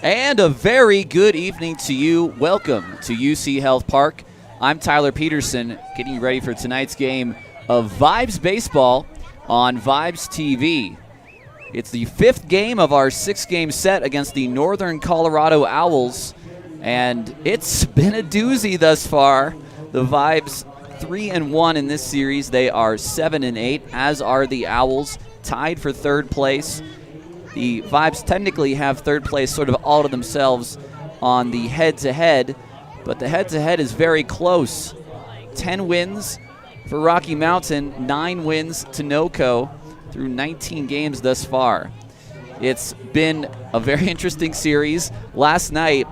And a very good evening to you. Welcome to UC Health Park. I'm Tyler Peterson, getting you ready for tonight's game of Vibes Baseball on Vibes TV. It's the fifth game of our six-game set against the Northern Colorado Owls, and it's been a doozy thus far. The Vibes 3-1 in this series. They are 7-8, as are the Owls, tied for third place. The Vibes technically have third place sort of all to themselves on the head-to-head, but the head-to-head is very close. 10 wins for Rocky Mountain, 9 wins to NOCO through 19 games thus far. It's been a very interesting series. Last night,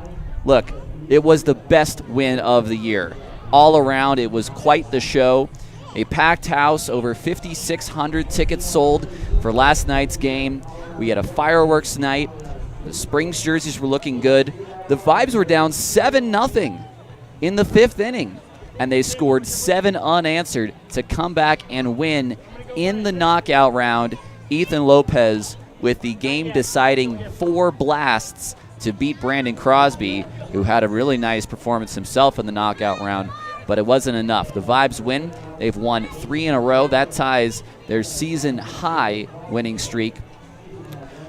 look, it was the best win of the year. All around, it was quite the show. A packed house, over 5,600 tickets sold for last night's game. We had a fireworks night. The Springs jerseys were looking good. The Vibes were down 7-0 in the fifth inning, and they scored 7 unanswered to come back and win in the knockout round. Ethan Lopez with the game-deciding 4 blasts to beat Brandon Crosby, who had a really nice performance himself in the knockout round, but it wasn't enough. The Vibes win. They've won 3 in a row. That ties their season-high winning streak,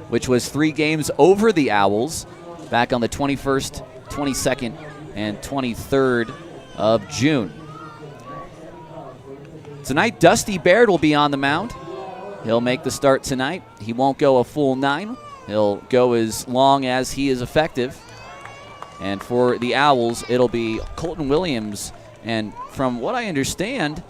which was 3 games over the Owls back on the 21st, 22nd, and 23rd of June. Tonight, Dusty Baird will be on the mound. He'll make the start tonight. He won't go a full 9. He'll go as long as he is effective. And for the Owls, it'll be Colton Williams. And from what I understand,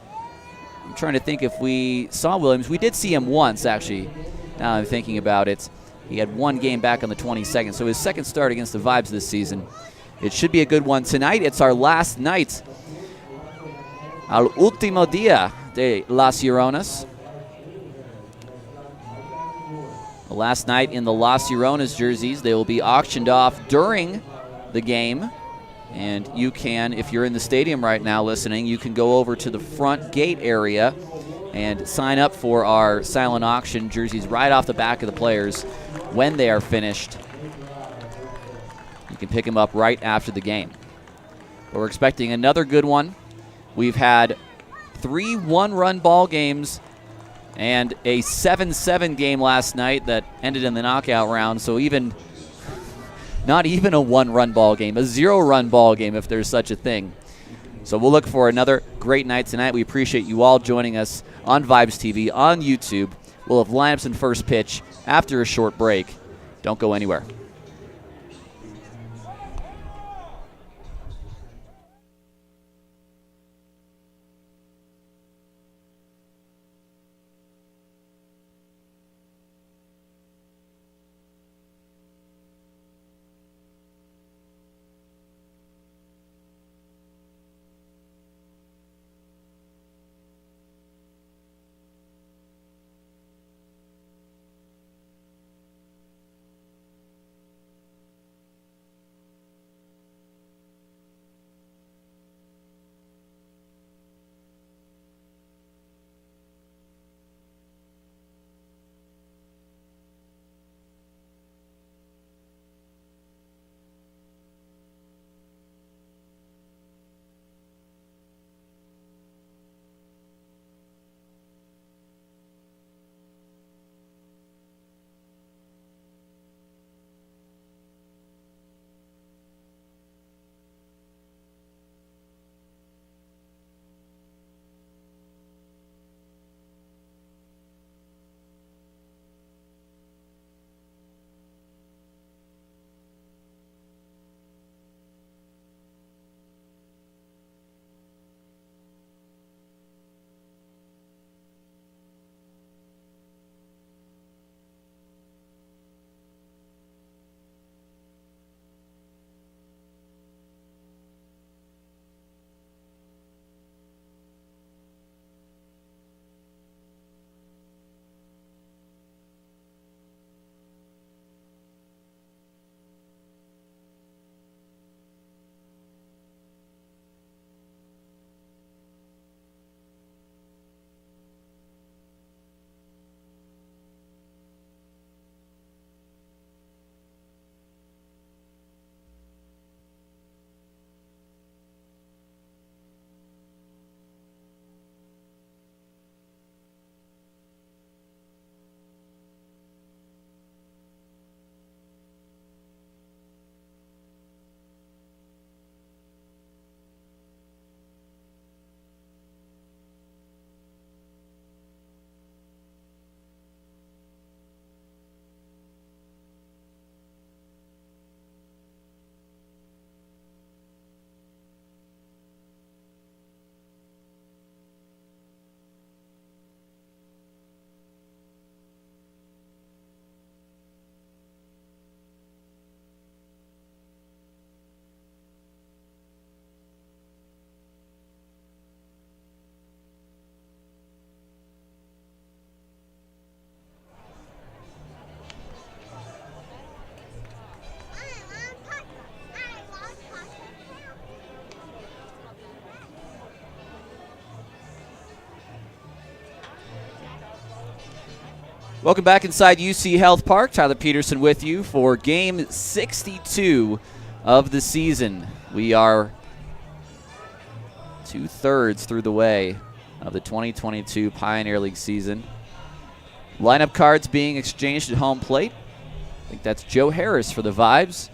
I'm trying to think if we saw Williams. We did see him once, actually, now I'm thinking about it. He had 1 game back on the 22nd, so his second start against the Vibes this season. It should be a good one tonight. It's our last night. Al último día de Las Lloronas. The last night in the Las Lloronas jerseys. They will be auctioned off during the game. And you can, if you're in the stadium right now listening, you can go over to the front gate area and sign up for our silent auction jerseys right off the back of the players when they are finished. You can pick them up right after the game. But we're expecting another good one. We've had 3 one-run ball games and a 7-7 game last night that ended in the knockout round, so not even a 1-run ball game, a 0-run ball game if there's such a thing. So we'll look for another great night tonight. We appreciate you all joining us on Vibes TV, on YouTube. We'll have lineups and first pitch after a short break. Don't go anywhere. Welcome back inside UC Health Park. Tyler Peterson with you for game 62 of the season. We are 2/3 through the way of the 2022 Pioneer League season. Lineup cards being exchanged at home plate. I think that's Joe Harris for the Vibes.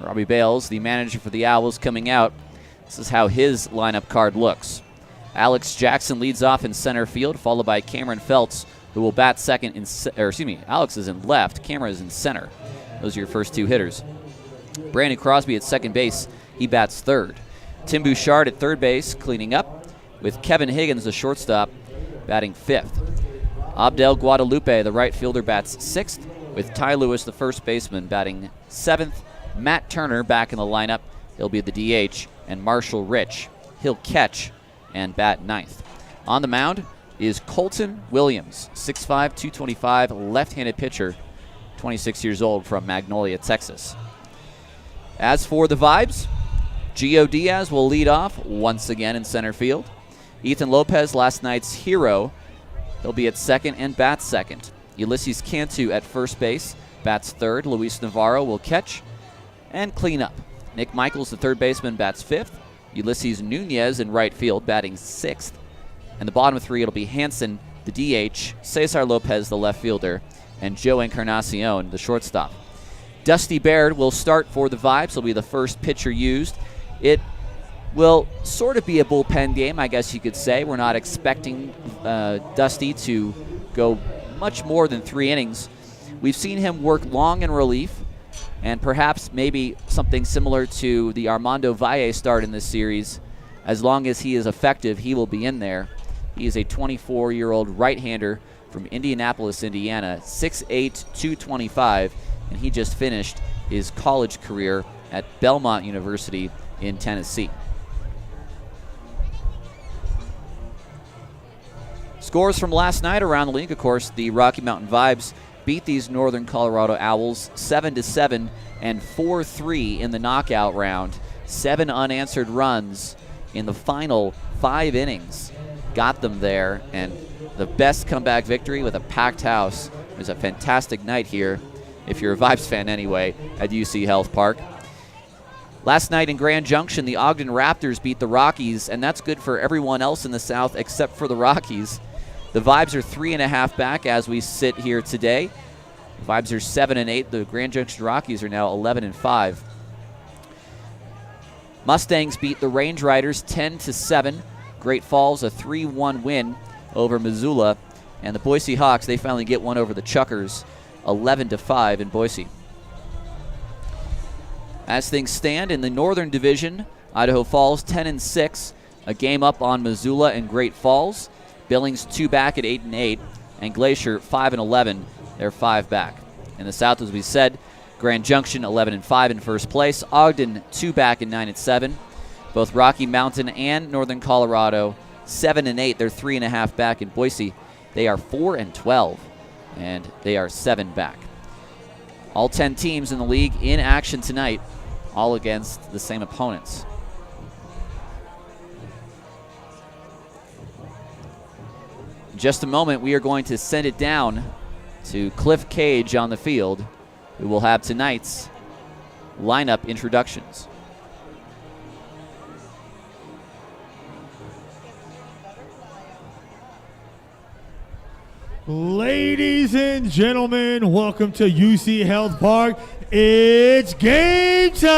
Robbie Bales, the manager for the Owls, coming out. This is how his lineup card looks. Alex Jackson leads off in center field, followed by Cameron Feltz, who will bat second Alex is in left, Cameron is in center. Those are your first two hitters. Brandon Crosby at second base, he bats third. Tim Bouchard at third base, cleaning up, with Kevin Higgins, the shortstop, batting fifth. Abdel Guadalupe, the right fielder, bats sixth, with Ty Lewis, the first baseman, batting seventh. Matt Turner back in the lineup. He'll be the DH, and Marshall Rich. He'll catch and bat ninth. On the mound is Colton Williams, 6'5", 225, left-handed pitcher, 26 years old, from Magnolia, Texas. As for the Vibes, Gio Diaz will lead off once again in center field. Ethan Lopez, last night's hero, he'll be at second and bats second. Ulysses Cantu at first base, bats third. Luis Navarro will catch and clean up. Nick Michaels, the third baseman, bats fifth. Ulysses Nunez in right field, batting sixth. And the bottom three, it'll be Hansen, the DH, Cesar Lopez, the left fielder, and Joe Encarnacion, the shortstop. Dusty Baird will start for the Vibes. He'll be the first pitcher used. It will sort of be a bullpen game, I guess you could say. We're not expecting Dusty to go much more than 3 innings. We've seen him work long in relief, and perhaps maybe something similar to the Armando Valle start in this series. As long as he is effective, he will be in there. He is a 24-year-old right-hander from Indianapolis, Indiana, 6'8", 225, and he just finished his college career at Belmont University in Tennessee. Scores from last night around the league, of course, the Rocky Mountain Vibes beat these Northern Colorado Owls 7-7 and 4-3 in the knockout round. 7 unanswered runs in the final 5 innings got them there, and the best comeback victory with a packed house. It was a fantastic night here, if you're a Vibes fan anyway, at UC Health Park. Last night in Grand Junction, the Ogden Raptors beat the Rockies, and that's good for everyone else in the South except for the Rockies. The Vibes are 3.5 back as we sit here today. The Vibes are 7-8. The Grand Junction Rockies are now 11-5. Mustangs beat the Range Riders 10-7. Great Falls a 3-1 win over Missoula, and the Boise Hawks, they finally get one over the Chuckers, 11-5 in Boise. As things stand in the Northern Division, Idaho Falls 10-6, a game up on Missoula and Great Falls. Billings 2 back at 8-8, and Glacier 5-11. They're 5 back. In the South, as we said, Grand Junction 11-5 in first place. Ogden 2 back at 9-7. Both Rocky Mountain and Northern Colorado 7-8. They're 3.5 back in Boise. They are 4-12, and they are 7 back. All 10 teams in the league in action tonight, all against the same opponents. In just a moment, we are going to send it down to Cliff Cage on the field, who will have tonight's lineup introductions. Ladies and gentlemen, welcome to UC Health Park. It's game time!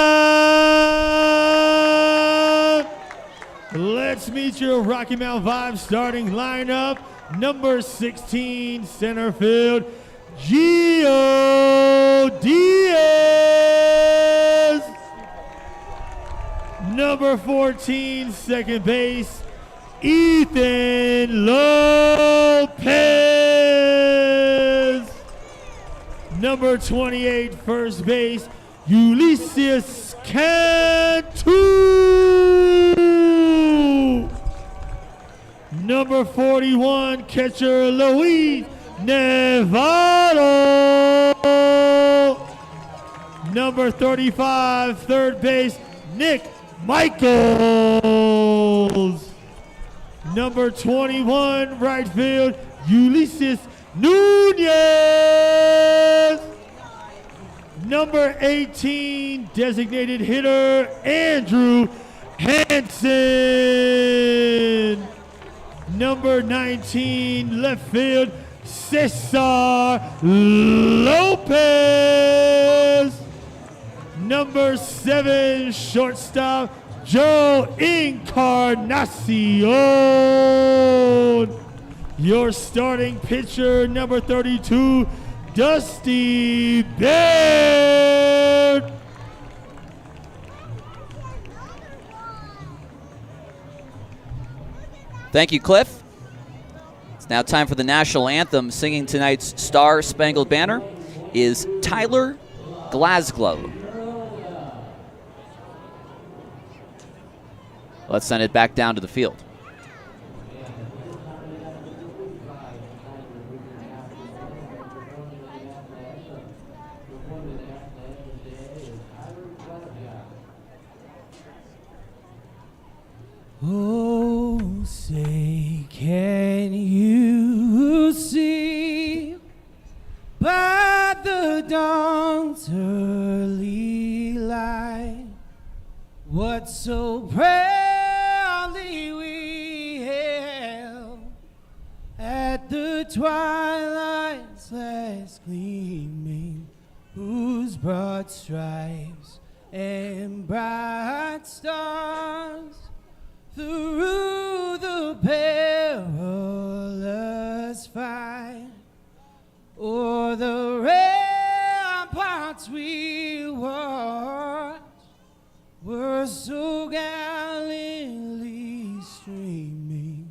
Let's meet your Rocky Mountain Vibes starting lineup. Number 16, center field, Gio Diaz. Number 14, second base, Ethan Lopez. Number 28, first base, Ulysses Cantu. Number 41, catcher Luis Navarro. Number 35, third base, Nick Michaels. Number 21, right field, Ulysses Nunez. Number 18, designated hitter, Andrew Hansen. Number 19, left field, Cesar Lopez. Number 7, shortstop, Joe Encarnacion. Your starting pitcher, number 32, Dusty Baird. Thank you, Cliff. It's now time for the national anthem. Singing tonight's Star Spangled Banner is Tyler Glasgow. Let's send it back down to the field. Oh, say, can you see by the dawn's early light what so proudly we hailed at the twilight's last gleaming, whose broad stripes and bright stars through the perilous fight, o'er the ramparts we watched, were so gallantly streaming,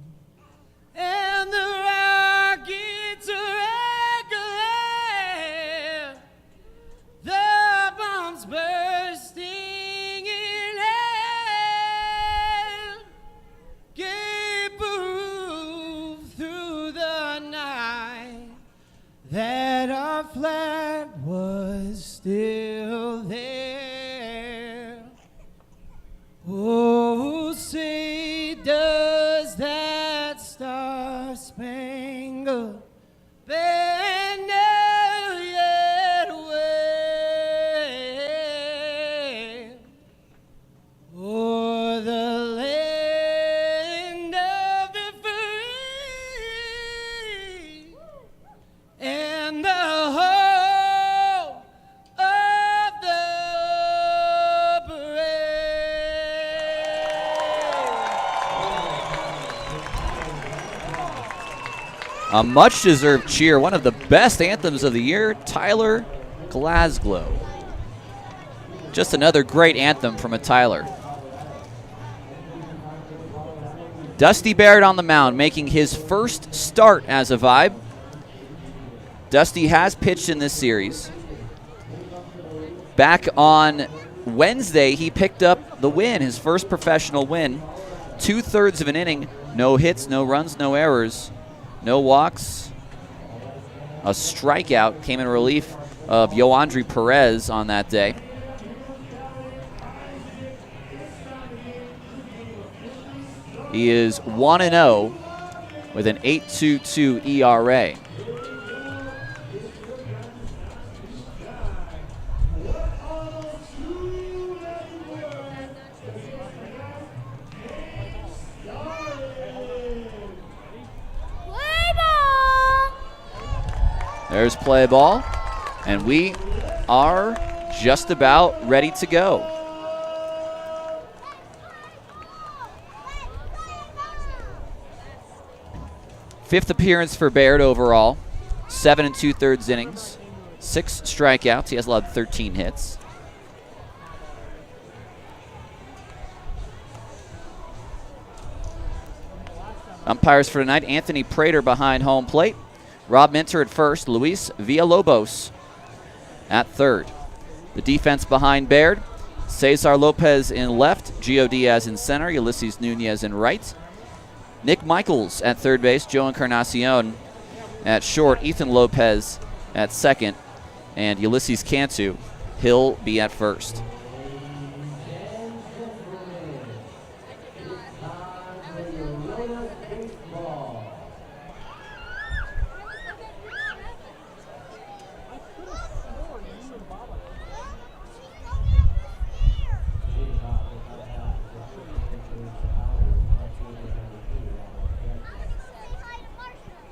and the rockets regular, the bombs bursting in air, gave proof through the night that our flag was still there. Oh, say, does that star-spangled banner yet wave o'er the land of the free and the hope of the brave? A much-deserved cheer, one of the best anthems of the year, Tyler Glasgow. Just another great anthem from a Tyler. Dusty Baird on the mound, making his first start as a Vibe. Dusty has pitched in this series. Back on Wednesday, he picked up the win, his first professional win. 2/3 of an inning, no hits, no runs, no errors. No walks, a strikeout, came in relief of Yoandri Perez on that day. He is 1-0 with an 8.22 ERA. There's play ball, and we are just about ready to go. Fifth appearance for Baird overall, 7 2/3 innings, 6 strikeouts. He has allowed 13 hits. Umpires for tonight, Anthony Prater behind home plate. Rob Minter at first, Luis Villalobos at third. The defense behind Baird, Cesar Lopez in left, Gio Diaz in center, Ulysses Nunez in right. Nick Michaels at third base, Joe Encarnacion at short, Ethan Lopez at second, and Ulysses Cantu. He'll be at first.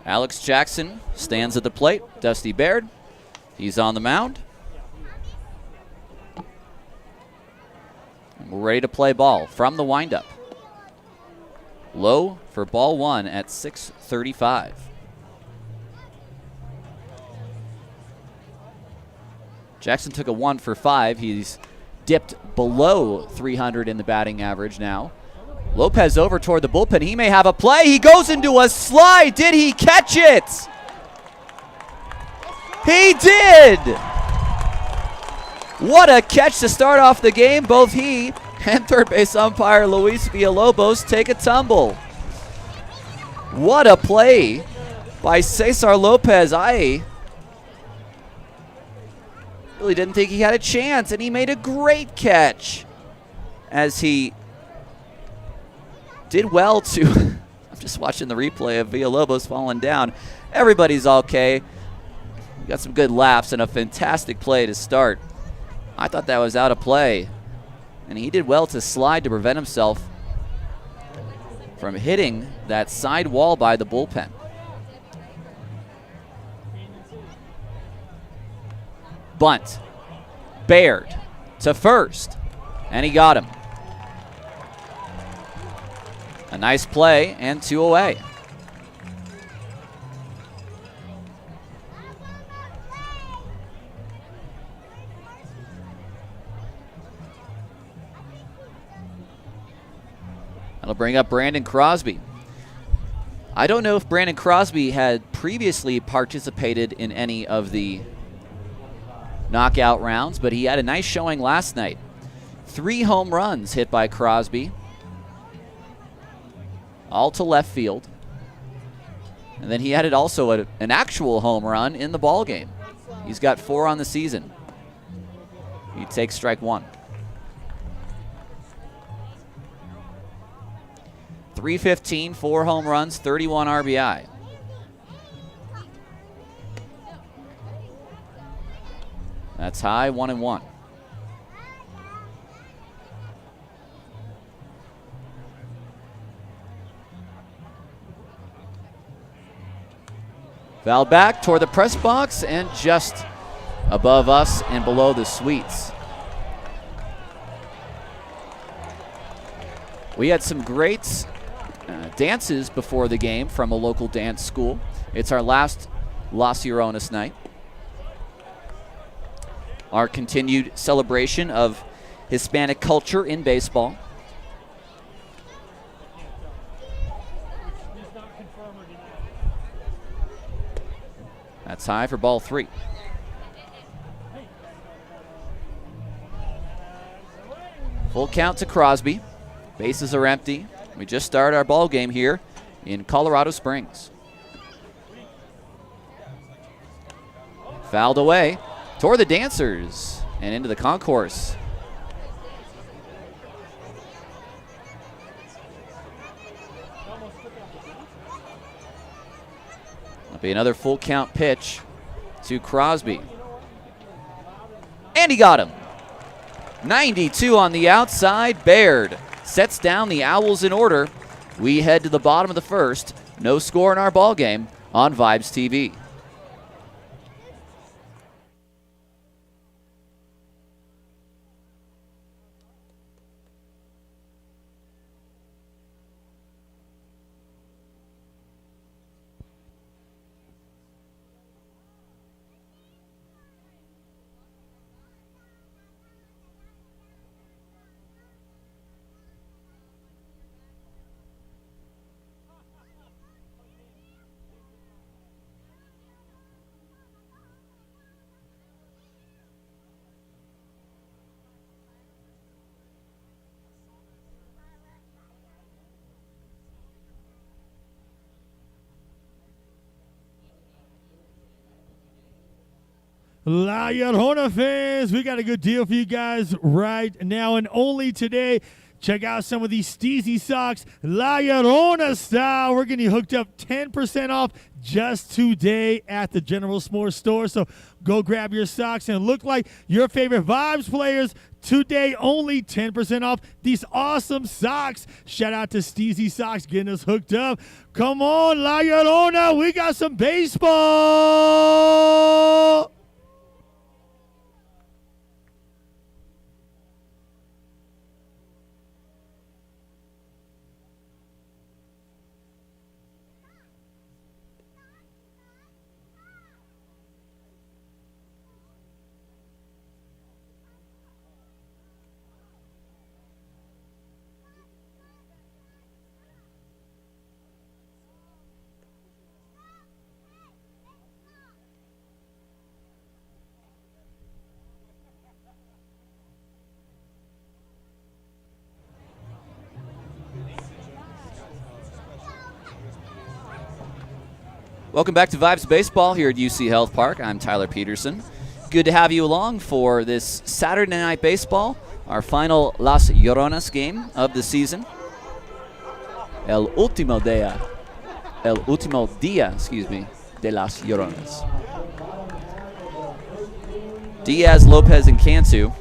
Alex Jackson stands at the plate. Dusty Baird, he's on the mound. And we're ready to play ball from the windup. Low for ball one at 6:35. Jackson took a 1 for 5. He's dipped below 300 in the batting average now. Lopez over toward the bullpen. He may have a play. He goes into a slide. Did he catch it? He did! What a catch to start off the game. Both he and third base umpire Luis Villalobos take a tumble. What a play by Cesar Lopez. I really didn't think he had a chance, and he made a great catch as he did well to I'm just watching the replay of Villalobos falling down. Everybody's okay. We got some good laughs and a fantastic play to start. I thought that was out of play, and he did well to slide to prevent himself from hitting that side wall by the bullpen. Bunt. Baird to first, and he got him. A nice play, and 2 away. That'll bring up Brandon Crosby. I don't know if Brandon Crosby had previously participated in any of the knockout rounds, but he had a nice showing last night. 3 home runs hit by Crosby, all to left field. And then he had also an actual home run in the ball game. He's got 4 on the season. He takes strike 1. 315, 4 home runs, 31 RBI. That's high, 1-1. Foul back toward the press box and just above us and below the suites. We had some great dances before the game from a local dance school. It's our last Las Lloronas night. Our continued celebration of Hispanic culture in baseball. That's high for ball 3. Full count to Crosby. Bases are empty. We just started our ball game here in Colorado Springs. Fouled away toward the dancers and into the concourse. That'll be another full count pitch to Crosby. And he got him. 92 on the outside. Baird sets down the Owls in order. We head to the bottom of the first. No score in our ball game on Vibes TV. La Llorona fans, we got a good deal for you guys right now and only today. Check out some of these Steezy socks, La Llorona style. We're getting you hooked up 10% off just today at the General S'more store. So go grab your socks and look like your favorite Vibes players. Today, only 10% off these awesome socks. Shout out to Steezy Socks getting us hooked up. Come on, La Llorona, we got some baseball. Welcome back to Vibes Baseball here at UC Health Park. I'm Tyler Peterson. Good to have you along for this Saturday Night Baseball, our final Las Lloronas game of the season. El último día, de Las Lloronas. Diaz, Lopez, and Cantu.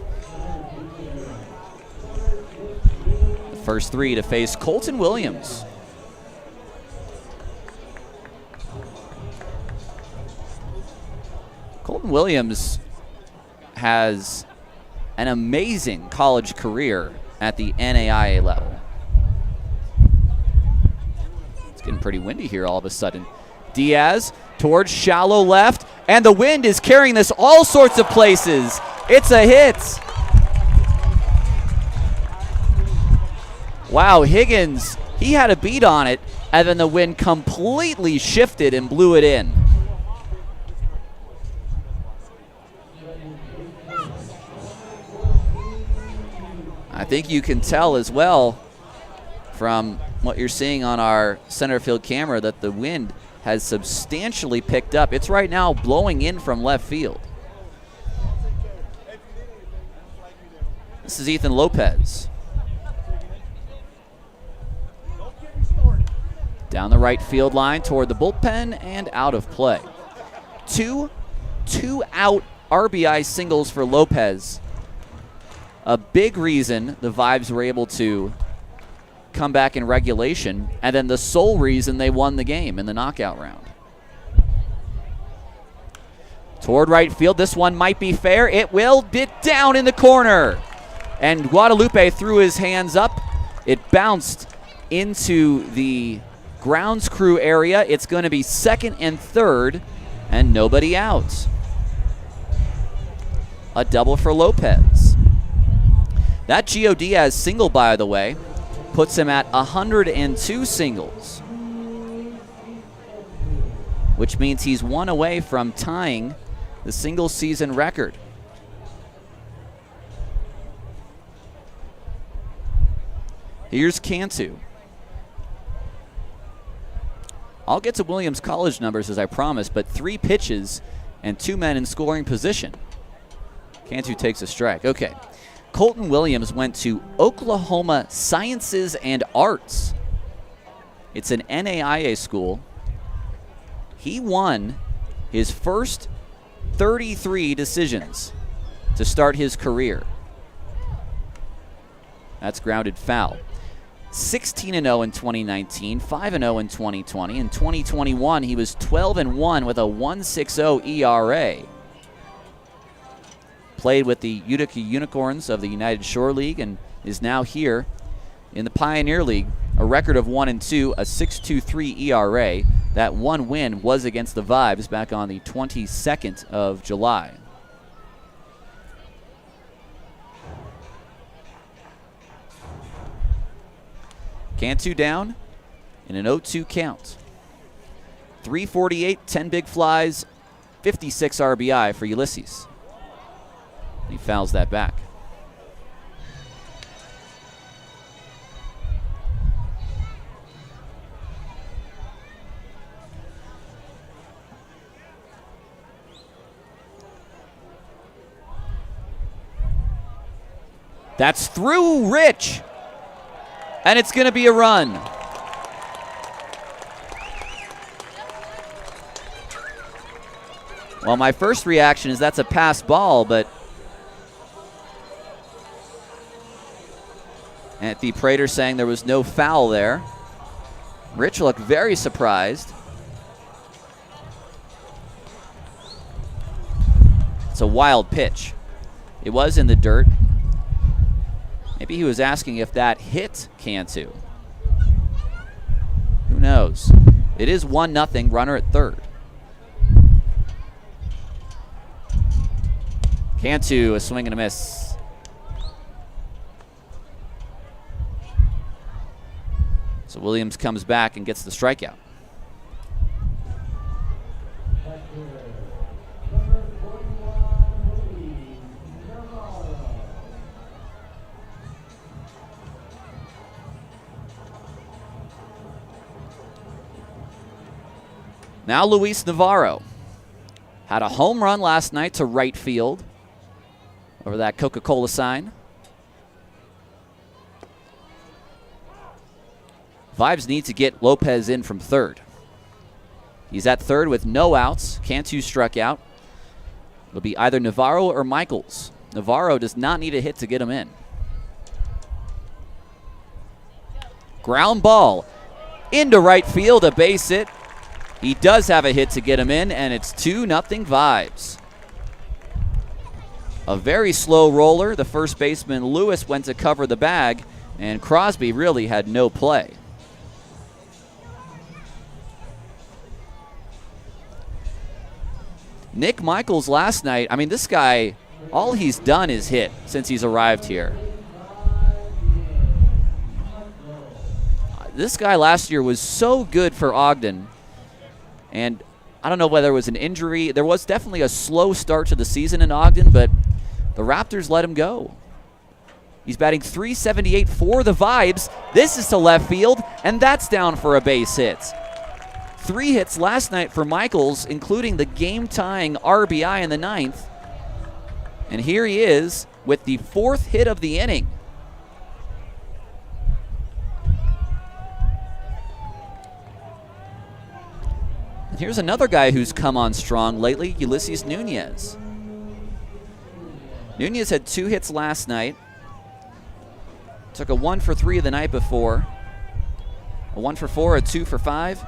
The first three to face Colton Williams. Colton Williams has an amazing college career at the NAIA level. It's getting pretty windy here all of a sudden. Diaz towards shallow left, and the wind is carrying this all sorts of places. It's a hit. Wow, Higgins, he had a beat on it, and then the wind completely shifted and blew it in. I think you can tell as well from what you're seeing on our center field camera that the wind has substantially picked up. It's right now blowing in from left field. This is Ethan Lopez. Down the right field line toward the bullpen and out of play. Two out RBI singles for Lopez. A big reason the Vibes were able to come back in regulation, and then the sole reason they won the game in the knockout round. Toward right field, this one might be fair. It will get down in the corner. And Guadalupe threw his hands up. It bounced into the grounds crew area. It's going to be second and third, and nobody out. A double for Lopez. That Gio Diaz single, by the way, puts him at 102 singles, which means he's one away from tying the single season record. Here's Cantu. I'll get to Williams' college numbers as I promised, but 3 pitches and 2 men in scoring position. Cantu takes a strike. Okay. Colton Williams went to Oklahoma Sciences and Arts. It's an NAIA school. He won his first 33 decisions to start his career. That's grounded foul. 16-0 in 2019, 5-0 in 2020. In 2021, he was 12-1 with a 1.60 ERA. Played with the Utica Unicorns of the United Shore League and is now here in the Pioneer League. A record of 1-2, a 6.23 ERA. That one win was against the Vibes back on the 22nd of July. Cantu down in an 0-2 count. 348, 10 big flies, 56 RBI for Ulysses. He fouls that back. That's through Rich. And it's going to be a run. Well, my first reaction is that's a pass ball, but Anthony Prater saying there was no foul there. Rich looked very surprised. It's a wild pitch. It was in the dirt. Maybe he was asking if that hit Cantu. Who knows? It is 1-0, runner at third. Cantu, a swing and a miss. So Williams comes back and gets the strikeout. Now Luis Navarro had a home run last night to right field over that Coca-Cola sign. Vibes need to get Lopez in from third. He's at third with no outs. Cantu struck out. It'll be either Navarro or Michaels. Navarro does not need a hit to get him in. Ground ball into right field, a base hit. He does have a hit to get him in, and it's 2-0 Vibes. A very slow roller. The first baseman, Lewis, went to cover the bag, and Crosby really had no play. Nick Michaels last night, I mean, this guy, all he's done is hit since he's arrived here. This guy last year was so good for Ogden. And I don't know whether it was an injury. There was definitely a slow start to the season in Ogden, but the Raptors let him go. He's batting .378 for the Vibes. This is to left field, and that's down for a base hit. 3 hits last night for Michaels, including the game-tying RBI in the 9th. And here he is with the 4th hit of the inning. Here's another guy who's come on strong lately, Ulysses Nunez. Nunez had 2 hits last night. Took a 1 for 3 the night before. A 1 for 4, a 2 for 5.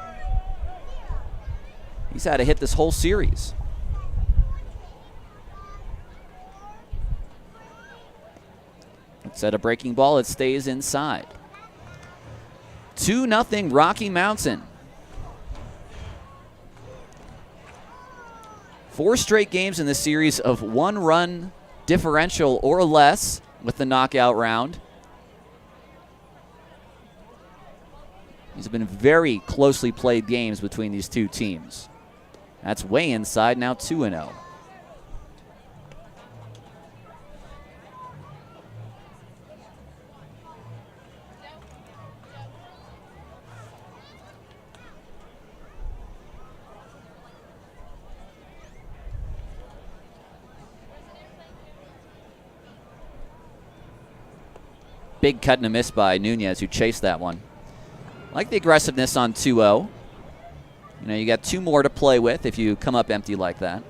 He's had a hit this whole series. Instead of breaking ball, it stays inside. 2-0 Rocky Mountain. 4 straight games in this series of 1-run differential or less with the knockout round. These have been very closely played games between these two teams. That's way inside, now 2-0. Big cut and a miss by Nunez, who chased that one. I like the aggressiveness on 2-0. You know, you got 2 more to play with if you come up empty like that.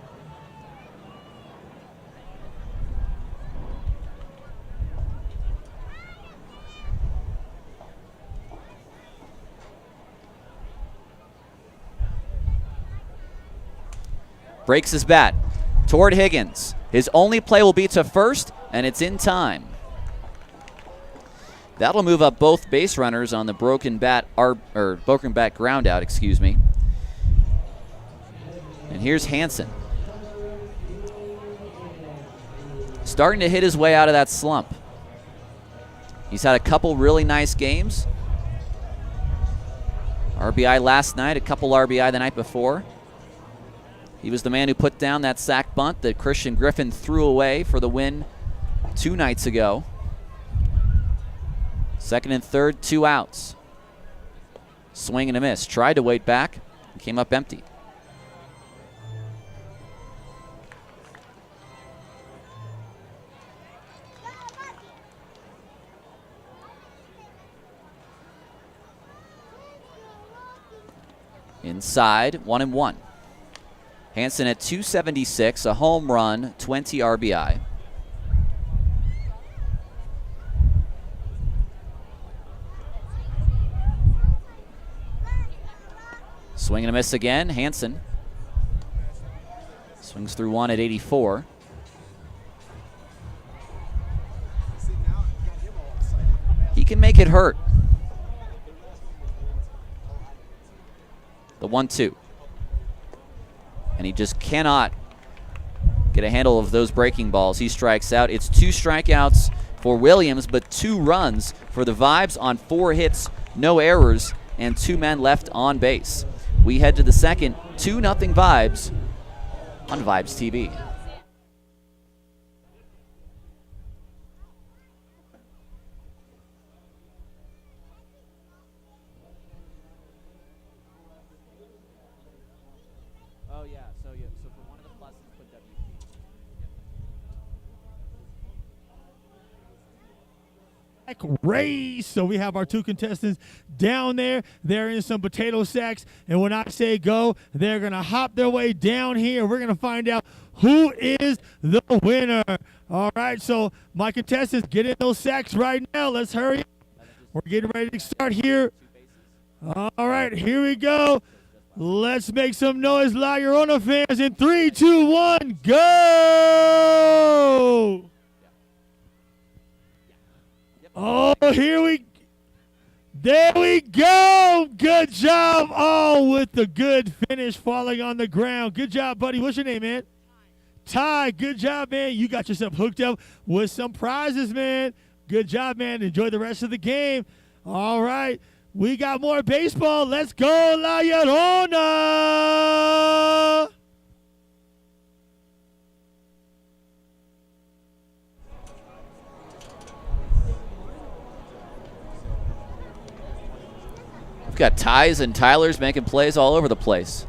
Breaks his bat toward Higgins. His only play will be to first, and it's in time. That'll move up both base runners on the broken bat ground out, excuse me. And here's Hansen. Starting to hit his way out of that slump. He's had a couple really nice games. RBI last night, a couple RBI the night before. He was the man who put down that sac bunt that Christian Griffin threw away for the win 2 nights ago. Second and third, 2 outs. Swing and a miss. Tried to wait back, came up empty. Inside, 1-1. Hansen at 276, a home run, 20 RBI. Swing and a miss again, Hansen. Swings through one at 84. He can make it hurt. The 1-2. And he just cannot get a handle of those breaking balls. He strikes out. It's 2 strikeouts for Williams, but 2 runs for the Vibes on 4 hits, no errors, and 2 men left on base. We head to the second, 2-0 Vibes on Vibes TV. Oh yeah, so for one of the pluses, put WP. Race. So we have our 2 contestants down there. They're in some potato sacks. And when I say go, they're going to hop their way down here. We're going to find out who is the winner. All right, so my contestants, get in those sacks right now. Let's hurry up. We're getting ready to start here. All right, here we go. Let's make some noise, La Llorona fans. In 3, 2, 1, go! Oh, there we go. Good job. Oh, with the good finish falling on the ground. Good job, buddy. What's your name, man? Ty. Good job, man. You got yourself hooked up with some prizes, man. Good job, man. Enjoy the rest of the game. All right. We got more baseball. Let's go, La Llorona. We've got ties and Tylers making plays all over the place.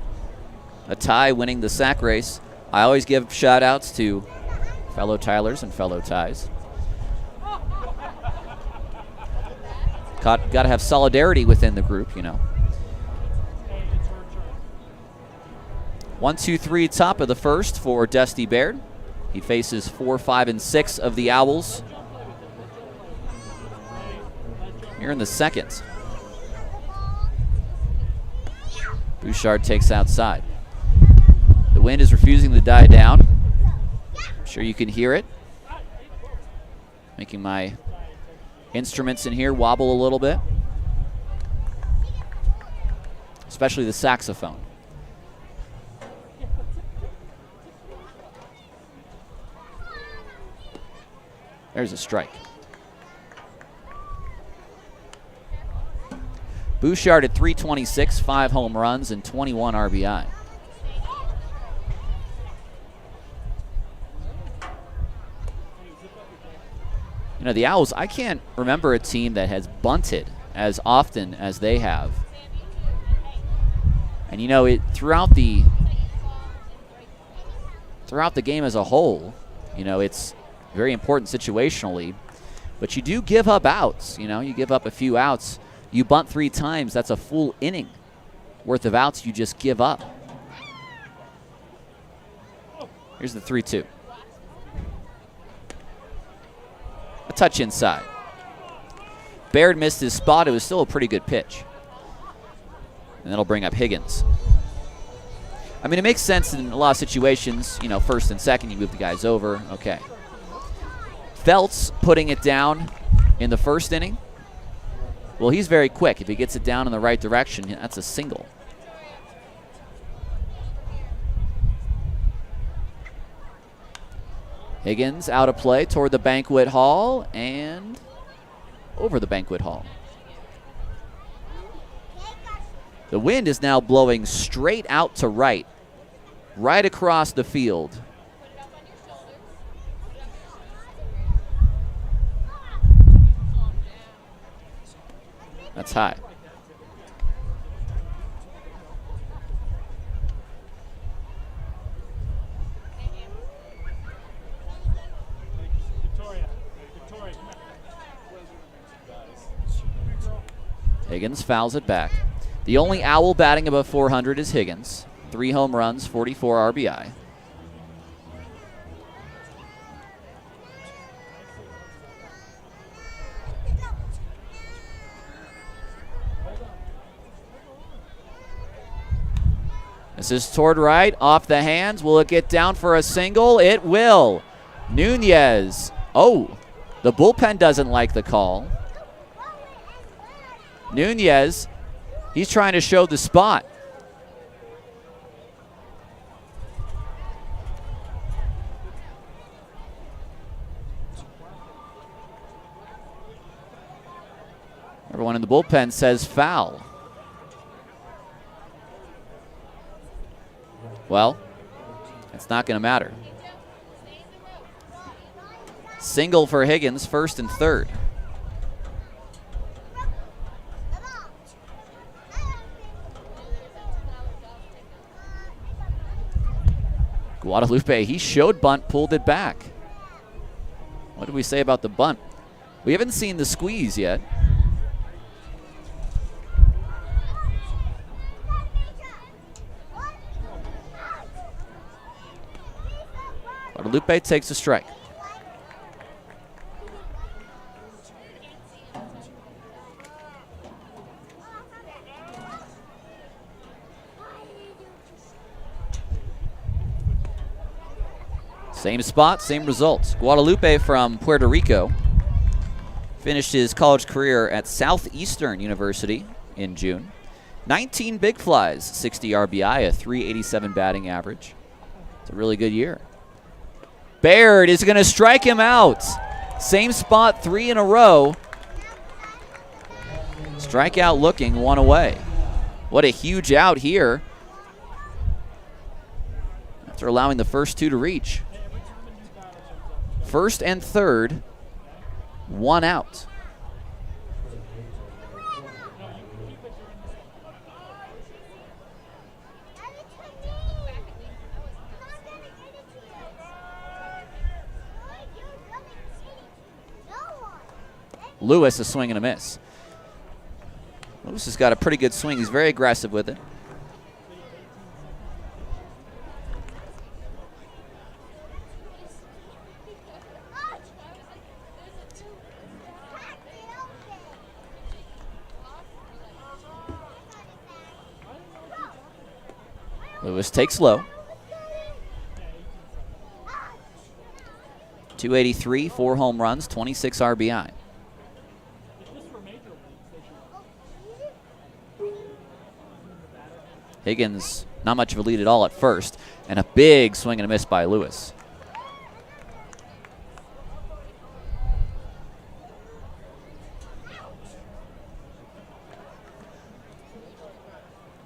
A tie winning the sack race. I always give shout outs to fellow Tylers and fellow ties. Got to have solidarity within the group, you know. 1, 2, 3, top of the first for Dusty Baird. He faces 4, 5, and 6 of the Owlz. Here in the second. Bouchard takes outside. The wind is refusing to die down. I'm sure you can hear it. Making my instruments in here wobble a little bit. Especially the saxophone. There's a strike. Bouchard at 326, 5 home runs and 21 RBI. You know, the Owls, I can't remember a team that has bunted as often as they have. And you know, throughout the game as a whole, you know, it's very important situationally, but you do give up outs. You know, you give up a few outs. You bunt 3 times, that's a full inning worth of outs you just give up. Here's the 3-2. A touch inside. Baird missed his spot. It was still a pretty good pitch. And that'll bring up Higgins. I mean, it makes sense in a lot of situations. You know, first and second, you move the guys over. Okay. Feltz putting it down in the first inning. Well, he's very quick. If he gets it down in the right direction, that's a single. Higgins out of play toward the banquet hall and over the banquet hall. The wind is now blowing straight out to right across the field. That's high. Higgins fouls it back. The only Owl batting above 400 is Higgins. 3 home runs, 44 RBI. This is toward right, off the hands. Will it get down for a single? It will. Nunez. Oh, the bullpen doesn't like the call. Nunez, he's trying to show the spot. Everyone in the bullpen says foul. Well, it's not going to matter. Single for Higgins, first and third. Guadalupe, he showed bunt, pulled it back. What did we say about the bunt? We haven't seen the squeeze yet. Guadalupe takes a strike. Same spot, same results. Guadalupe from Puerto Rico finished his college career at Southeastern University in June. 19 big flies, 60 RBI, a 387 batting average. It's a really good year. Baird is going to strike him out. Same spot, 3 in a row. Strikeout looking, 1 away. What a huge out here after allowing the first 2 to reach. First and third, 1 out. Lewis, a swing and a miss. Lewis has got a pretty good swing. He's very aggressive with it. Lewis takes low. 283, 4 home runs, 26 RBI. Higgins, not much of a lead at all at first, and a big swing and a miss by Lewis.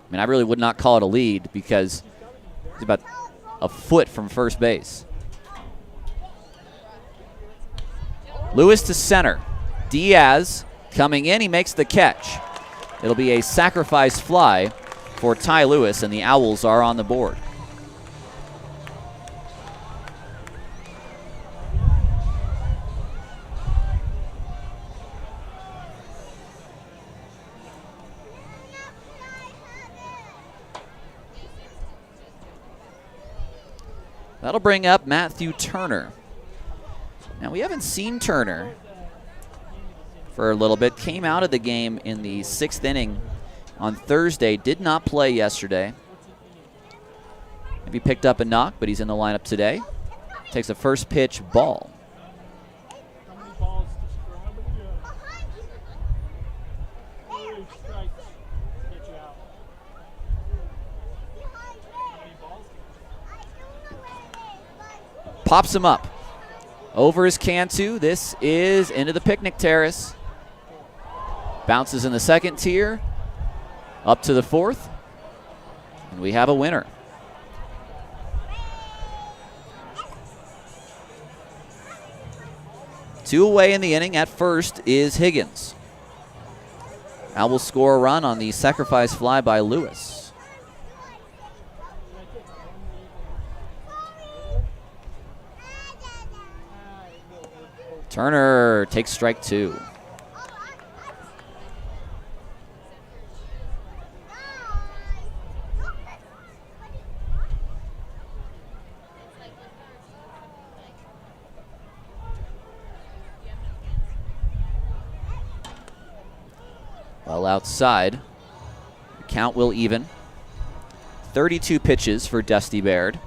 I mean, I really would not call it a lead because he's about a foot from first base. Lewis to center. Diaz coming in, he makes the catch. It'll be a sacrifice fly for Ty Lewis, and the Owls are on the board. That'll bring up Matthew Turner. Now, we haven't seen Turner for a little bit. Came out of the game in the 6th inning on Thursday. Did not play yesterday. Maybe picked up a knock, but he's in the lineup today. Takes a first pitch ball. Pops him up. Over his Cantu. This is into the picnic terrace. Bounces in the second tier. Up to the 4th. And we have a winner. Two away in the inning. At first is Higgins. Owls score a run on the sacrifice fly by Lewis. Turner takes strike 2. Well outside. The count will even. 32 pitches for Dusty Baird.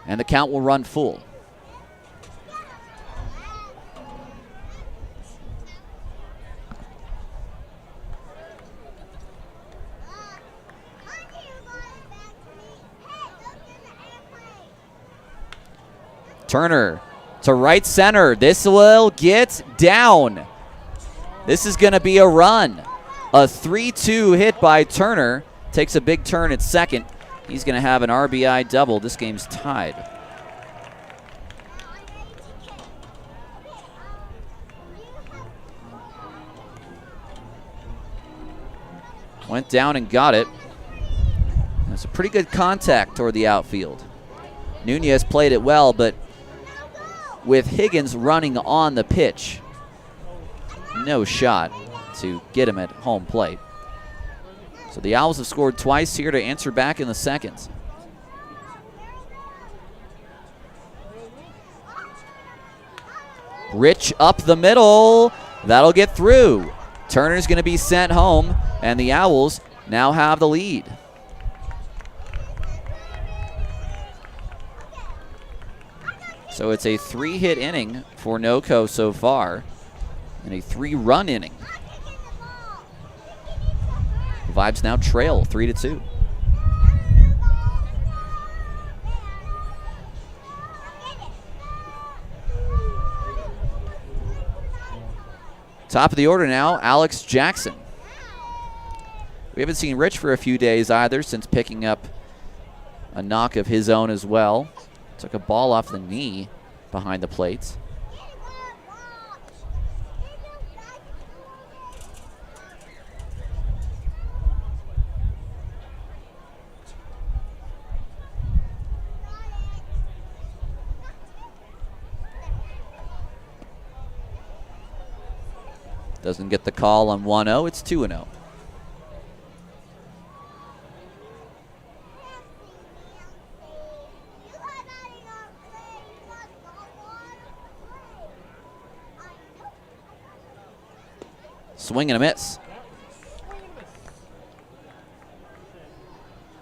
And the count will run full. Turner to right center. This will get down. This is going to be a run. A 3-2 hit by Turner. Takes a big turn at second. He's going to have an RBI double. This game's tied. Went down and got it. That's a pretty good contact toward the outfield. Nunez played it well, but with Higgins running on the pitch, no shot to get him at home plate. So the Owls have scored twice here to answer back in the second. Rich up the middle. That'll get through. Turner's going to be sent home, and the Owls now have the lead. So it's a 3-hit inning for NoCo so far, and a 3-run inning. The Vibes now trail 3-2. Top of the order now, Alex Jackson. We haven't seen Rich for a few days either since picking up a knock of his own as well. Took a ball off the knee behind the plates. Doesn't get the call on 1-0. It's 2-0. Swing and a miss.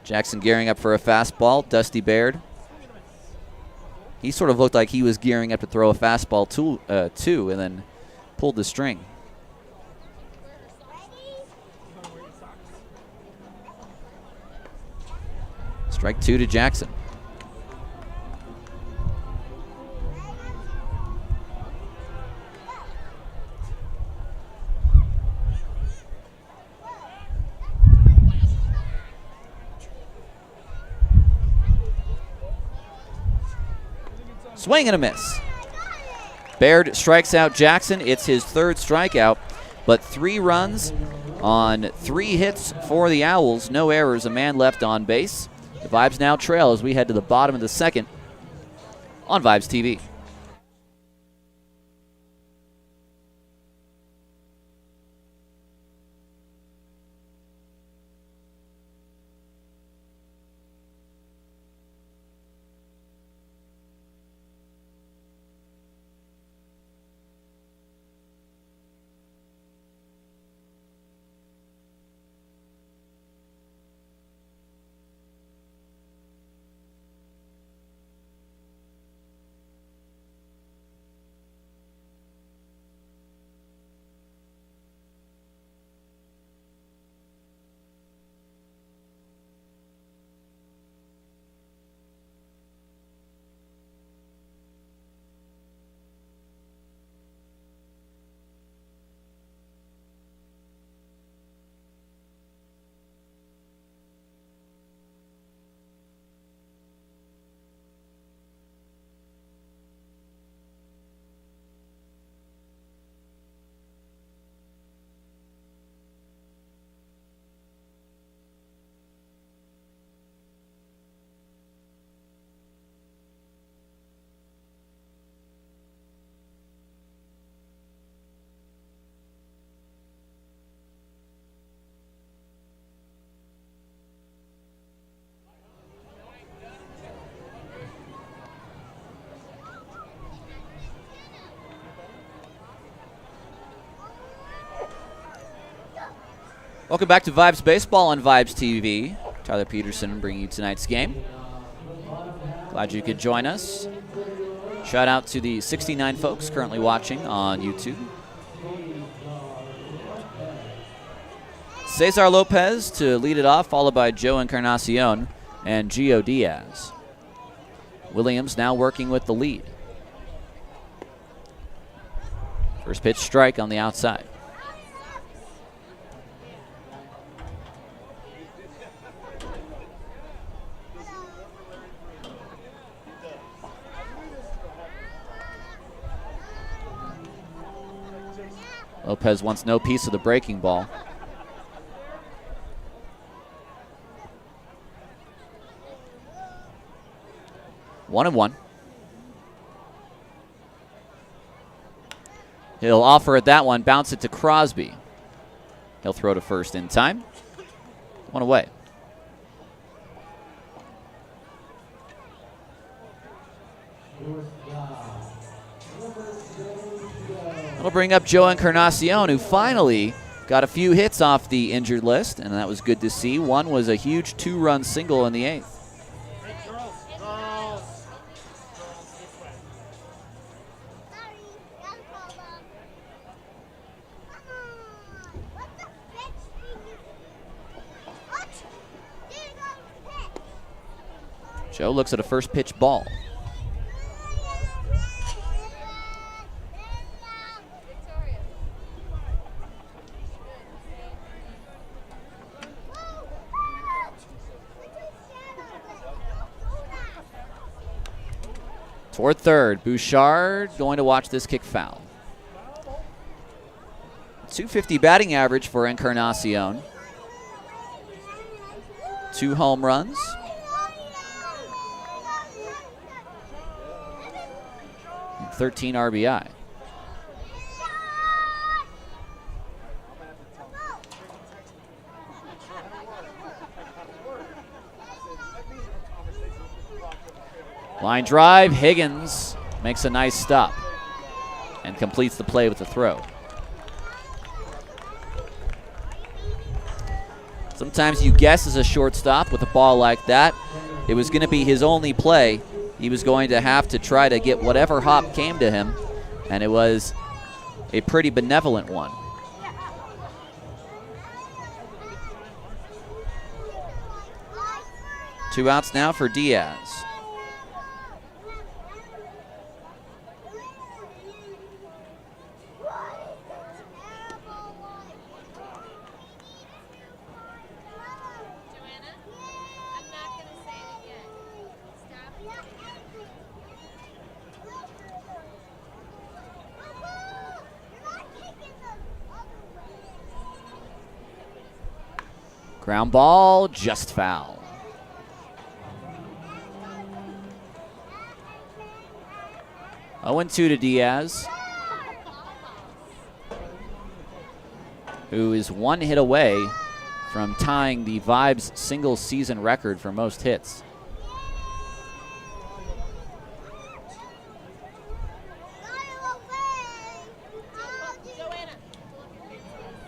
Jackson gearing up for a fastball. Dusty Baird. He sort of looked like he was gearing up to throw a fastball too, and then pulled the string. Strike 2 to Jackson. Swing and a miss. Baird strikes out Jackson. It's his 3rd strikeout, but 3 runs on 3 hits for the Owls. No errors, a man left on base. The Vibes now trail as we head to the bottom of the second on Vibes TV. Welcome back to Vibes Baseball on Vibes TV. Tyler Peterson bringing you tonight's game. Glad you could join us. Shout out to the 69 folks currently watching on YouTube. Cesar Lopez to lead it off, followed by Joe Encarnacion and Gio Diaz. Williams now working with the lead. First pitch strike on the outside. Lopez wants no piece of the breaking ball. One and one. He'll offer at that one, bounce it to Crosby. He'll throw to first in time. One away. That'll bring up Joe Encarnacion, who finally got a few hits off the injured list, and that was good to see. One was a huge 2-run single in the 8th. Joe looks at a first pitch ball. Toward third, Bouchard going to watch this kick foul. .250 batting average for Encarnacion. 2 home runs. And 13 RBI. Line drive, Higgins makes a nice stop and completes the play with the throw. Sometimes you guess as a shortstop with a ball like that, it was going to be his only play. He was going to have to try to get whatever hop came to him, and it was a pretty benevolent one. Two outs now for Diaz. Ground ball, just foul. Oh, 0-2 to Diaz, who is 1 hit away from tying the Vibes single season record for most hits.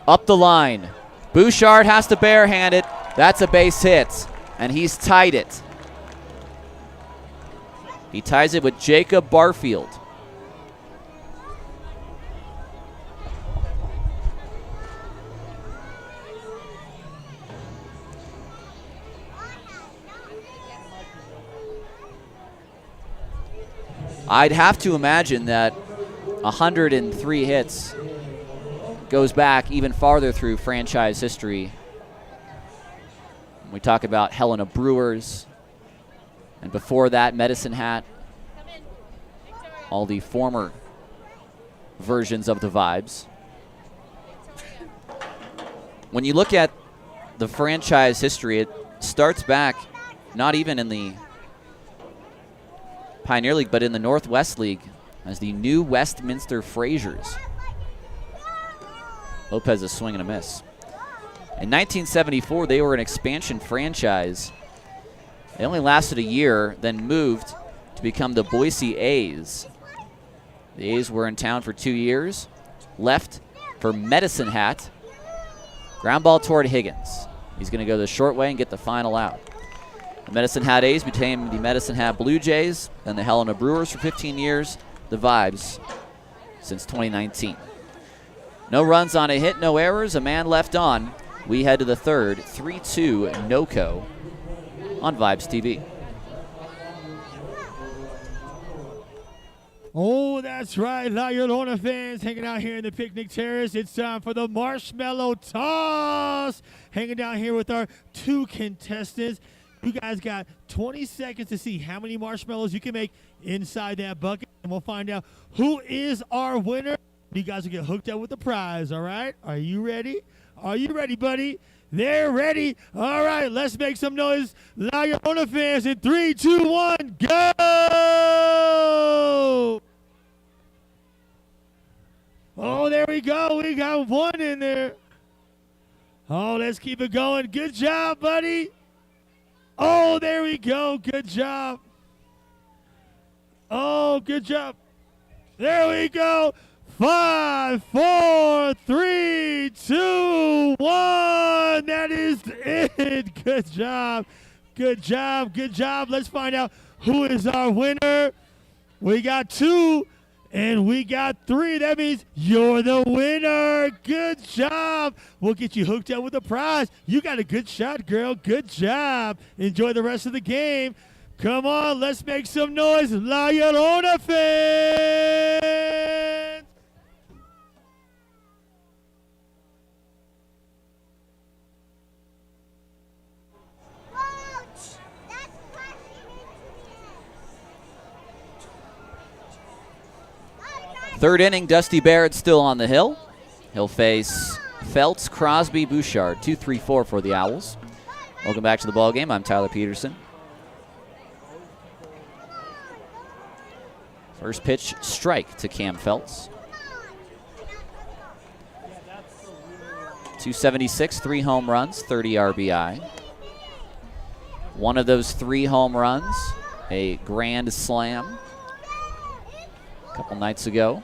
Up the line. Bouchard has to barehand it. That's a base hit, and he's tied it. He ties it with Jacob Barfield. I'd have to imagine that 103 hits goes back even farther through franchise history. We talk about Helena Brewers, and before that, Medicine Hat. All the former versions of the Vibes. When you look at the franchise history, it starts back not even in the Pioneer League, but in the Northwest League as the New Westminster Frasers. Lopez is swing and a miss. In 1974, they were an expansion franchise. They only lasted a year, then moved to become the Boise A's. The A's were in town for 2 years, left for Medicine Hat, Ground ball toward Higgins. He's going to go the short way and get the final out. The Medicine Hat A's became the Medicine Hat Blue Jays, then the Helena Brewers for 15 years, the Vibes since 2019. No runs on a hit, no errors, a man left on. We head to the third, 3-2 NoCo on Vibes TV. Oh, that's right. La Llorona fans hanging out here in the picnic terrace. It's time for the marshmallow toss. Hanging down here with our 2 contestants. You guys got 20 seconds to see how many marshmallows you can make inside that bucket. And we'll find out who is our winner. You guys will get hooked up with the prize, all right? Are you ready? Are you ready, buddy? They're ready. All right, let's make some noise. La Llorona fans in 3, 2, 1, go! Oh, there we go. We got 1 in there. Oh, let's keep it going. Good job, buddy. Oh, there we go. Good job. Oh, good job. There we go. 5, 4, 3, 2, 1. That is it. Good job. Good job. Good job. Let's find out who is our winner. We got 2 and we got 3. That means you're the winner. Good job. We'll get you hooked up with a prize. You got a good shot, girl. Good job. Enjoy the rest of the game. Come on, let's make some noise. La Llorona fans. Third inning, Dusty Barrett still on the hill. He'll face Feltz, Crosby, Bouchard. 2-3-4 for the Owls. Welcome back to the ballgame. I'm Tyler Peterson. First pitch, strike to Cam Feltz. 276, 3 home runs, 30 RBI. One of those 3 home runs, a grand slam a couple nights ago.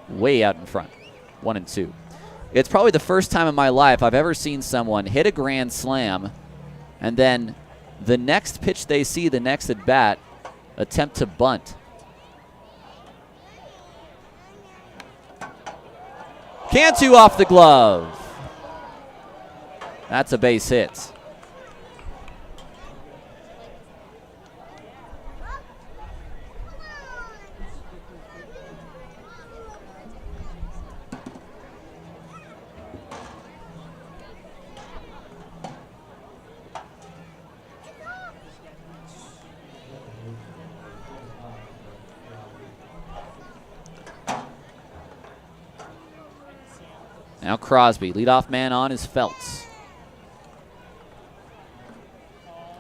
Way out in front, 1-2. It's probably the first time in my life I've ever seen someone hit a grand slam and then the next pitch they see, the next at bat, attempt to bunt. Cantu off the glove. That's a base hit. Now Crosby, leadoff man on is Feltz.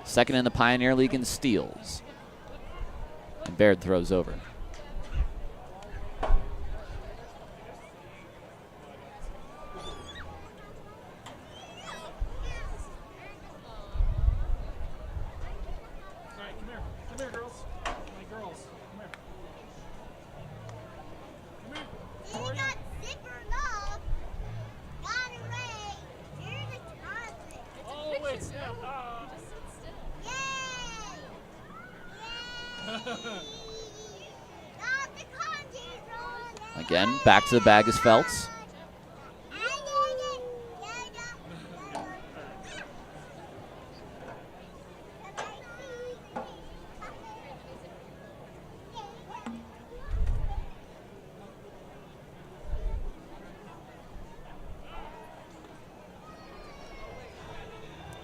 Second in the Pioneer League in steals. And Baird throws over. Again, back to the bag is Feltz.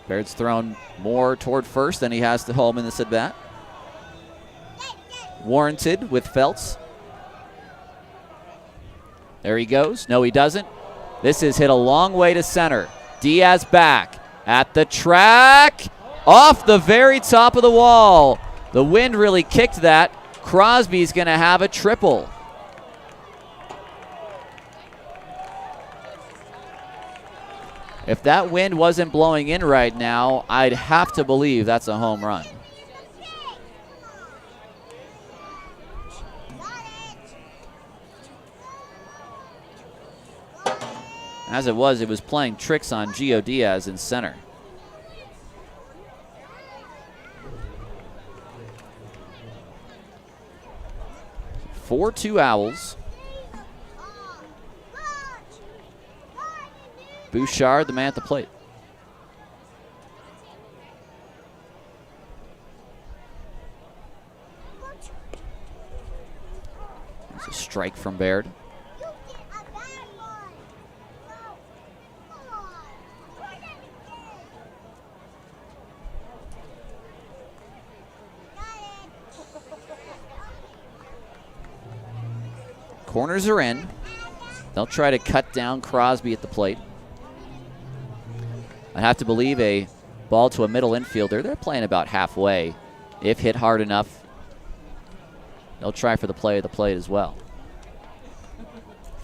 Baird's thrown more toward first than he has to home in this at bat. Warranted with Feltz. There he goes. No, he doesn't. This is hit a long way to center. Diaz back at the track. Off the very top of the wall. The wind really kicked that. Crosby's going to have a triple. If that wind wasn't blowing in right now, I'd have to believe that's a home run. As it was playing tricks on Gio Diaz in center. 4-2 Owls. Bouchard, the man at the plate. There's a strike from Baird. Corners are in. They'll try to cut down Crosby at the plate. I have to believe a ball to a middle infielder. They're playing about halfway. If hit hard enough, they'll try for the play of the plate as well.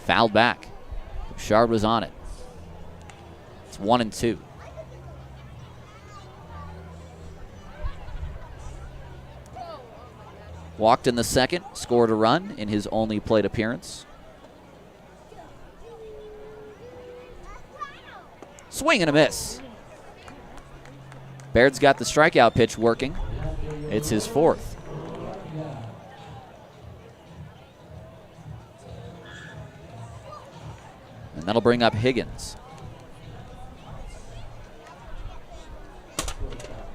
Fouled back. Bouchard was on it. It's 1-2. Walked in the second, scored a run in his only plate appearance. Swing and a miss. Baird's got the strikeout pitch working. It's his fourth. And that'll bring up Higgins.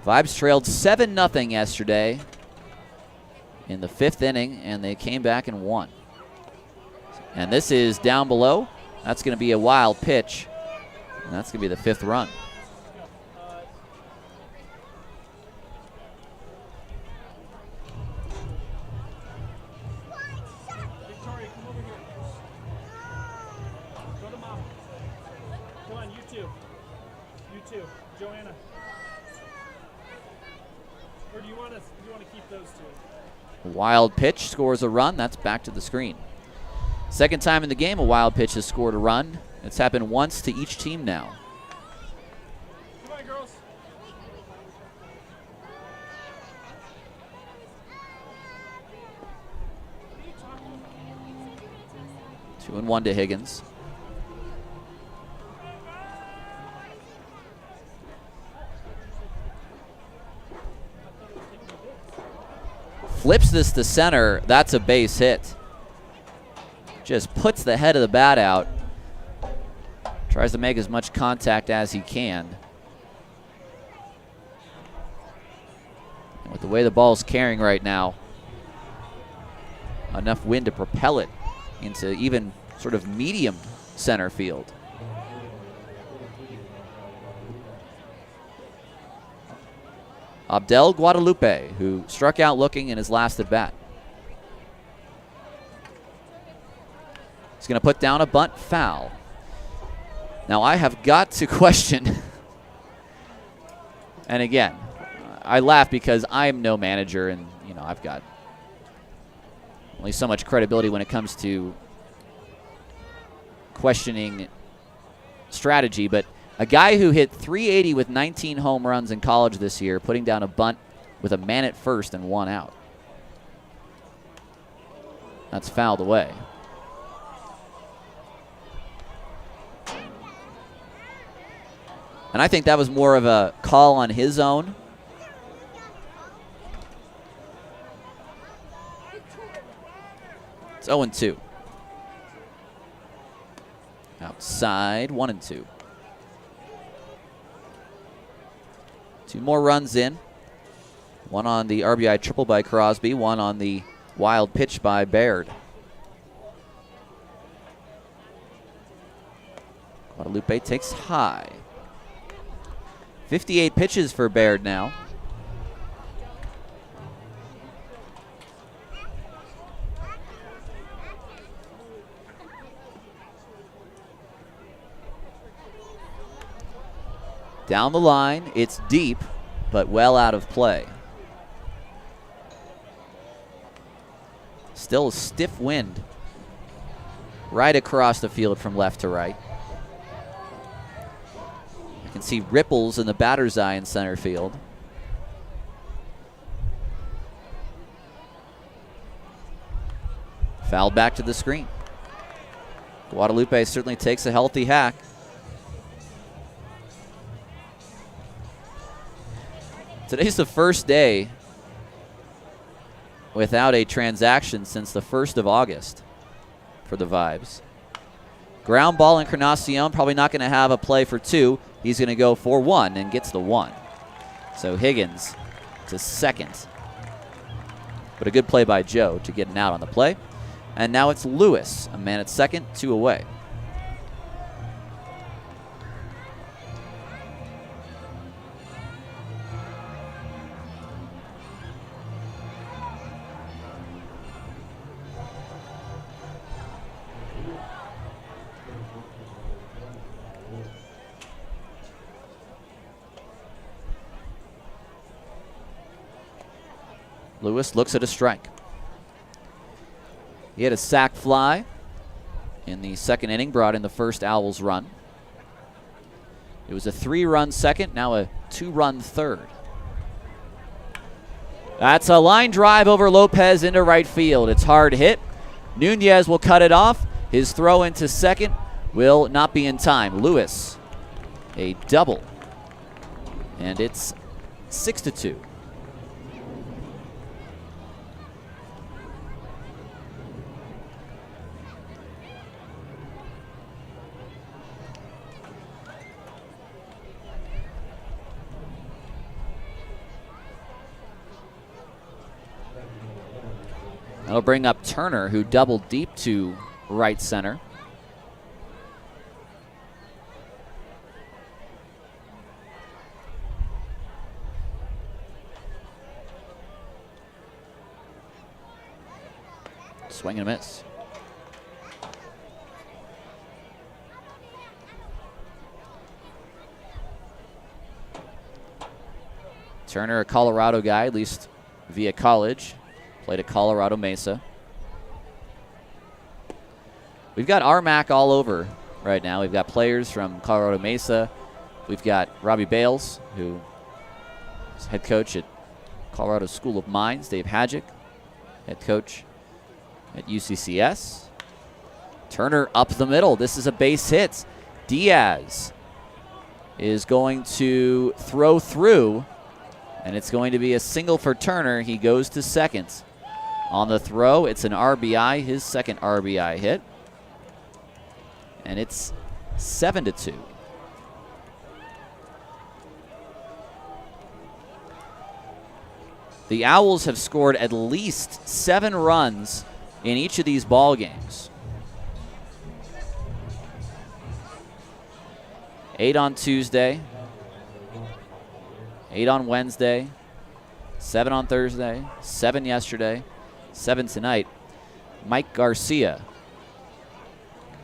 Vibes trailed 7-0 yesterday in the 5th inning, and they came back and won. And this is down below. That's going to be a wild pitch, and that's going to be the 5th run. Victoria, come over here. Go to Mom. Come on, you two. You two. Joanna. Or do you want to keep those two? Wild pitch scores a run. That's back to the screen. Second time in the game a wild pitch has scored a run. It's happened once to each team now. Come on, girls. 2-1 to Higgins. Flips this to center. That's a base hit. Just puts the head of the bat out. Tries to make as much contact as he can. And with the way the ball's carrying right now, enough wind to propel it into even sort of medium center field. Abdel Guadalupe, who struck out looking in his last at bat. He's going to put down a bunt, foul. Now I have got to question, and again, I laugh because I'm no manager, and I've got only so much credibility when it comes to questioning strategy, but a guy who hit .380 with 19 home runs in college this year, putting down a bunt with a man at first and 1 out. That's fouled away. And I think that was more of a call on his own. It's 0-2. Outside, 1-2. 2 more runs in. 1 on the RBI triple by Crosby, 1 on the wild pitch by Baird. Guadalupe takes high. 58 pitches for Baird now. Down the line, it's deep, but well out of play. Still a stiff wind right across the field from left to right. You can see ripples in the batter's eye in center field. Fouled back to the screen. Guadalupe certainly takes a healthy hack. Today's the first day without a transaction since the 1st of August for the Vibes. Ground ball, Encarnacion probably not going to have a play for 2. He's going to go for 1 and gets the 1. So Higgins to second. But a good play by Joe to get an out on the play. And now it's Lewis, a man at second, 2 away. Lewis looks at a strike. He had a sac fly in the second inning, brought in the first Owlz run. It was a 3-run second, now a 2-run third. That's a line drive over Lopez into right field. It's hard hit. Nunez will cut it off. His throw into second will not be in time. Lewis, a double. And it's 6-2. That'll bring up Turner, who doubled deep to right center. Swing and a miss. Turner, a Colorado guy, at least via college. Played at Colorado Mesa. We've got RMAC all over right now. We've got players from Colorado Mesa. We've got Robbie Bales, who is head coach at Colorado School of Mines. Dave Hadjic, head coach at UCCS. Turner up the middle. This is a base hit. Diaz is going to throw through, and it's going to be a single for Turner. He goes to second. On the throw, it's an RBI, his second RBI hit. And it's 7-2. The Owls have scored at least 7 runs in each of these ball games. 8 on Tuesday, 8 on Wednesday, 7 on Thursday, 7 yesterday, 7 tonight. Mike Garcia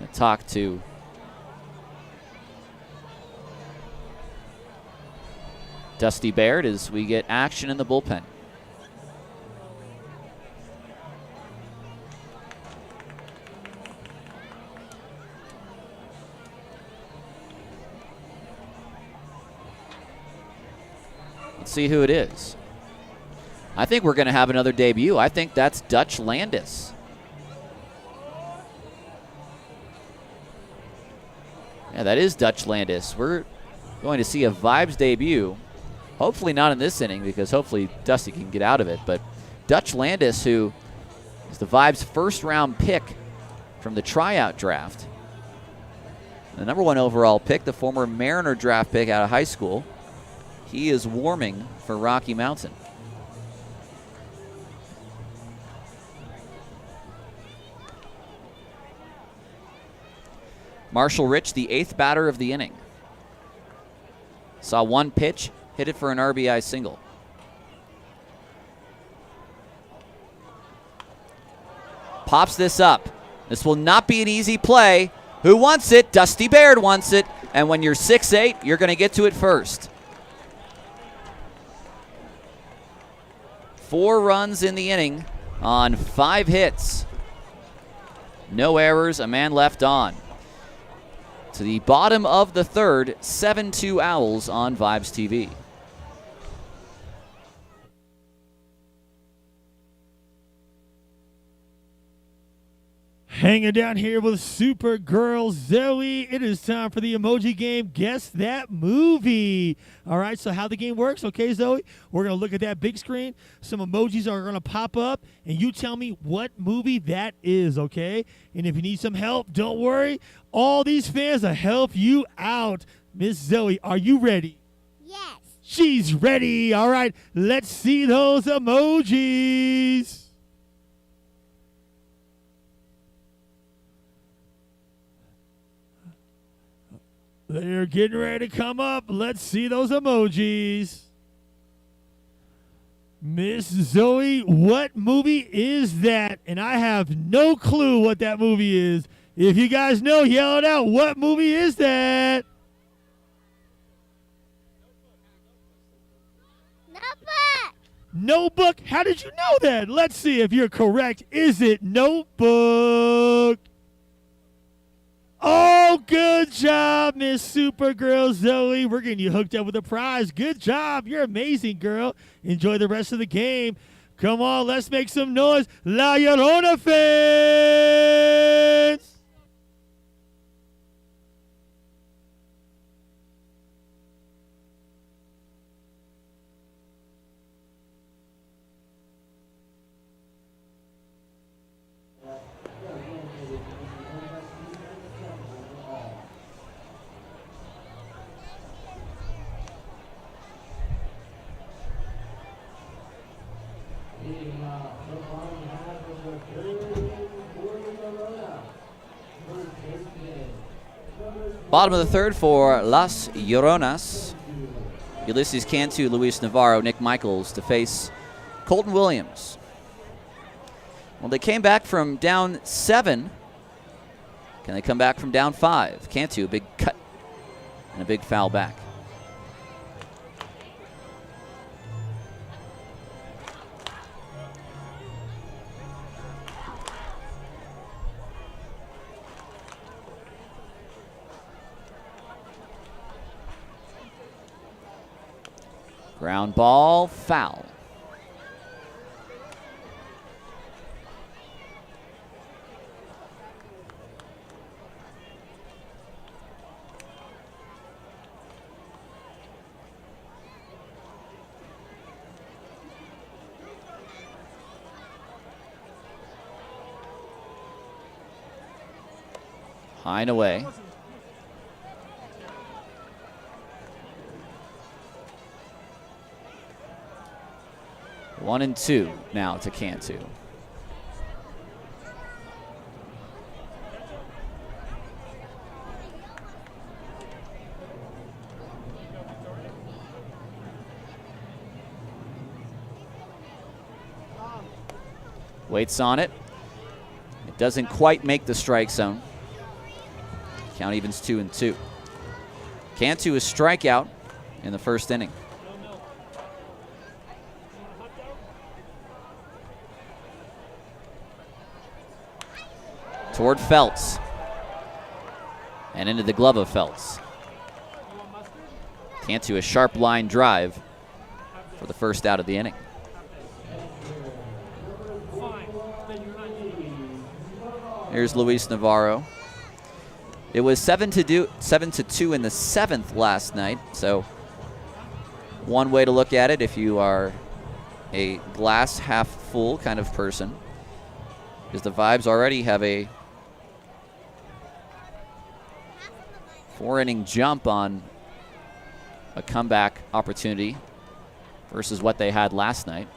going to talk to Dusty Baird as we get action in the bullpen. Let's see who it is. I think we're going to have another debut. I think that's Dutch Landis. Yeah, that is Dutch Landis. We're going to see a Vibes debut. Hopefully not in this inning, because hopefully Dusty can get out of it. But Dutch Landis, who is the Vibes' first-round pick from the tryout draft. The number 1 overall pick, the former Mariner draft pick out of high school. He is warming for Rocky Mountain. Marshall Rich, the 8th batter of the inning. Saw 1 pitch, hit it for an RBI single. Pops this up. This will not be an easy play. Who wants it? Dusty Baird wants it. And when you're 6'8", you're going to get to it first. 4 runs in the inning on 5 hits. No errors, a man left on. To the bottom of the third, 7-2 Owls on Vibes TV. Hanging down here with Supergirl Zoe. It is time for the emoji game. Guess that movie. All right, so how the game works, okay, Zoe? We're going to look at that big screen. Some emojis are going to pop up, and you tell me what movie that is, okay? And if you need some help, don't worry. All these fans will help you out. Miss Zoe, are you ready? Yes. She's ready. All right, let's see those emojis. They're getting ready to come up. Let's see those emojis. Miss Zoe, what movie is that? And I have no clue what that movie is. If you guys know, yell it out. What movie is that? Notebook. Notebook. How did you know that? Let's see if you're correct. Is it Notebook? Oh, good job, Miss Supergirl Zoe. We're getting you hooked up with a prize. Good job. You're amazing, girl. Enjoy the rest of the game. Come on, let's make some noise. La Llorona fans! Bottom of the third for Las Lloronas. Ulysses Cantu, Luis Navarro, Nick Michaels to face Colton Williams. Well, they came back from down 7. Can they come back from down 5? Cantu, a big cut and a big foul back. Ground ball, foul. High and away. One and two now to Cantu. Waits on it. It doesn't quite make the strike zone. Count evens 2-2. Cantu is strikeout in the first inning. Toward Feltz. And into the glove of Feltz. Cantu a sharp line drive for the first out of the inning. Here's Luis Navarro. It was 7-2 in the 7th last night. So one way to look at it, if you are a glass half full kind of person, is the Vibes already have a 4-inning jump on a comeback opportunity versus what they had last night.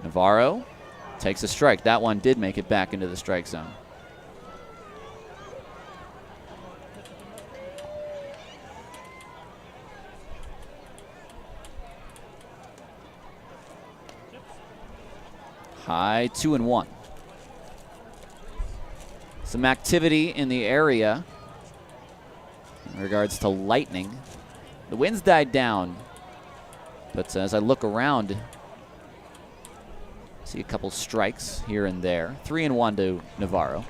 Navarro takes a strike. That one did make it back into the strike zone. High 2-1. Some activity in the area in regards to lightning. The wind's died down, but as I look around, see a couple strikes here and there. 3-1 to Navarro.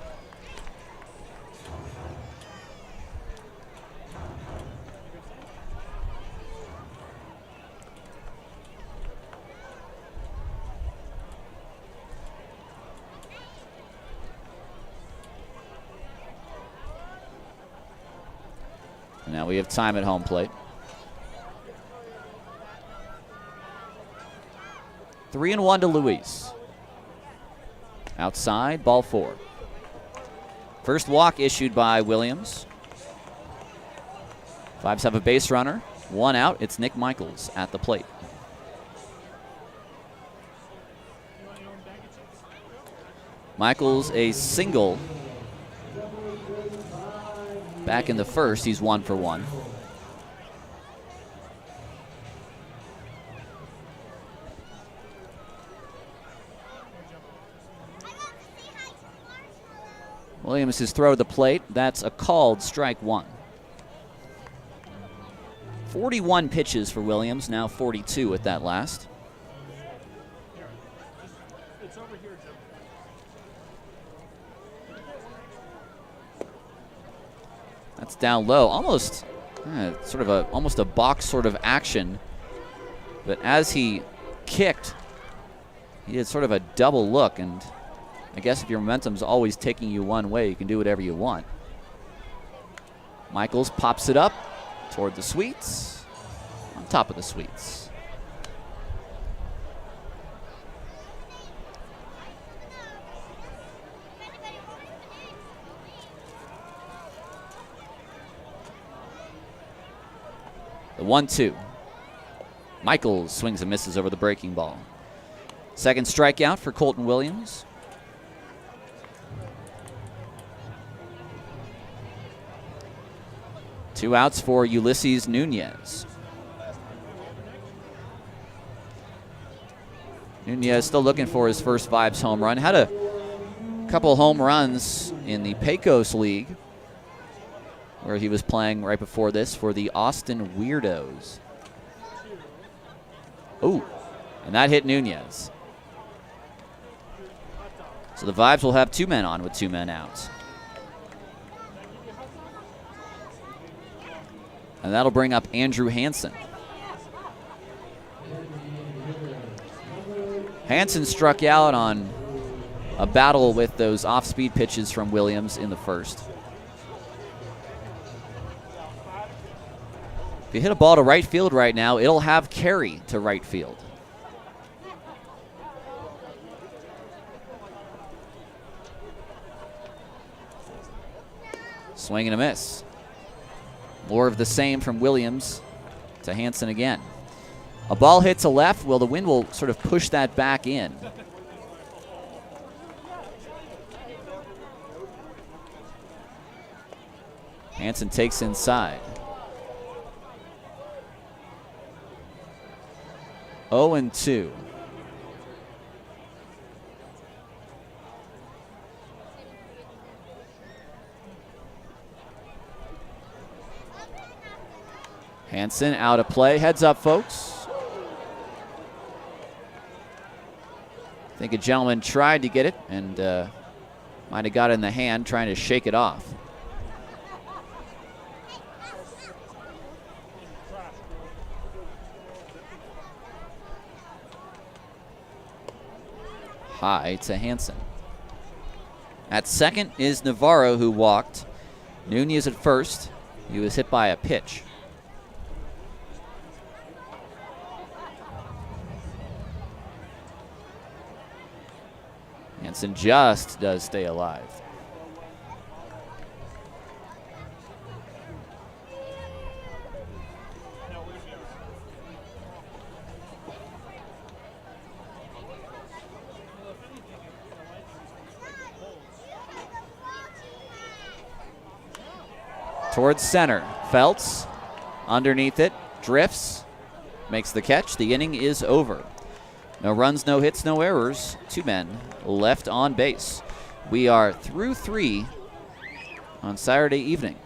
Now we have time at home plate. 3-1 to Luis. Outside, ball 4. First walk issued by Williams. Vibes have a base runner. 1 out. It's Nick Michaels at the plate. Michaels a single. Back in the first, he's 1 for 1. Williams has thrown the plate. That's a called strike 1. 41 pitches for Williams, now 42 at that last. That's down low, almost sort of almost a box sort of action. But as he kicked, he did sort of a double look, and I guess if your momentum's always taking you one way, you can do whatever you want. Michaels pops it up toward the sweets, on top of the sweets. The 1-2. Michaels swings and misses over the breaking ball. Second strikeout for Colton Williams. Two outs for Ulysses Nunez. Nunez still looking for his first Vibes home run. Had a couple home runs in the Pecos League, where he was playing right before this for the Austin Weirdos. Oh, and that hit Nunez. So the Vibes will have 2 men on with 2 men out. And that'll bring up Andrew Hansen. Hansen struck out on a battle with those off-speed pitches from Williams in the first. If you hit a ball to right field right now, it'll have carry to right field. Swing and a miss. More of the same from Williams to Hansen again. A ball hit to left. Well, the wind will sort of push that back in. Hansen takes inside. 0-2. Hansen out of play. Heads up, folks. I think a gentleman tried to get it and might have got it in the hand trying to shake it off. High to Hansen. At second is Navarro, who walked. Nunez at first. He was hit by a pitch. Hansen just does stay alive. Towards center. Feltz underneath it, drifts, makes the catch. The inning is over. No runs, no hits, no errors. 2 men left on base. We are through 3 on Saturday evening.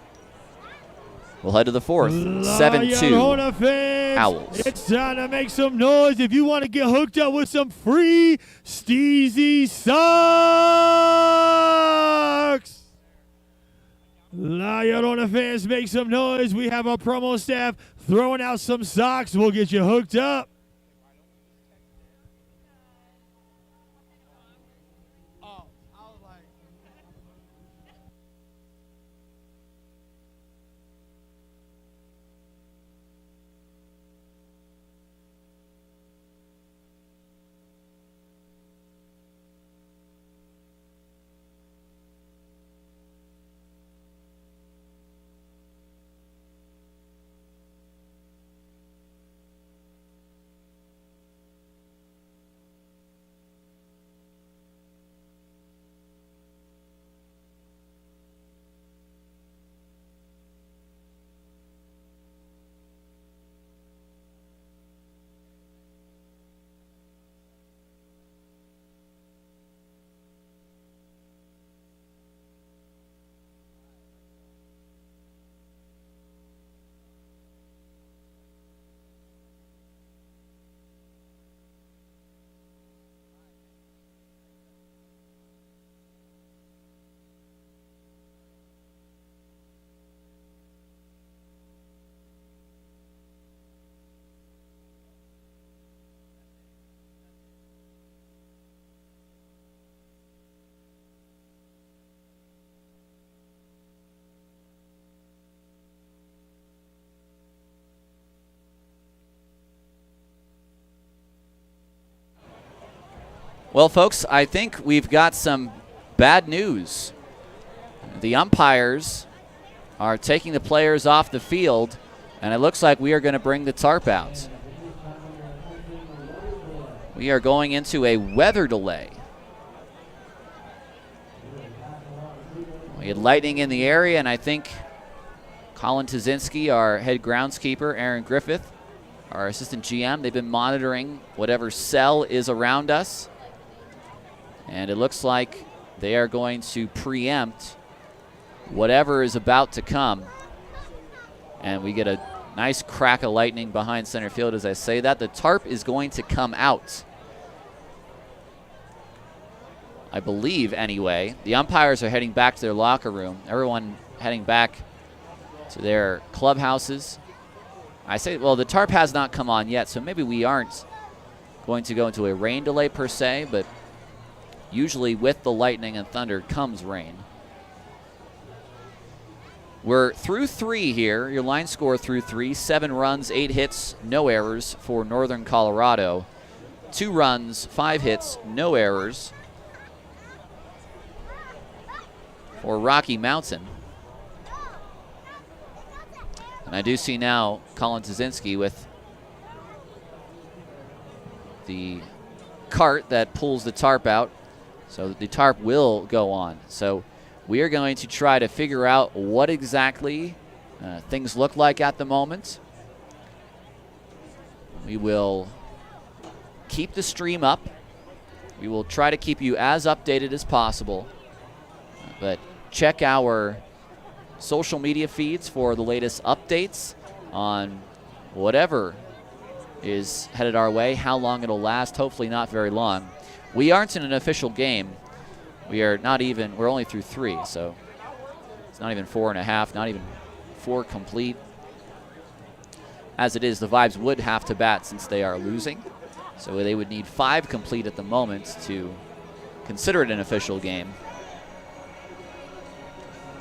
We'll head to the 4th. 7-2 Owls. It's time to make some noise if you want to get hooked up with some free Steezy socks. Llorona fans, make some noise. We have our promo staff throwing out some socks. We'll get you hooked up. Well, folks, I think we've got some bad news. The umpires are taking the players off the field, and it looks like we are going to bring the tarp out. We are going into a weather delay. We had lightning in the area, and I think Colin Tazinski, our head groundskeeper, Aaron Griffith, our assistant GM, they've been monitoring whatever cell is around us. And it looks like they are going to preempt whatever is about to come. And we get a nice crack of lightning behind center field as I say that. The tarp is going to come out, I believe, anyway. The umpires are heading back to their locker room. Everyone heading back to their clubhouses. I say, well, the tarp has not come on yet, so maybe we aren't going to go into a rain delay per se, but usually with the lightning and thunder comes rain. We're through 3 here. Your line score through 3. 7 runs, 8 hits, no errors for Northern Colorado. 2 runs, 5 hits, no errors for Rocky Mountain. And I do see now Colin Tazinski with the cart that pulls the tarp out. So the tarp will go on. So we are going to try to figure out what exactly things look like at the moment. We will keep the stream up. We will try to keep you as updated as possible. But check our social media feeds for the latest updates on whatever is headed our way, how long it'll last, hopefully not very long. We aren't in an official game. We're only through 3, so it's not even 4.5, not even 4 complete. As it is, the Vibes would have to bat since they are losing. So they would need 5 complete at the moment to consider it an official game.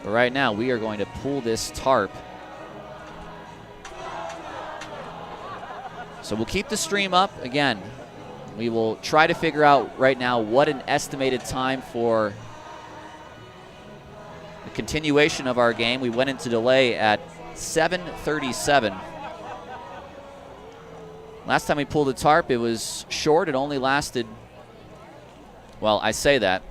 But right now, we are going to pull this tarp. So we'll keep the stream up. Again, we will try to figure out right now what an estimated time for the continuation of our game. We went into delay at 7:37. Last time we pulled the tarp, it was short. It only lasted, well, I say that.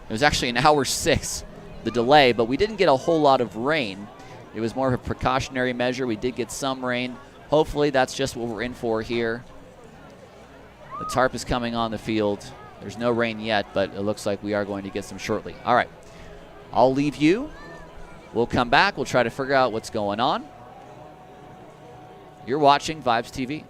It was actually an hour 6. The delay, but we didn't get a whole lot of rain. It was more of a precautionary measure. We did get some rain. Hopefully that's just what we're in for here. The tarp is coming on the field. There's no rain yet, but it looks like we are going to get some shortly. All right, I'll leave you. We'll come back. We'll try to figure out what's going on. You're watching Vibes TV.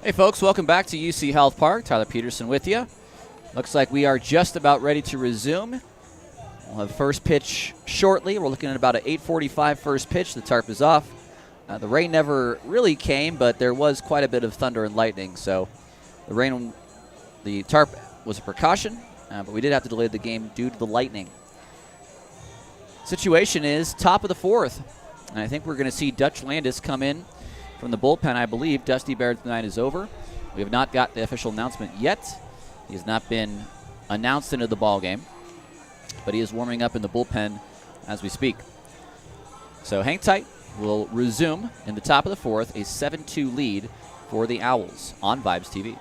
Hey folks, welcome back to UC Health Park. Tyler Peterson with you. Looks like we are just about ready to resume. We'll have first pitch shortly. We're looking at about an 8:45 first pitch. The tarp is off. The rain never really came, but there was quite a bit of thunder and lightning. So the tarp was a precaution, but we did have to delay the game due to the lightning. Situation is top of the fourth, and I think we're going to see Dutch Landis come in from the bullpen. I believe Dusty Baird's night is over. We have not got the official announcement yet. He has not been announced into the ball game, but he is warming up in the bullpen as we speak. So hang tight. We'll resume in the top of the fourth, a 7-2 lead for the Owls on Vibes TV.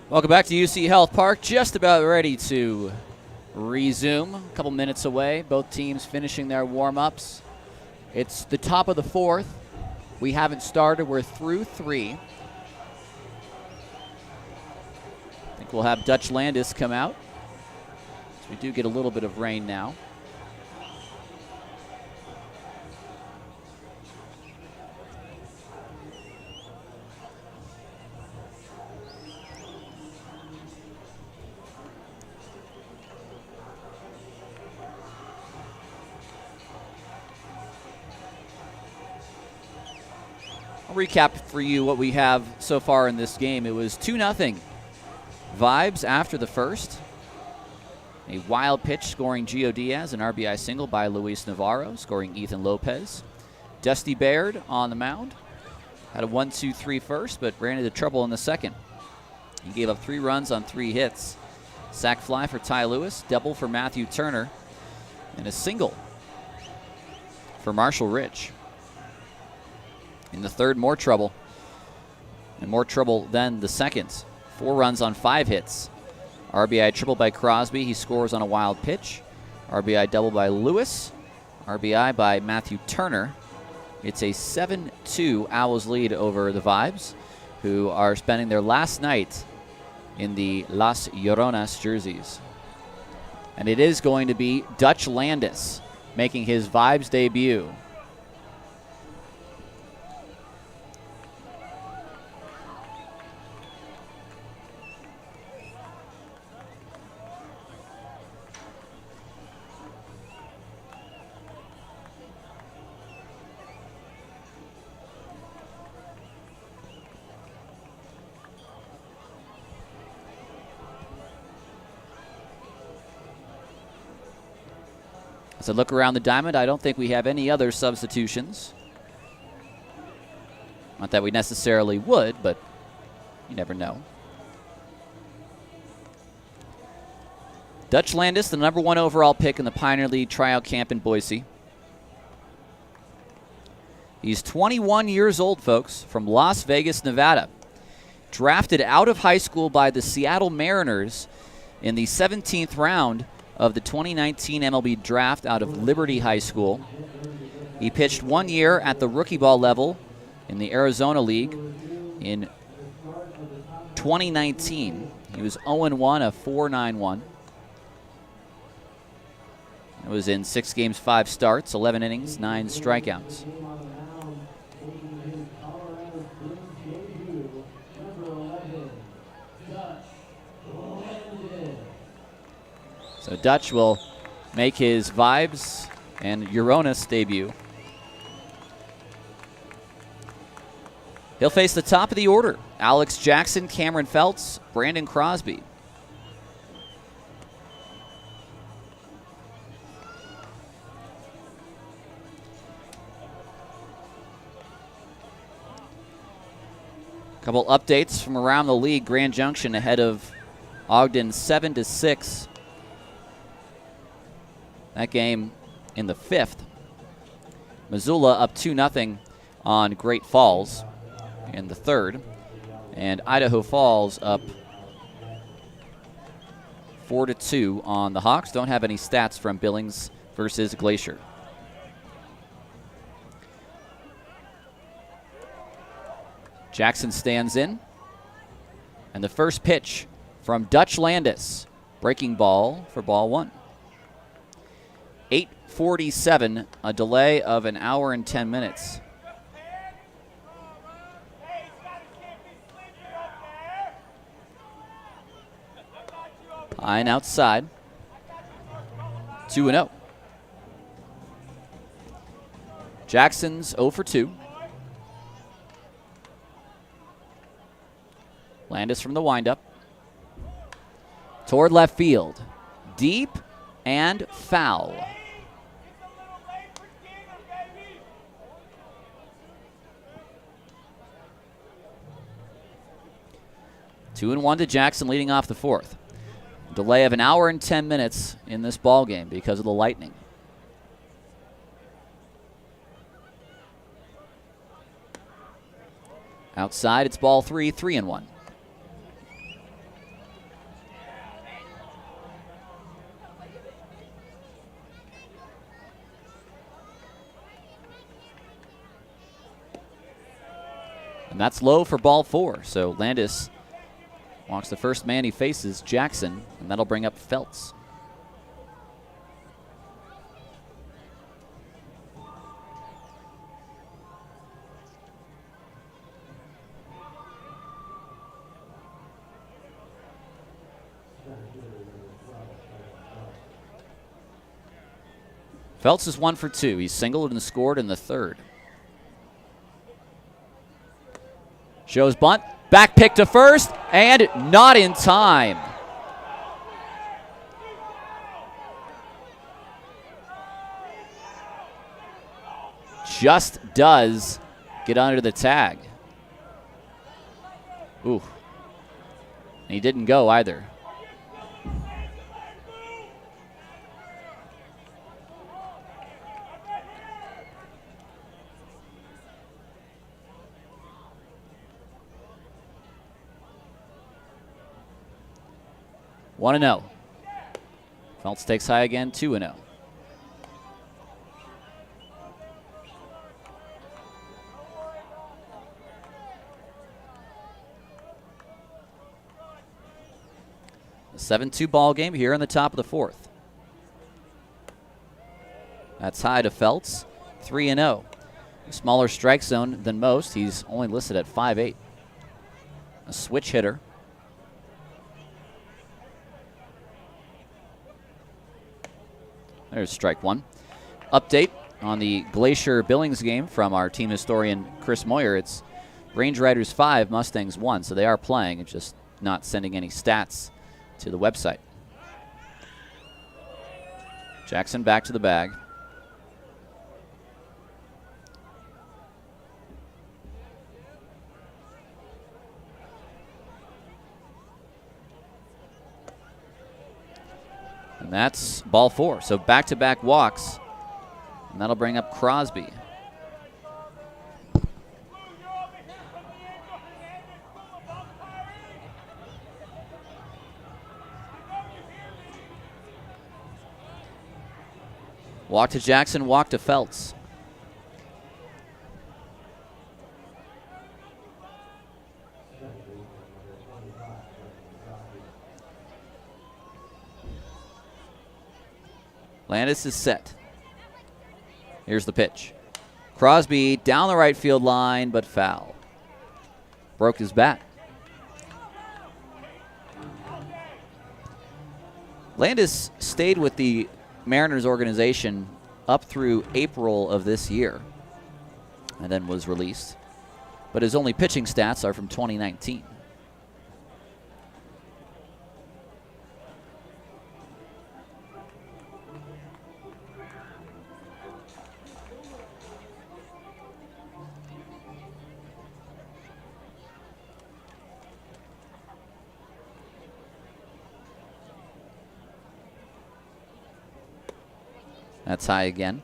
Welcome back to UC Health Park. Just about ready to resume. A couple minutes away. Both teams finishing their warm-ups. It's the top of the fourth. We haven't started. We're through 3. I think we'll have Dutch Landis come out. So we do get a little bit of rain now. I'll recap for you what we have so far in this game. It was 2-0 Vibes after the first. A wild pitch scoring Gio Diaz, an RBI single by Luis Navarro, scoring Ethan Lopez. Dusty Baird on the mound. Had a 1-2-3 first, but ran into trouble in the second. He gave up 3 runs on 3 hits. Sac fly for Ty Lewis, double for Matthew Turner, and a single for Marshall Rich. In the third, more trouble. And more trouble than the second. 4 runs on 5 hits. RBI triple by Crosby. He scores on a wild pitch. RBI double by Lewis. RBI by Matthew Turner. It's a 7-2 Owls lead over the Vibes, who are spending their last night in the Las Lloronas jerseys. And it is going to be Dutch Landis making his Vibes debut. As I look around the diamond, I don't think we have any other substitutions. Not that we necessarily would, but you never know. Dutch Landis, the number 1 overall pick in the Pioneer League tryout camp in Boise. He's 21 years old, folks, from Las Vegas, Nevada. Drafted out of high school by the Seattle Mariners in the 17th round of the 2019 MLB draft out of Liberty High School. He pitched 1 year at the rookie ball level in the Arizona League in 2019. He was 0-1, a 4.91. It was in 6 games, 5 starts, 11 innings, 9 strikeouts. So Dutch will make his Vibes and Lloronas debut. He'll face the top of the order: Alex Jackson, Cameron Feltz, Brandon Crosby. Couple updates from around the league. Grand Junction ahead of Ogden 7-6. That game in the 5th. Missoula up 2-0 on Great Falls in the 3rd. And Idaho Falls up 4-2 on the Hawks. Don't have any stats from Billings versus Glacier. Jackson stands in. And the first pitch from Dutch Landis. Breaking ball for ball 1. 8:47, a delay of an hour and 10 minutes. High and outside. 2-0. Jackson's 0 for 2. Landis from the windup. Toward left field. Deep and foul. 2-1 to Jackson leading off the 4th. Delay of an hour and 10 minutes in this ball game because of the lightning. Outside, it's ball 3, 3-1. And that's low for ball 4. So Landis walks the first man he faces, Jackson, and that'll bring up Feltz. Feltz is 1 for 2. He's singled and scored in the 3rd. Shows bunt. Back pick to first, and not in time. Just does get under the tag. Ooh. And he didn't go either. One and 0. Feltz takes high again, 2-0. A 7-2 ball game here in the top of the 4th. That's high to Feltz, 3-0. A smaller strike zone than most. He's only listed at 5'8". A switch hitter. There's strike 1. Update on the Glacier Billings game from our team historian Chris Moyer. It's Range Riders 5, Mustangs 1, so they are playing. It's just not sending any stats to the website. Jackson back to the bag. And that's ball 4. So back-to-back walks. And that'll bring up Crosby. Walk to Jackson, walk to Feltz. Landis is set. Here's the pitch. Crosby down the right field line, but foul. Broke his bat. Landis stayed with the Mariners organization up through April of this year and then was released. But his only pitching stats are from 2019. That's high again.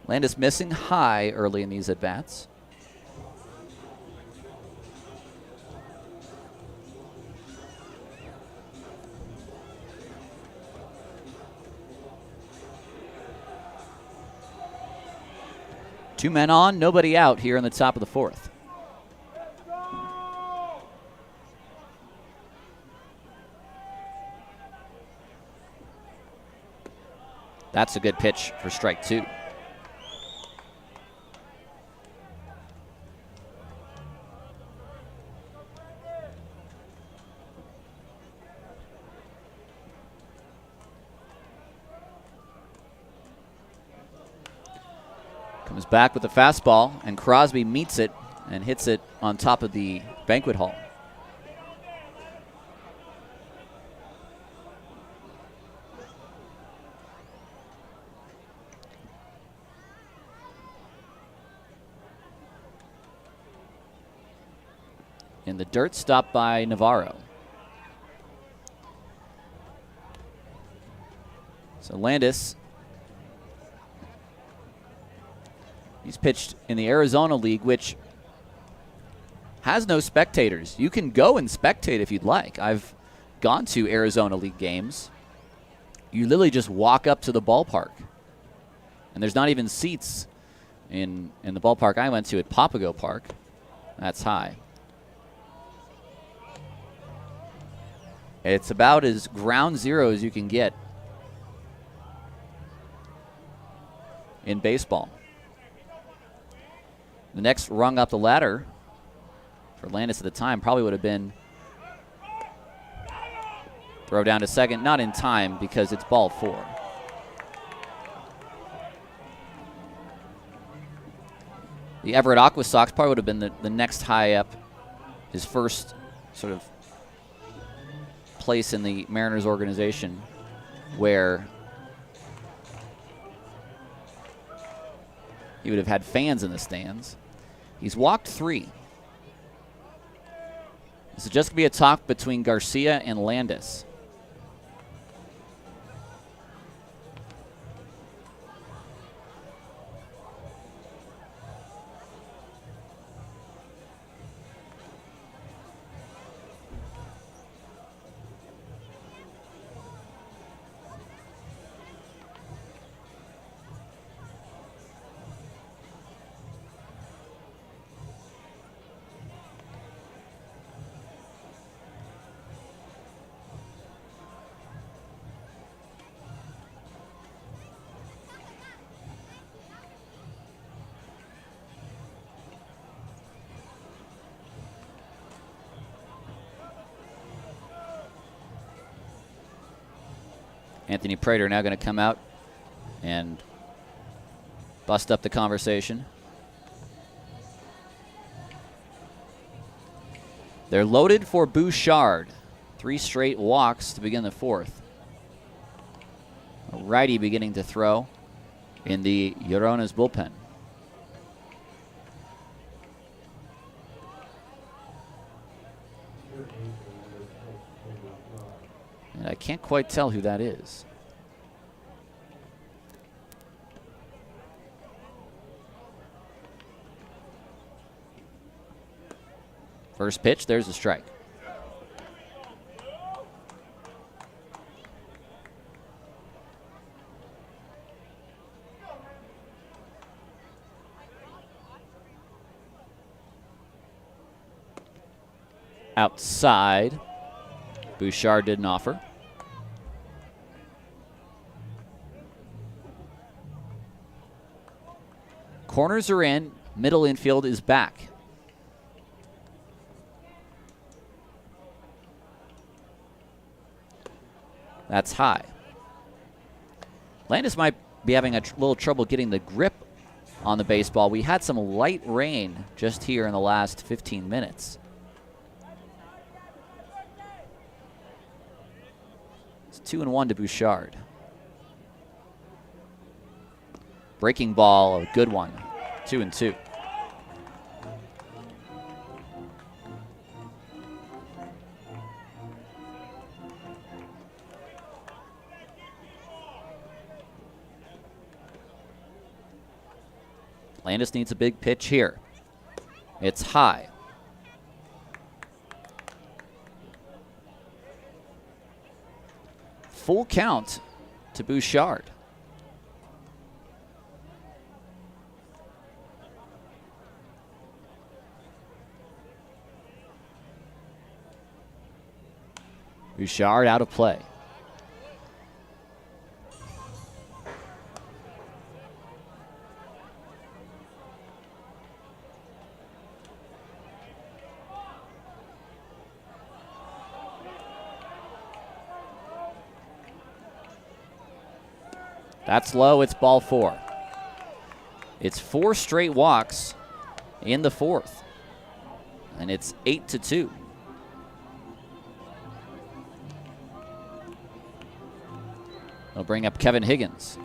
Landis missing high early in these at-bats. Two men on, nobody out here in the top of the 4th. That's a good pitch for strike 2. Comes back with the fastball, and Crosby meets it and hits it on top of the banquet hall. In the dirt, stopped by Navarro. So Landis, he's pitched in the Arizona League, which has no spectators. You can go and spectate if you'd like. I've gone to Arizona League games. You literally just walk up to the ballpark, and there's not even seats in the ballpark I went to at Papago Park. That's high. It's about as ground zero as you can get in baseball. The next rung up the ladder for Landis at the time probably would have been throw down to second, not in time because it's ball 4. The Everett Aqua Sox probably would have been the next high up, his first sort of place in the Mariners organization where he would have had fans in the stands. He's walked 3. This is just going to be a talk between Garcia and Landis. Anthony Prater now going to come out and bust up the conversation. They're loaded for Bouchard. 3 straight walks to begin the 4th. A righty beginning to throw in the Llorones bullpen. And I can't quite tell who that is. First pitch, there's a strike. Outside, Bouchard didn't offer. Corners are in, middle infield is back. That's high. Landis might be having a little trouble getting the grip on the baseball. We had some light rain just here in the last 15 minutes. It's 2-1 to Bouchard. Breaking ball, a good one. 2-2. Landis needs a big pitch here. It's high. Full count to Bouchard. Bouchard out of play. That's low, it's ball 4. It's 4 straight walks in the 4th. And it's 8-2. They'll bring up Kevin Higgins.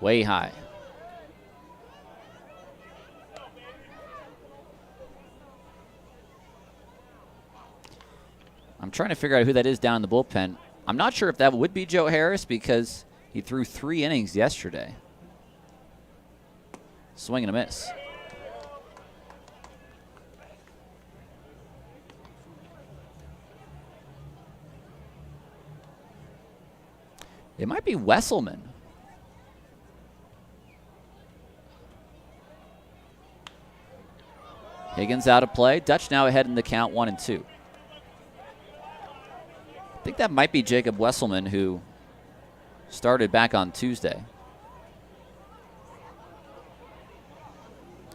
Way high. I'm trying to figure out who that is down in the bullpen. I'm not sure if that would be Joe Harris because he threw 3 innings yesterday. Swing and a miss. It might be Wesselman. Higgins out of play. Dutch now ahead in the count, 1-2. I think that might be Jacob Wesselman, who started back on Tuesday.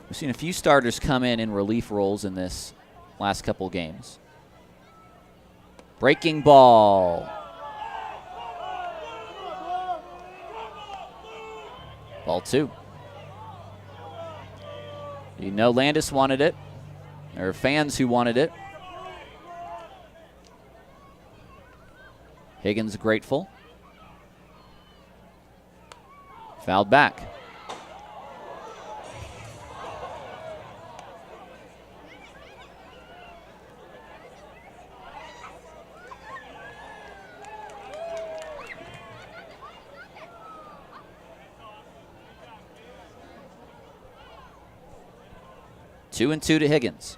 We've seen a few starters come in relief roles in this last couple games. Breaking ball. Ball 2. You know Landis wanted it. There are fans who wanted it. Higgins grateful. Fouled back. Two and 2 to Higgins.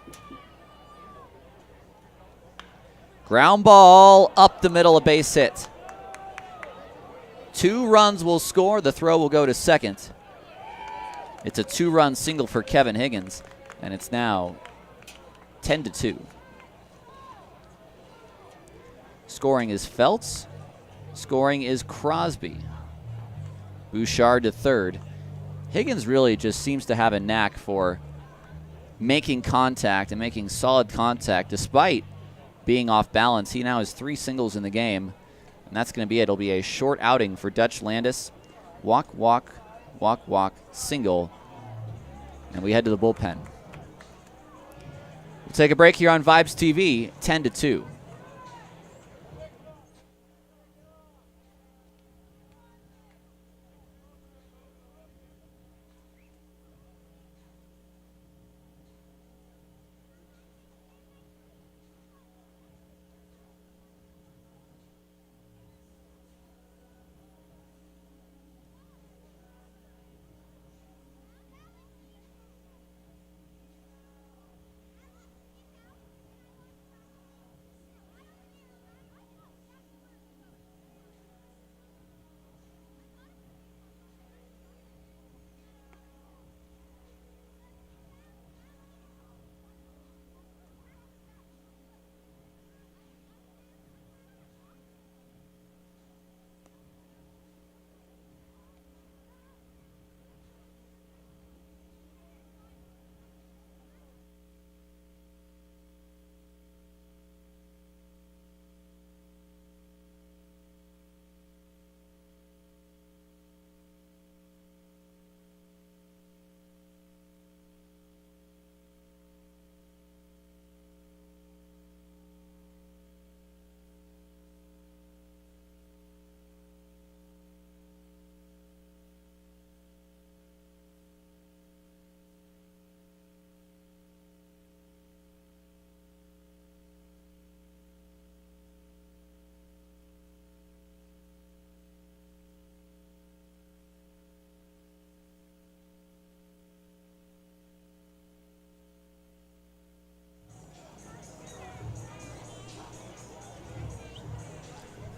Ground ball up the middle, a base hit. 2 runs will score. The throw will go to second. It's a 2-run single for Kevin Higgins, and it's now 10-2. Scoring is Feltz. Scoring is Crosby. Bouchard to third. Higgins really just seems to have a knack for making contact and making solid contact despite being off balance. He now has 3 singles in the game, and that's going to be it. It'll be a short outing for Dutch Landis. Walk, walk, walk, walk, single, and we head to the bullpen. We'll take a break here on Vibes TV, 10-2.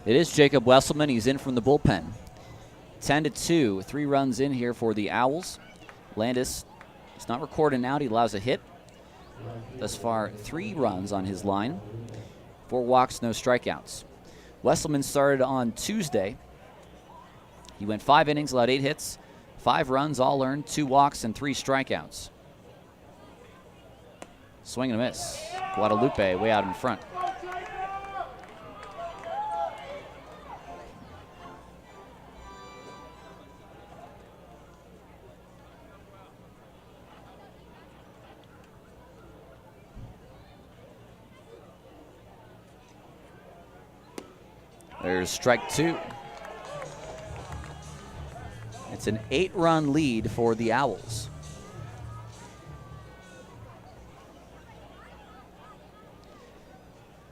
It is Jacob Wesselman. He's in from the bullpen. 10-2, 3 runs in here for the Owls. Landis is not recording out. He allows a hit. Thus far, 3 runs on his line. 4 walks, no strikeouts. Wesselman started on Tuesday. He went 5 innings, allowed 8 hits, 5 runs, all earned, 2 walks, and 3 strikeouts. Swing and a miss. Guadalupe way out in front. There's strike 2. It's an 8-run lead for the Owls.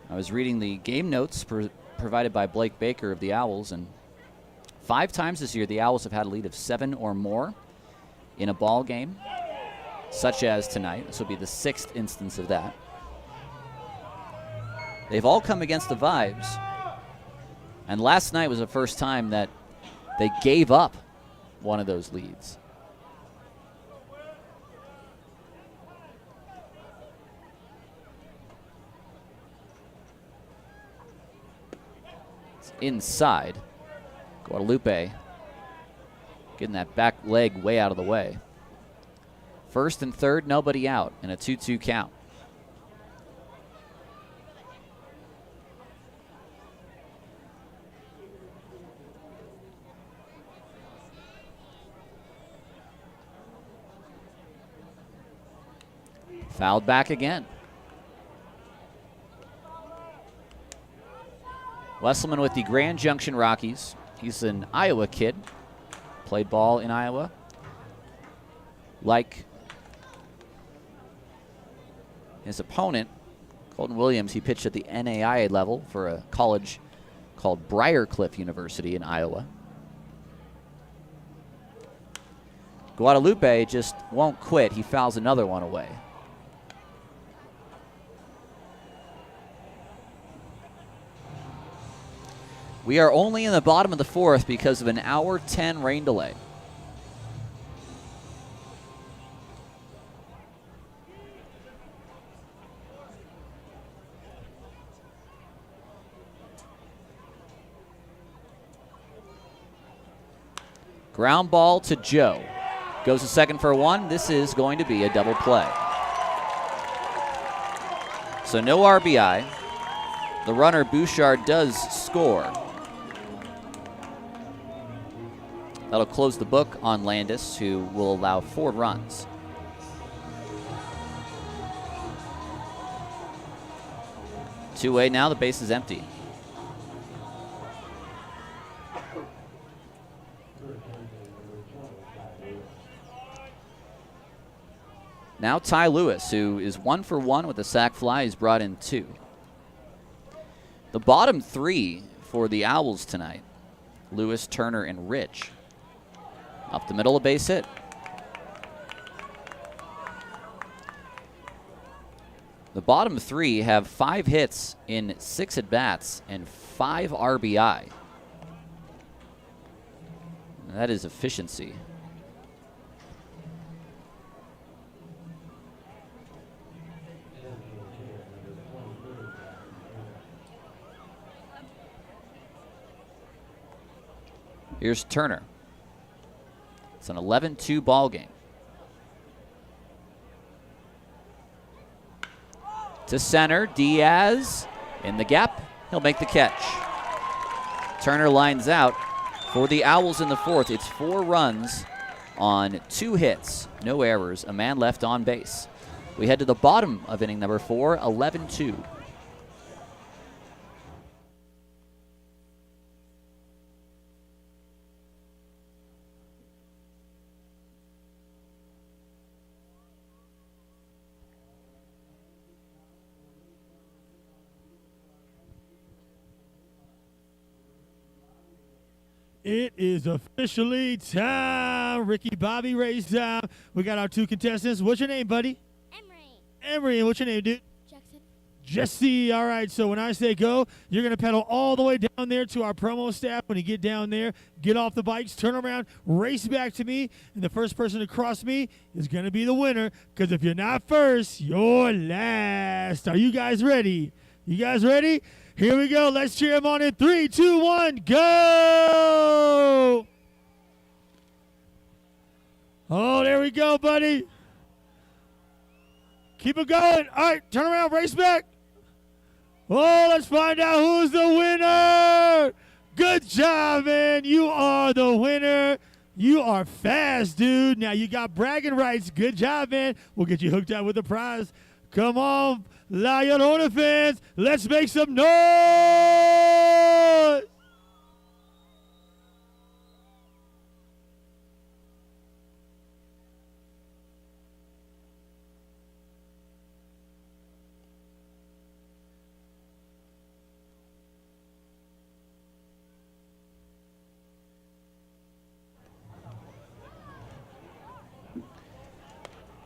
I was reading the game notes provided by Blake Baker of the Owls, and 5 times this year the Owls have had a lead of 7 or more. in a ball game, such as tonight. This will be the 6th instance of that. They've all come against the Vibes. And last night was the first time that they gave up one of those leads. It's inside. Guadalupe getting that back leg way out of the way. First and third, nobody out, and a 2-2 count. Fouled back again. Wesselman with the Grand Junction Rockies. He's an Iowa kid. Played ball in Iowa. Like his opponent, Colton Williams, he pitched at the NAIA level for a college called Briarcliff University in Iowa. Guadalupe just won't quit. He fouls another one away. We are only in the bottom of the 4th because of an hour 10 rain delay. Ground ball to Joe. Goes to second for 1. This is going to be a double play. So no RBI. The runner, Bouchard, does score. That'll close the book on Landis, who will allow 4 runs. Two-way now, the base is empty. Now Ty Lewis, who is 1 for 1 with a sac fly, is brought in 2. The bottom 3 for the Owls tonight, Lewis, Turner, and Rich. Up the middle, a base hit. The bottom 3 have 5 hits in 6 at-bats and 5 RBI. That is efficiency. Here's Turner. It's an 11-2 ball game. To center, Diaz in the gap. He'll make the catch. Turner lines out for the Owls in the 4th. It's 4 runs on 2 hits, no errors, a man left on base. We head to the bottom of inning number 4, 11-2. It is officially time. Ricky Bobby Ray's time. We got our 2 contestants. What's your name, buddy? Emery. And what's your name, dude? Jackson. Jesse. All right, so when I say go, you're going to pedal all the way down there to our promo staff. When you get down there, get off the bikes, turn around, race back to me, and the first person to cross me is going to be the winner, because if you're not first, you're last. Are you guys ready? You guys ready? Here we go. Let's cheer him on in 3, 2, 1, go! Oh, there we go, buddy. Keep it going. All right, turn around, race back. Oh, let's find out who's the winner. Good job, man. You are the winner. You are fast, dude. Now you got bragging rights. Good job, man. We'll get you hooked up with a prize. Come on, La Llorona fans. Let's make some noise.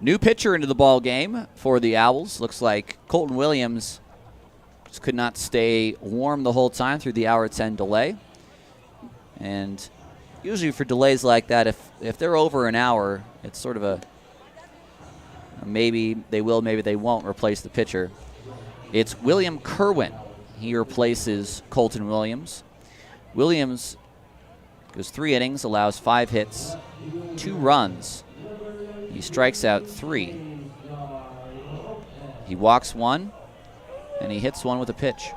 New pitcher into the ball game for the Owls. Looks like Colton Williams just could not stay warm the whole time through the hour 10 delay. And usually for delays like that, if they're over an hour, it's sort of a maybe they will, maybe they won't replace the pitcher. It's William Kerwin. He replaces Colton Williams. Williams goes 3 innings, allows 5 hits, 2 runs. He strikes out 3. He walks 1, and he hits 1 with a pitch.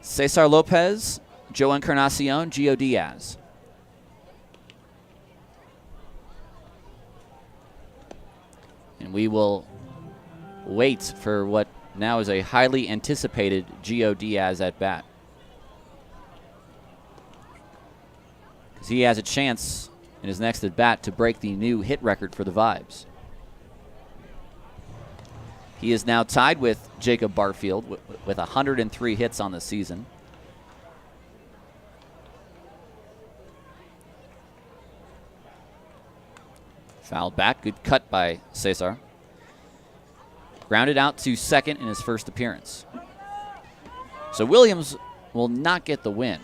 Cesar Lopez, Joe Encarnacion, Gio Diaz. And we will wait for what now is a highly anticipated Gio Diaz at bat. Because he has a chance in his next at bat to break the new hit record for the Vibes. He is now tied with Jacob Barfield with 103 hits on the season. Fouled back, good cut by Cesar. Grounded out to second in his first appearance. So Williams will not get the win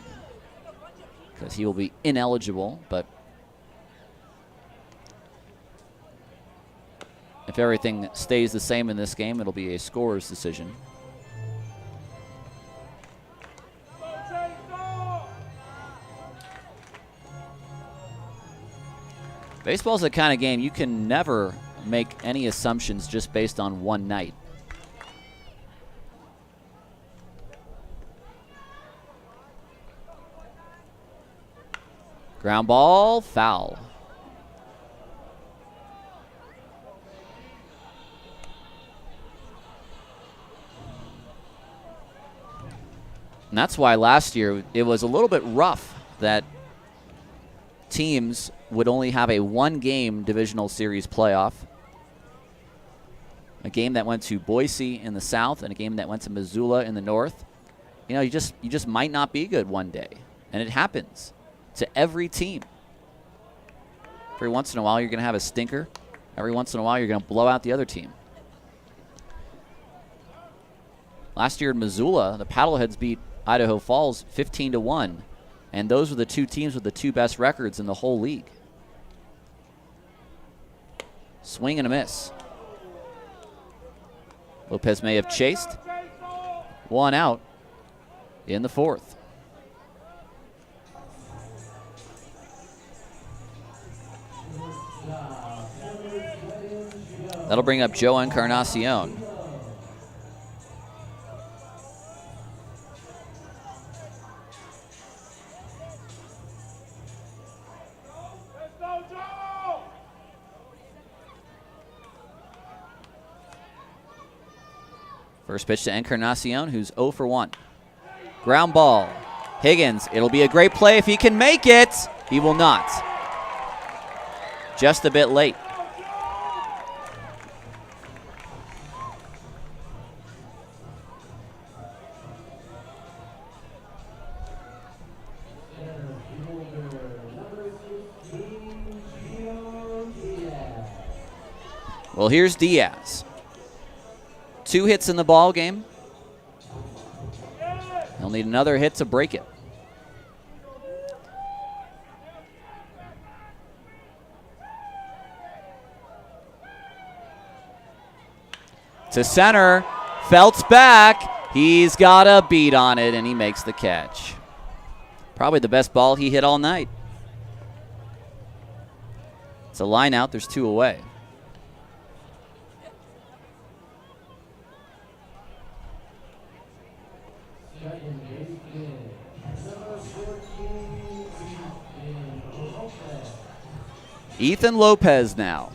because he will be ineligible, but if everything stays the same in this game, it'll be a scorer's decision. Baseball's the kind of game you can never make any assumptions just based on one night. Ground ball, foul. And that's why last year it was a little bit rough that teams would only have a 1-game divisional series playoff. A game that went to Boise in the south and a game that went to Missoula in the north. You know, you just might not be good one day. And it happens to every team. Every once in a while you're going to have a stinker. Every once in a while you're going to blow out the other team. Last year in Missoula, the Paddleheads beat Idaho Falls 15-1. And those were the 2 teams with the 2 best records in the whole league. Swing and a miss. Lopez may have chased. 1 out in the 4th. That'll bring up Joe Encarnacion. First pitch to Encarnacion, who's 0 for 1. Ground ball. Higgins, it'll be a great play if he can make it. He will not. Just a bit late. Well, here's Diaz. 2 hits in the ball game. He'll need another hit to break it. To center, Felt's back. He's got a beat on it, and he makes the catch. Probably the best ball he hit all night. It's a line out. There's 2 away. Ethan Lopez now.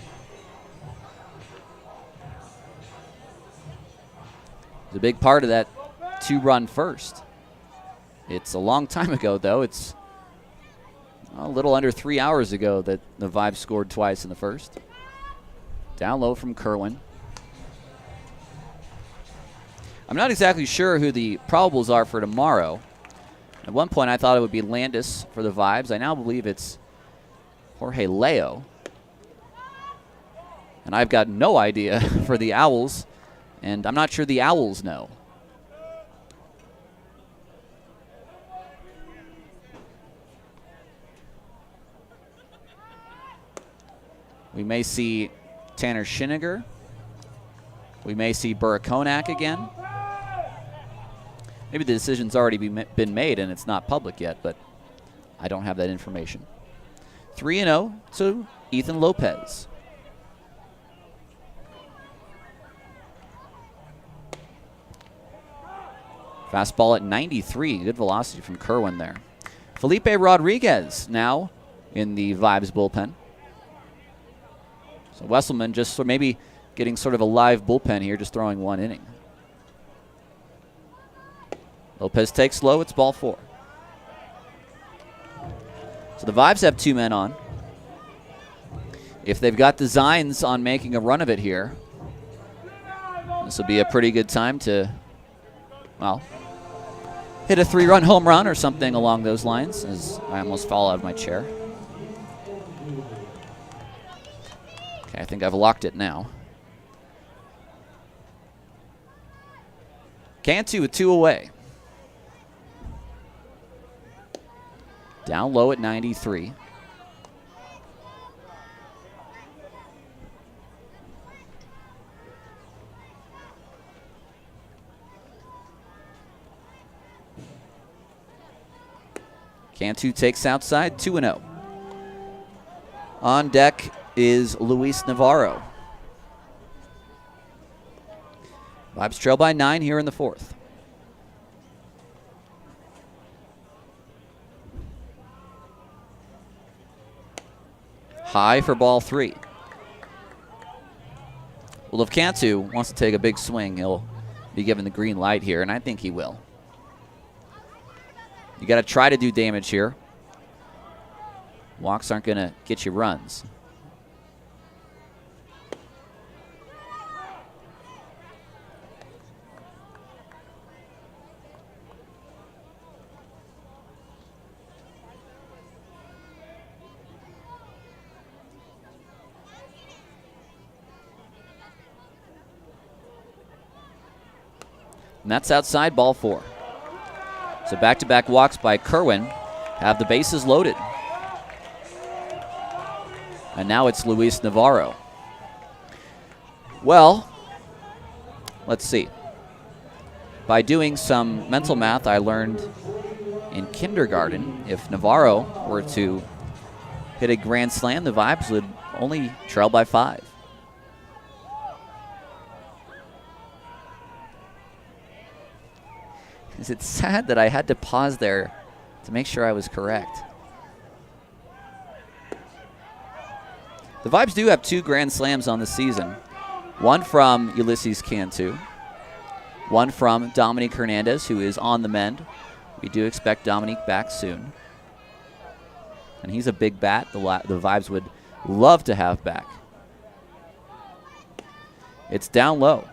He's a big part of that 2-run first. It's a long time ago, though. It's a little under 3 hours ago that the Vibes scored twice in the first. Down low from Kerwin. I'm not exactly sure who the probables are for tomorrow. At one point, I thought it would be Landis for the Vibes. I now believe it's Jorge Leo. And I've got no idea for the Owls, and I'm not sure the Owls know. We may see Tanner Schiniger. We may see Burakonak again. Maybe the decision's already been made and it's not public yet, but I don't have that information. 3-0 to Ethan Lopez. Fastball at 93. Good velocity from Kerwin there. Felipe Rodriguez now in the Vibes bullpen. So Wesselman just maybe getting sort of a live bullpen here, just throwing one inning. Lopez takes low. It's ball 4. So the Vibes have 2 men on. If they've got designs on making a run of it here, this will be a pretty good time to, well, hit a 3-run home run or something along those lines, as I almost fall out of my chair. Okay, I think I've locked it now. Cantu with 2 away. Down low at 93. Cantu takes outside, 2-0. On deck is Luis Navarro. Vibes trail by 9 here in the 4th. High for ball 3. Well, if Cantu wants to take a big swing, he'll be given the green light here, and I think he will. You got to try to do damage here. Walks aren't going to get you runs. And that's outside, ball 4. So back-to-back walks by Kerwin have the bases loaded. And now it's Luis Navarro. Well, let's see. By doing some mental math I learned in kindergarten, if Navarro were to hit a grand slam, the Vibes would only trail by 5. Is it sad that I had to pause there to make sure I was correct? The Vibes do have 2 grand slams on the season. One from Ulysses Cantu. One from Dominique Hernandez, who is on the mend. We do expect Dominique back soon. And he's a big bat the Vibes would love to have back. It's down low.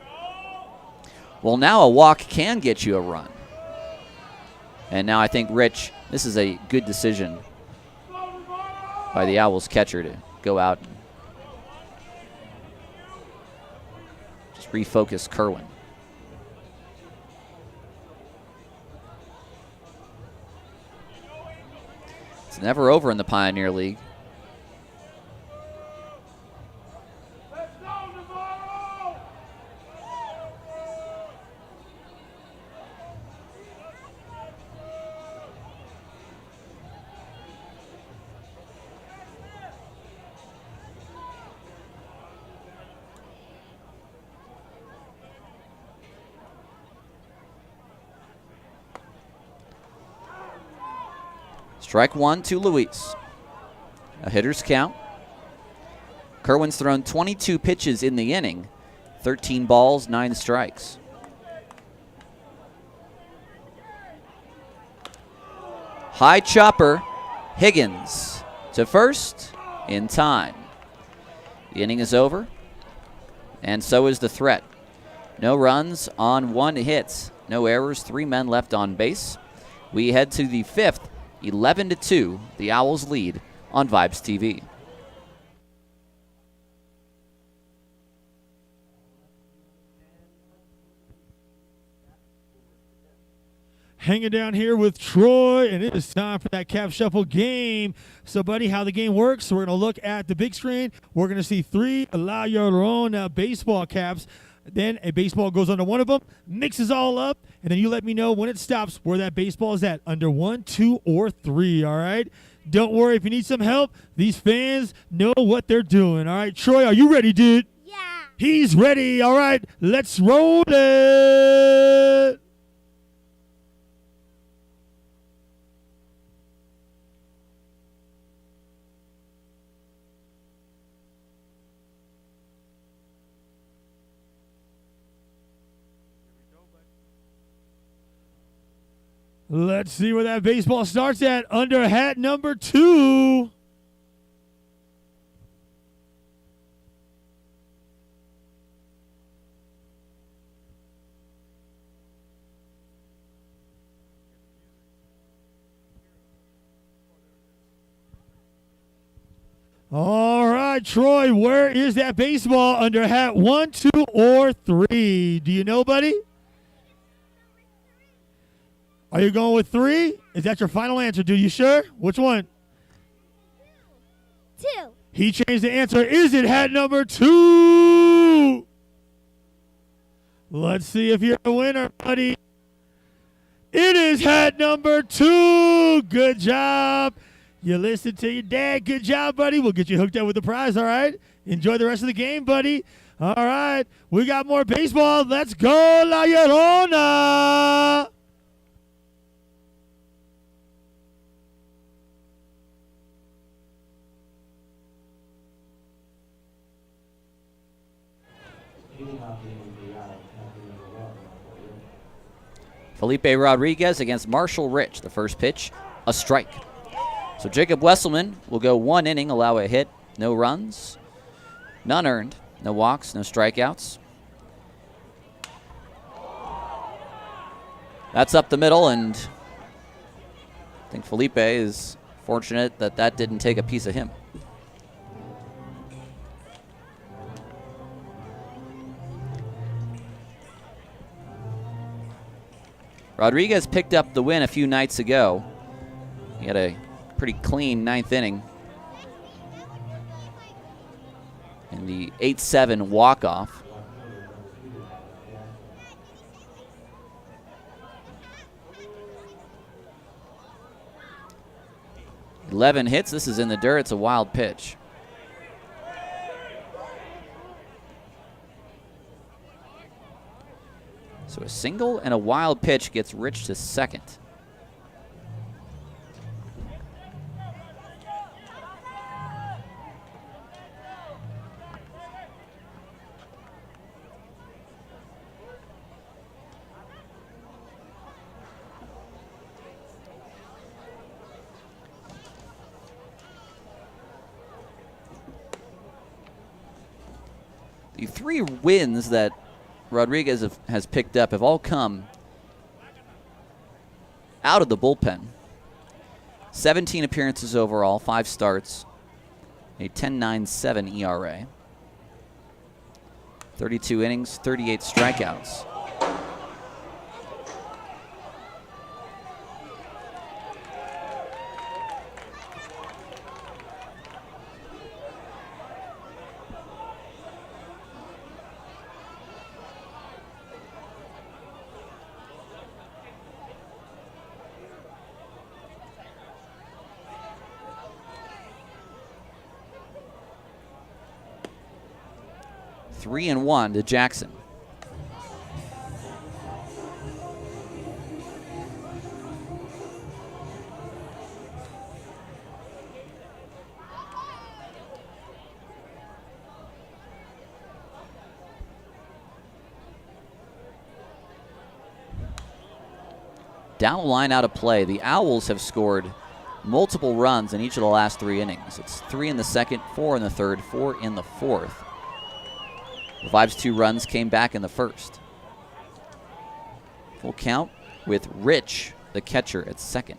Well, now a walk can get you a run. And now I think Rich, this is a good decision by the Owls catcher to go out and just refocus Kerwin. It's never over in the Pioneer League. Strike 1 to Luis. A hitter's count. Kerwin's thrown 22 pitches in the inning, 13 balls, 9 strikes. High chopper, Higgins to first in time. The inning is over, and so is the threat. No runs on 1 hit, no errors, 3 men left on base. We head to the 5th. 11-2, the Owls lead on Vibes TV. hanging down here with Troy, and it is time for that cap shuffle game. So, buddy, how the game works, we're going to look at the big screen. We're going to see 3 La Llorona baseball caps. Then a baseball goes under one of them, mixes all up, and then you let me know when it stops where that baseball is at, under 1, 2, or 3, all right? Don't worry, if you need some help, these fans know what they're doing, all right? Troy, are you ready, dude? Yeah. He's ready, all right? Let's roll it. Let's see where that baseball starts at, under hat number 2. All right, Troy, where is that baseball under hat 1, 2, or 3? Do you know, buddy? Are you going with 3? Is that your final answer, dude? You sure? Which one? 2. He changed the answer. Is it hat number 2? Let's see if you're a winner, buddy. It is hat number 2. Good job. You listened to your dad. Good job, buddy. We'll get you hooked up with the prize, all right? Enjoy the rest of the game, buddy. All right. We got more baseball. Let's go, La Llorona. Felipe Rodriguez against Marshall Rich. The first pitch, a strike. So Jacob Wesselman will go 1 inning, allow a hit, no runs, none earned, no walks, no strikeouts. That's up the middle, and I think Felipe is fortunate that that didn't take a piece of him. Rodriguez picked up the win a few nights ago. He had a pretty clean 9th inning in the 8-7 walk-off. $11 hits. This is in the dirt. It's a wild pitch. So a single and a wild pitch gets Rich to second. The 3 wins that Rodriguez has picked up have all come out of the bullpen. 17 appearances overall, 5 starts, a 10.97 ERA, 32 innings, 38 strikeouts. Three and 1 to Jackson. Down the line, out of play. The Owls have scored multiple runs in each of the last 3 innings. It's 3 in the second, 4 in the third, 4 in the fourth. The Vibes' 2 runs came back in the first. Full count with Rich, the catcher, at second.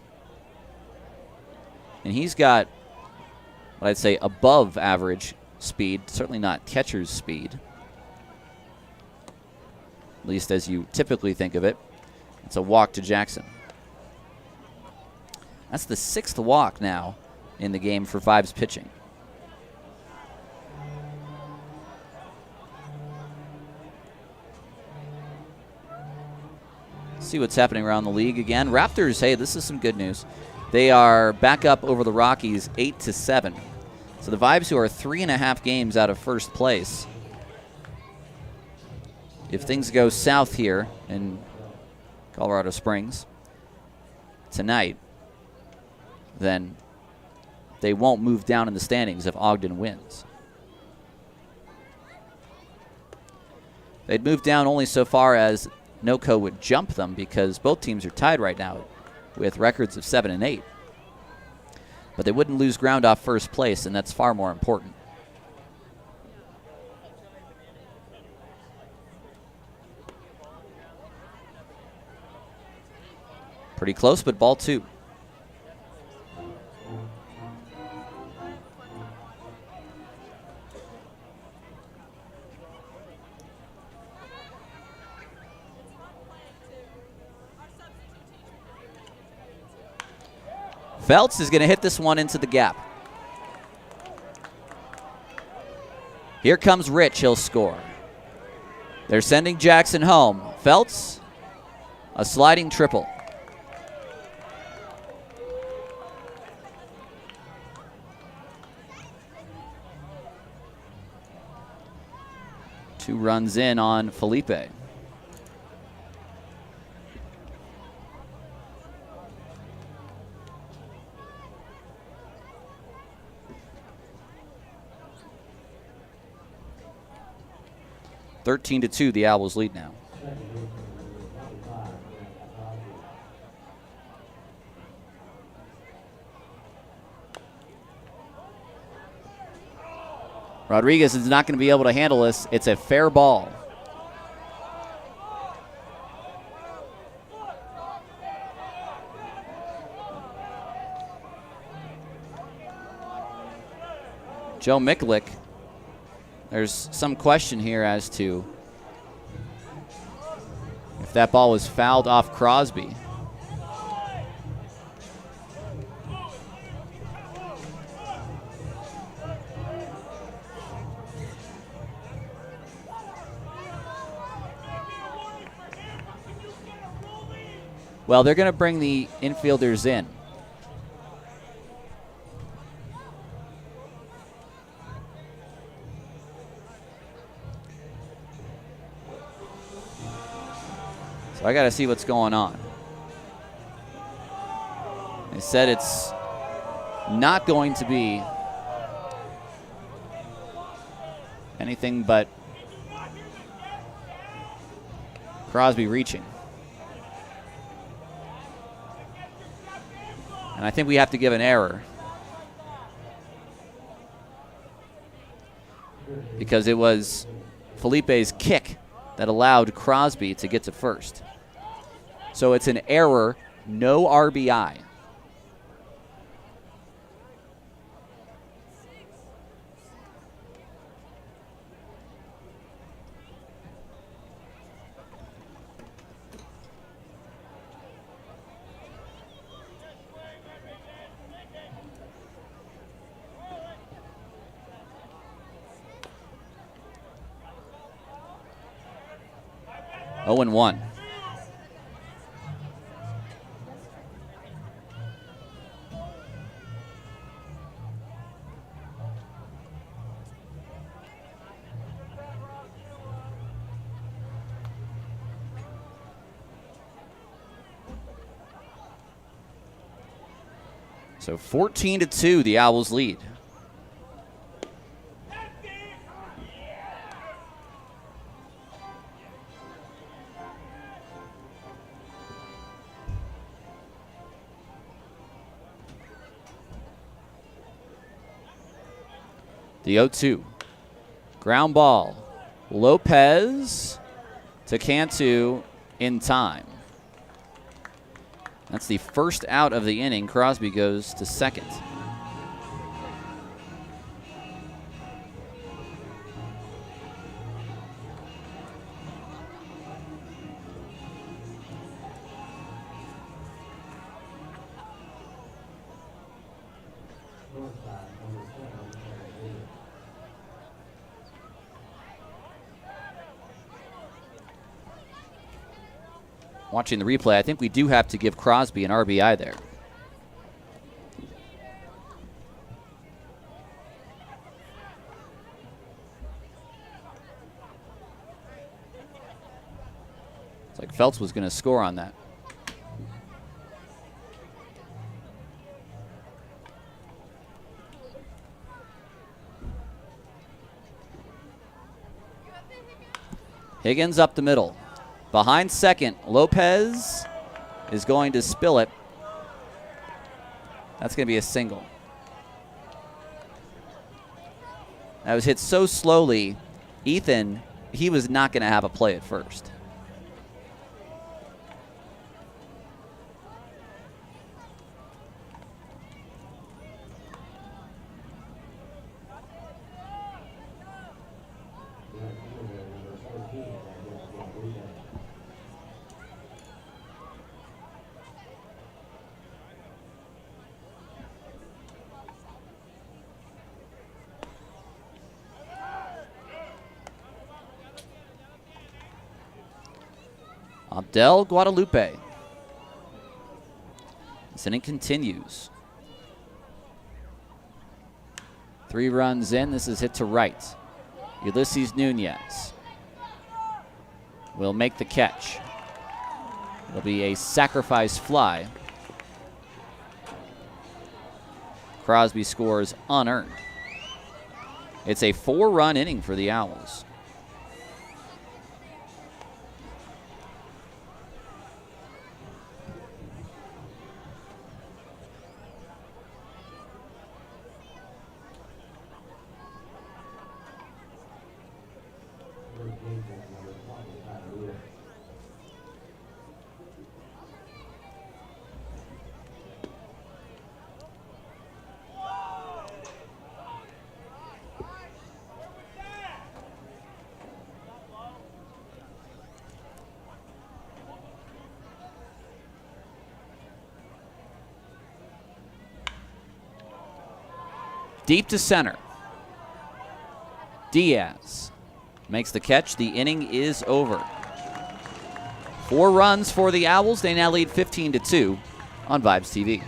And he's got what I'd say above average speed, certainly not catcher's speed, at least as you typically think of it. It's a walk to Jackson. That's the 6th walk now in the game for Vibes pitching. See what's happening around the league again. Raptors, hey, this is some good news. They are back up over the Rockies 8-7. So the Vibes, who are 3.5 games out of first place, if things go south here in Colorado Springs tonight, then they won't move down in the standings if Ogden wins. They'd move down only so far as NoCo would jump them, because both teams are tied right now with records of 7 and 8. But they wouldn't lose ground off first place, and that's far more important. Pretty close, but ball 2. Feltz is going to hit this one into the gap. Here comes Rich. He'll score. They're sending Jackson home. Feltz, a sliding triple. Two runs in on Felipe. (13-2), the Owls lead now. Rodriguez is not going to be able to handle this. It's a fair ball. Joe Miklick. There's some question here as to if that ball was fouled off Crosby. Well, they're going to bring the infielders in. So I got to see what's going on. They said it's not going to be anything but Crosby reaching. And I think we have to give an error, because it was Felipe's kick that allowed Crosby to get to first. So it's an error, no RBI. Oh, 0-1. So 14-2, the Owls lead. The 0-2. Ground ball. Lopez to Cantu in time. That's the first out of the inning. Crosby goes to second. Watching the replay, I think we do have to give Crosby an RBI there. It's like Feltz was going to score on that. Higgins up the middle. Behind second, Lopez is going to spill it. That's going to be a single. That was hit so slowly, Ethan, he was not going to have a play at first. Abdel Guadalupe. This inning continues. 3 runs in. This is hit to right. Ulysses Nunez will make the catch. It'll be a sacrifice fly. Crosby scores unearned. It's a 4-run inning for the Owls. Deep to center. Diaz makes the catch. The inning is over. 4 runs for the Owls. They now lead 15-2 on Vibes TV.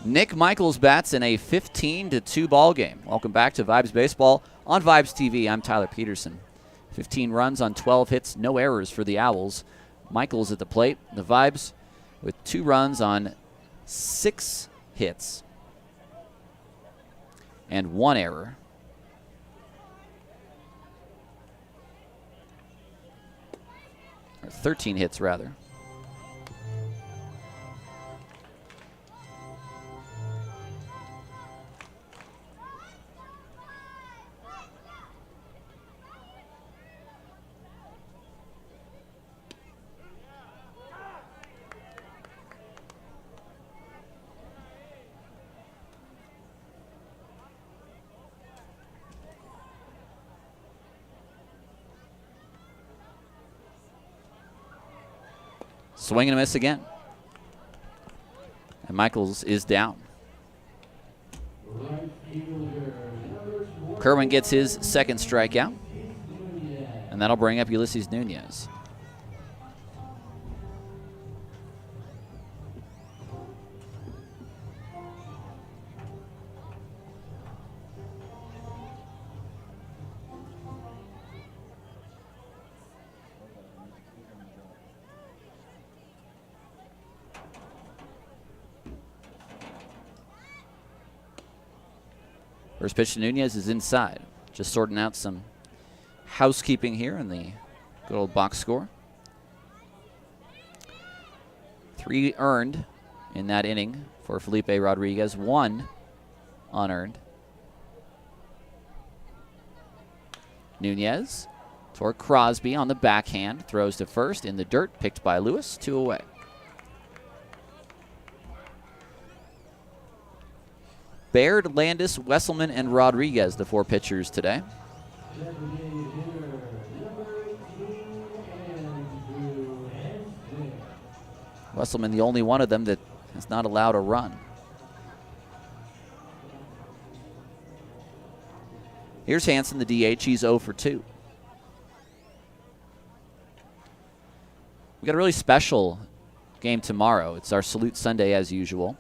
Nick Michaels bats in a 15-2 ball game. Welcome back to Vibes Baseball on Vibes TV. I'm Tyler Peterson. 15 runs on 12 hits, no errors for the Owls. Michaels at the plate. The Vibes with 2 runs on 6 hits and 1 error. Or 13 hits, rather. Swing and a miss again. And Michaels is down. Kerwin gets his second strikeout. And that'll bring up Ulysses Nunez. First pitch to Nunez is inside. Just sorting out some housekeeping here in the good old box score. 3 earned in that inning for Felipe Rodriguez, 1 unearned. Nunez toward Crosby on the backhand. Throws to first in the dirt, picked by Lewis, 2 away. Baird, Landis, Wesselman, and Rodriguez, the 4 pitchers today. Wesselman, the only one of them that has not allowed a run. Here's Hansen, the DH. He's 0 for 2. We got a really special game tomorrow. It's our Salute Sunday as usual.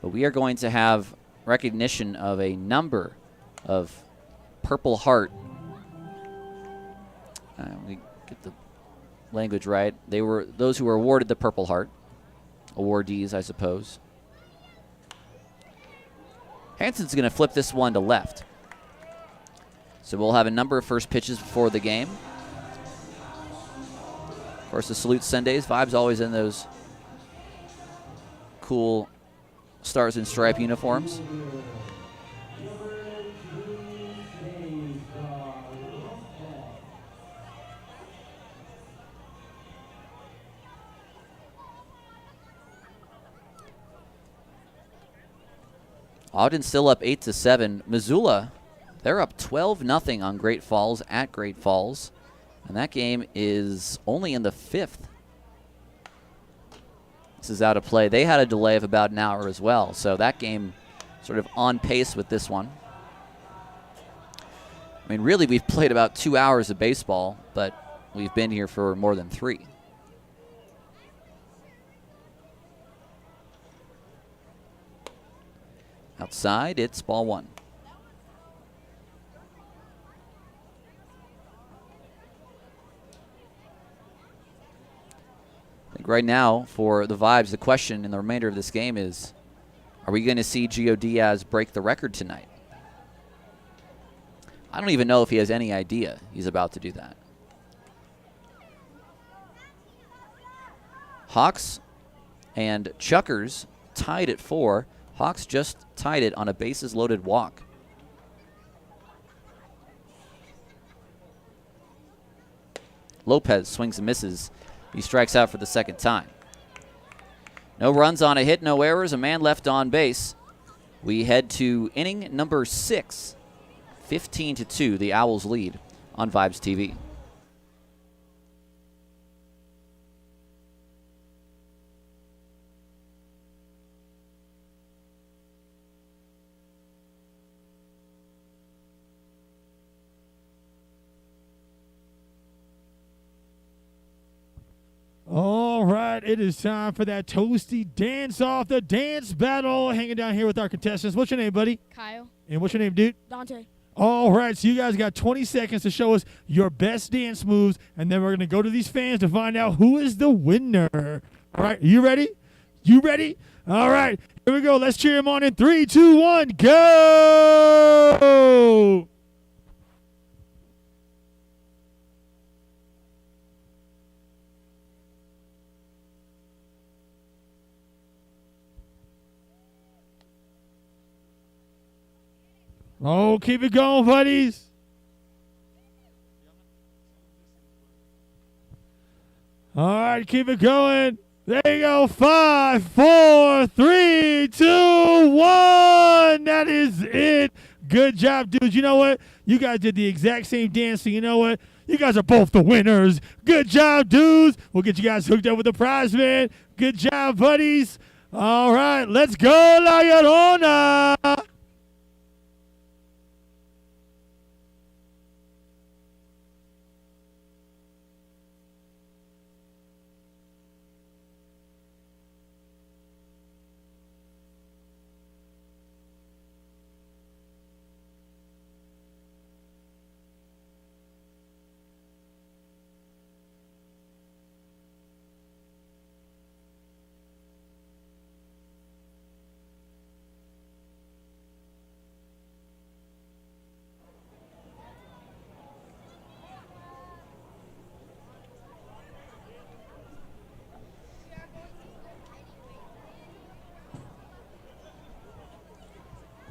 But we are going to have recognition of a number of Purple Heart. We get the language right. They were those who were awarded the Purple Heart. Awardees, I suppose. Hansen's going to flip this one to left. So we'll have a number of first pitches before the game. Of course, the Salute Sundays. Vibes always in those cool Stars and Stripe uniforms. Ogden still up 8-7. Missoula, they're up 12-0 on Great Falls at Great Falls. And that game is only in the 5th. This is out of play. They had a delay of about an hour as well, so that game sort of on pace with this one. I mean, really, we've played about 2 hours of baseball, but we've been here for more than 3. Outside, it's ball 1. I think right now, for the Vibes, the question in the remainder of this game is, are we going to see Gio Diaz break the record tonight? I don't even know if he has any idea he's about to do that. Hawks and Chuckers tied at 4. Hawks just tied it on a bases-loaded walk. Lopez swings and misses. He strikes out for the second time. No runs on a hit, no errors, a man left on base. We head to inning number 6. 15-2, the Owls lead on Vibes TV. All right, it is time for that toasty dance-off, the dance battle. Hanging down here with our contestants. What's your name, buddy? Kyle. And what's your name, dude? Dante. All right, so you guys got 20 seconds to show us your best dance moves, and then we're going to go to these fans to find out who is the winner. All right, you ready? You ready? All right, here we go. Let's cheer him on in 3, 2, 1, go! Oh, keep it going, buddies. All right, keep it going. There you go. 5, 4, 3, 2, 1. That is it. Good job, dudes. You know what? You guys did the exact same dance, so you know what? You guys are both the winners. Good job, dudes. We'll get you guys hooked up with the prize, man. Good job, buddies. All right, let's go, La Llorona.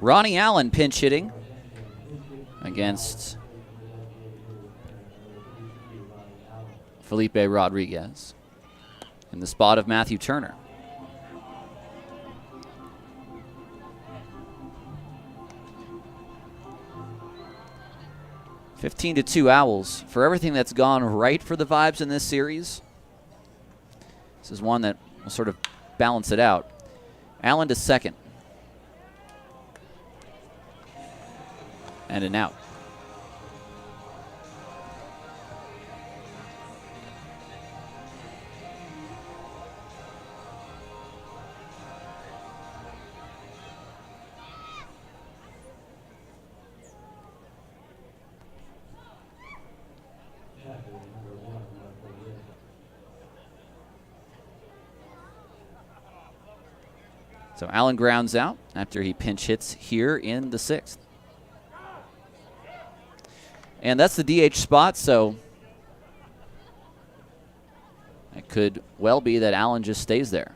Ronnie Allen pinch hitting against Felipe Rodriguez in the spot of Matthew Turner. (15-2) Owls. For everything that's gone right for the Vibes in this series, this is one that will sort of balance it out. Allen to second. And an out. So Allen grounds out after he pinch hits here in the 6th. And that's the DH spot, so it could well be that Allen just stays there.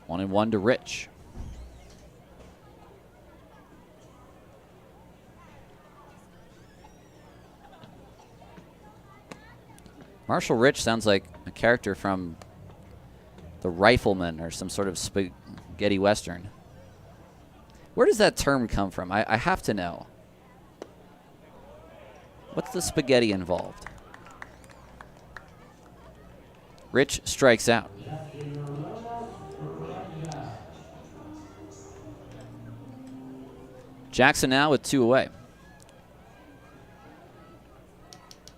One and one to Rich. Marshall Rich sounds like a character from The Rifleman or some sort of spaghetti western. Where does that term come from? I have to know. What's the spaghetti involved? Rich strikes out. Jackson now with 2 away.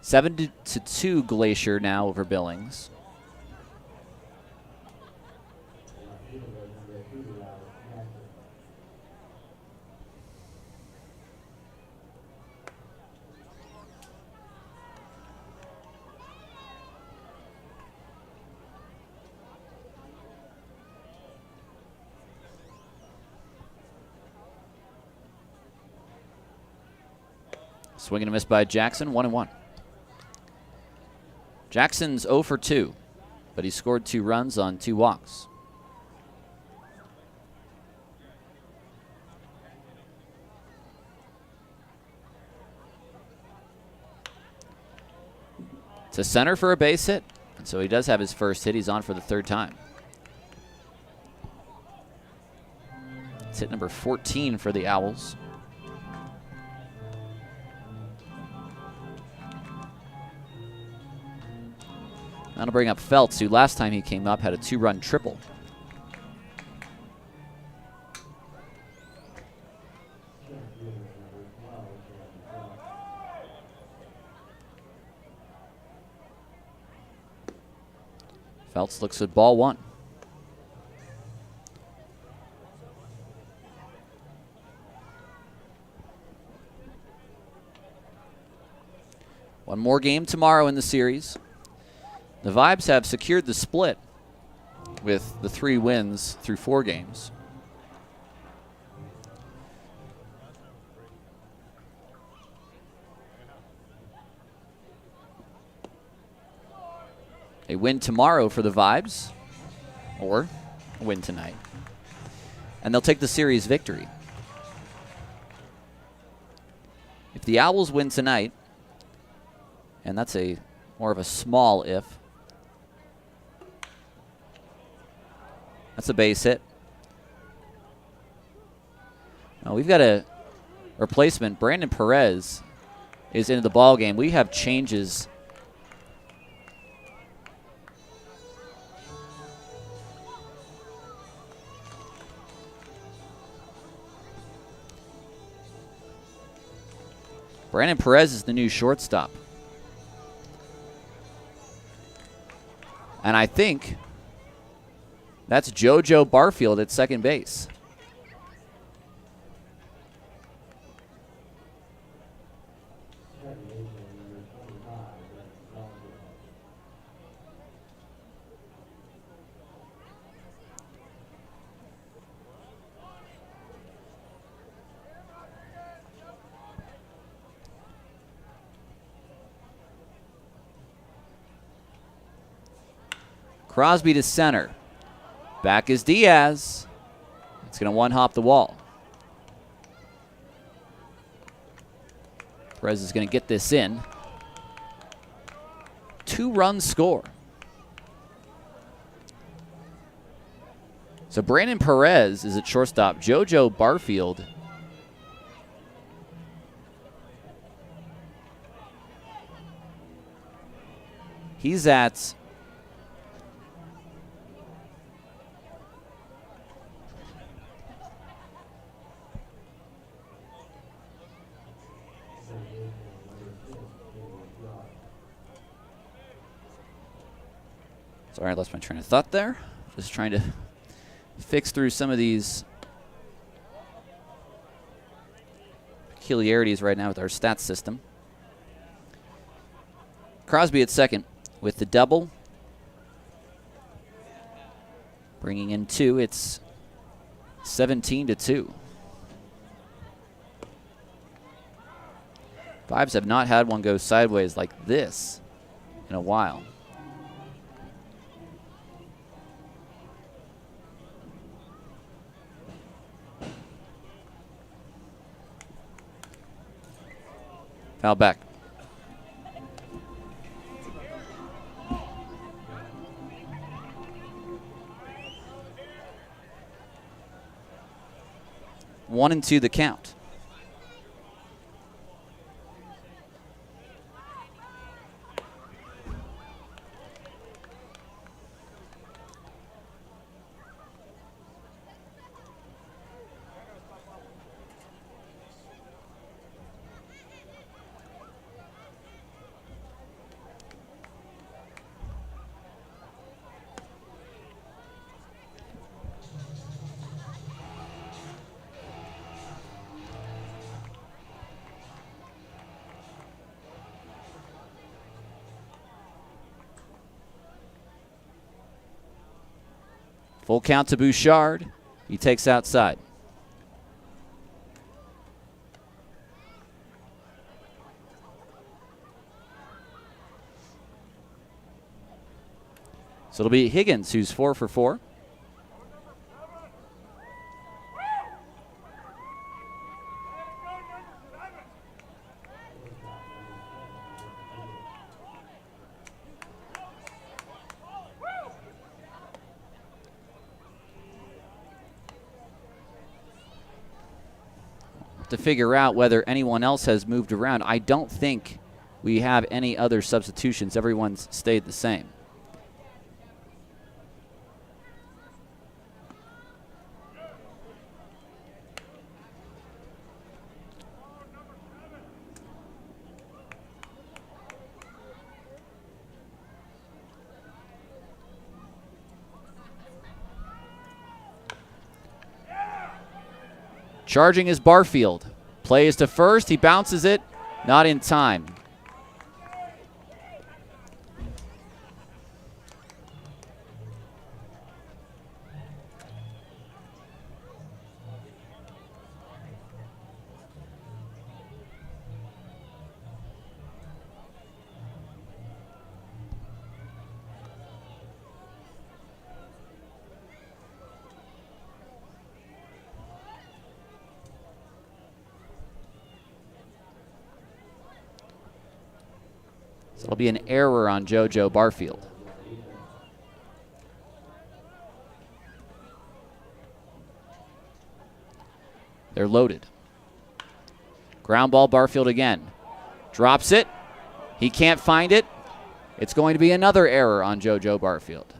7-2 Glacier now over Billings. Swing and a miss by Jackson, 1-1. Jackson's 0 for 2, but he scored 2 runs on 2 walks. To center for a base hit, and so he does have his first hit. He's on for the 3rd time. It's hit number 14 for the Owls. That'll bring up Feltz, who last time he came up had a 2-run triple. Feltz looks at ball one. One more game tomorrow in the series. The Vibes have secured the split with the 3 wins through 4 games. A win tomorrow for the Vibes, or a win tonight, and they'll take the series victory. If the Owls win tonight, and that's a more of a small if, that's a base hit. Now we've got a replacement. Brandon Perez is into the ball game. We have changes. Brandon Perez is the new shortstop. And I think that's JoJo Barfield at second base. Crosby to center. Back is Diaz. It's going to one-hop the wall. Perez is going to get this in. 2-run score. So Brandon Perez is at shortstop. JoJo Barfield he's at sorry, I lost my train of thought there. Just trying to fix through some of these peculiarities right now with our stats system. Crosby at second with the double. Bringing in 2, it's 17-2. Vibes have not had one go sideways like this in a while. Foul back. One and 2 the count. Full count to Bouchard. He takes outside. So it'll be Higgins who's 4 for 4. To figure out whether anyone else has moved around. I don't think we have any other substitutions. Everyone's stayed the same. Charging is Barfield. Play is to first. He bounces it. Not in time. So it'll be an error on JoJo Barfield. They're loaded. Ground ball, Barfield again. Drops it. He can't find it. It's going to be another error on JoJo Barfield.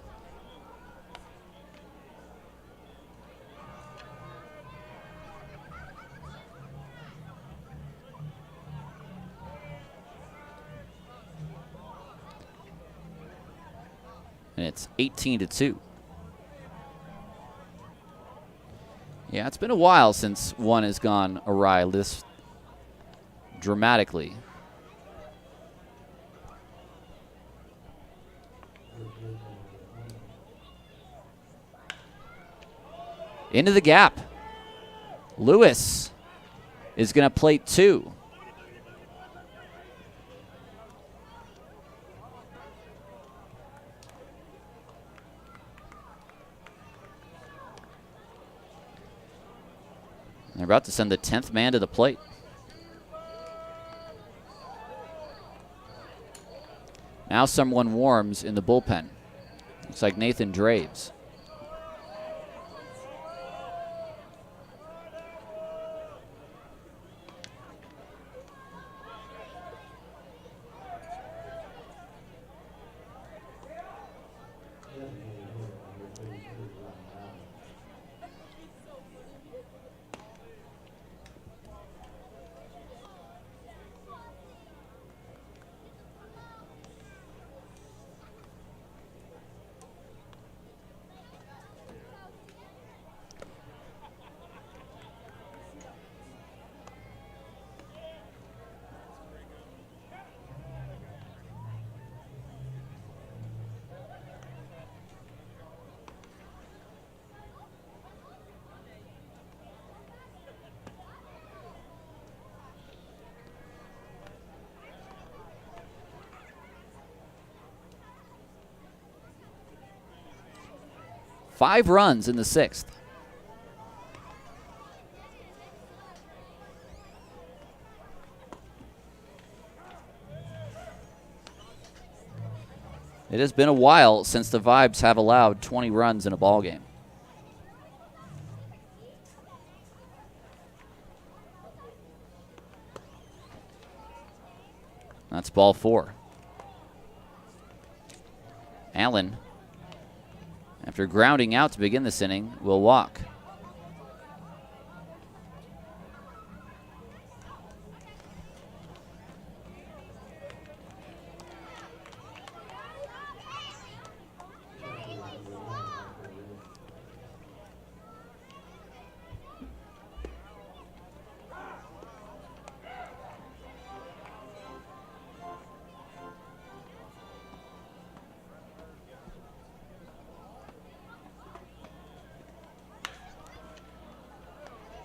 And it's 18-2. Yeah, it's been a while since one has gone awry this dramatically. Into the gap. Lewis is going to play 2. They're about to send the 10th man to the plate. Now someone warms in the bullpen. Looks like Nathan Draves. Five runs in the 6th. It has been a while since the Vibes have allowed 20 runs in a ball game. That's ball 4. Allen, after grounding out to begin this inning, will walk.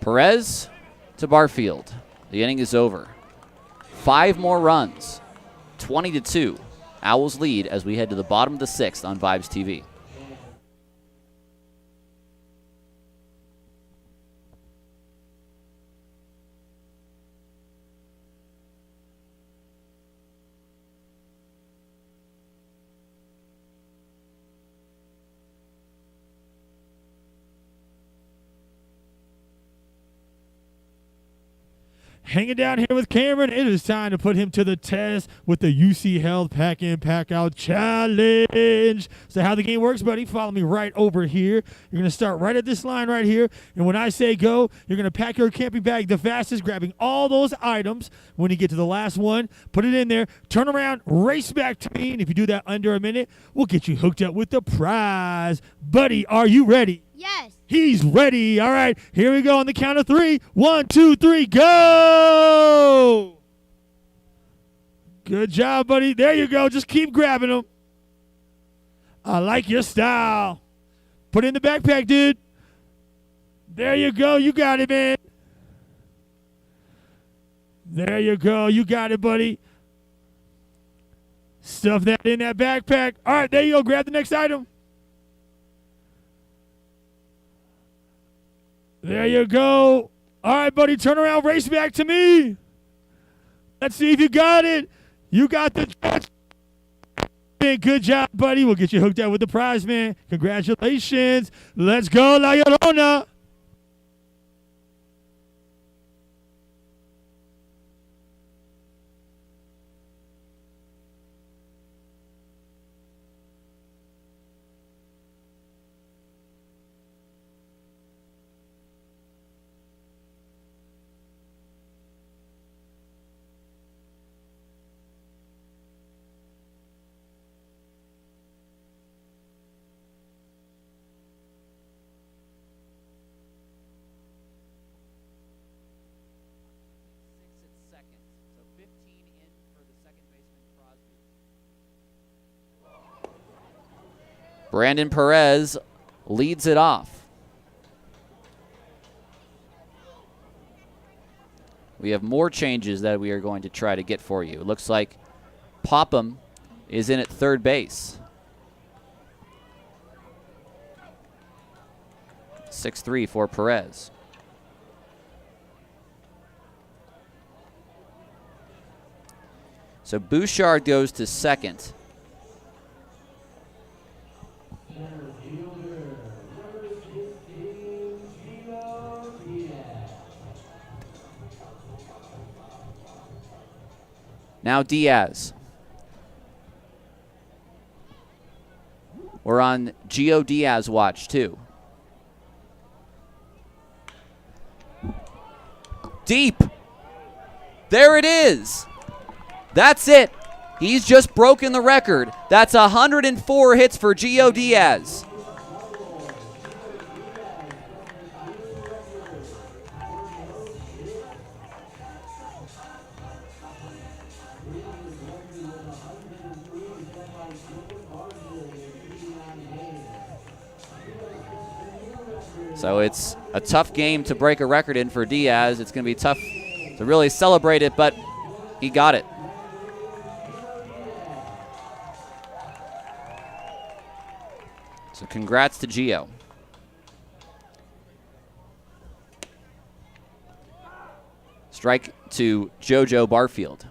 Perez to Barfield. The inning is over. 5 more runs. 20-2. Owls lead as we head to the bottom of the 6th on Vibes TV. Hanging down here with Cameron, it is time to put him to the test with the UC Health Pack In, Pack Out Challenge. So how the game works, buddy, follow me right over here. You're going to start right at this line right here, and when I say go, you're going to pack your camping bag the fastest, grabbing all those items. When you get to the last one, put it in there, turn around, race back to me, and if you do that under a minute, we'll get you hooked up with the prize. Buddy, are you ready? Yes. He's ready. All right, here we go on the count of 3. 1, 2, 3, go! Good job, buddy. There you go. Just keep grabbing them. I like your style. Put it in the backpack, dude. There you go. You got it, man. There you go. You got it, buddy. Stuff that in that backpack. All right, there you go. Grab the next item. There you go. All right, buddy. Turn around. Race back to me. Let's see if you got it. You got the catch. Good job, buddy. We'll get you hooked up with the prize, man. Congratulations. Let's go, La Llorona. Brandon Perez leads it off. We have more changes that we are going to try to get for you. It looks like Popham is in at third base. 6-3 for Perez. So Bouchard goes to second. Now Diaz. We're on Gio Diaz watch too. Deep. There it is. That's it. He's just broken the record. That's 104 hits for Gio Diaz. So it's a tough game to break a record in for Diaz. It's going to be tough to really celebrate it, but he got it. So congrats to Gio. Strike to JoJo Barfield.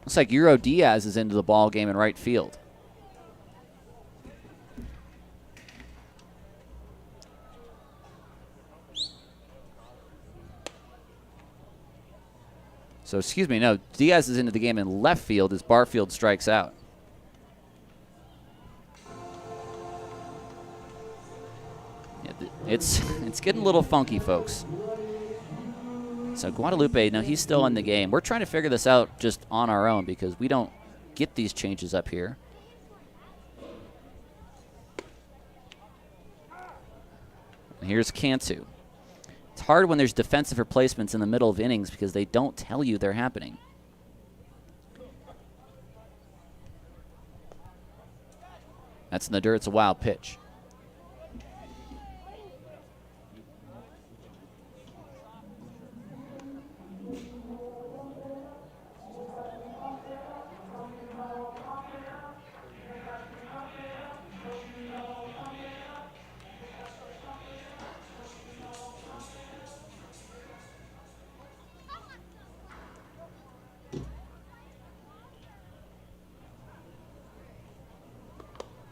Looks like Euro Diaz is into the ball game in right field. So, excuse me, no, Diaz is into the game in left field as Barfield strikes out. Yeah, it's getting a little funky, folks. So Guadalupe, no, he's still in the game. We're trying to figure this out just on our own because we don't get these changes up here. And here's Cantu. It's hard when there's defensive replacements in the middle of innings because they don't tell you they're happening. That's in the dirt. It's a wild pitch.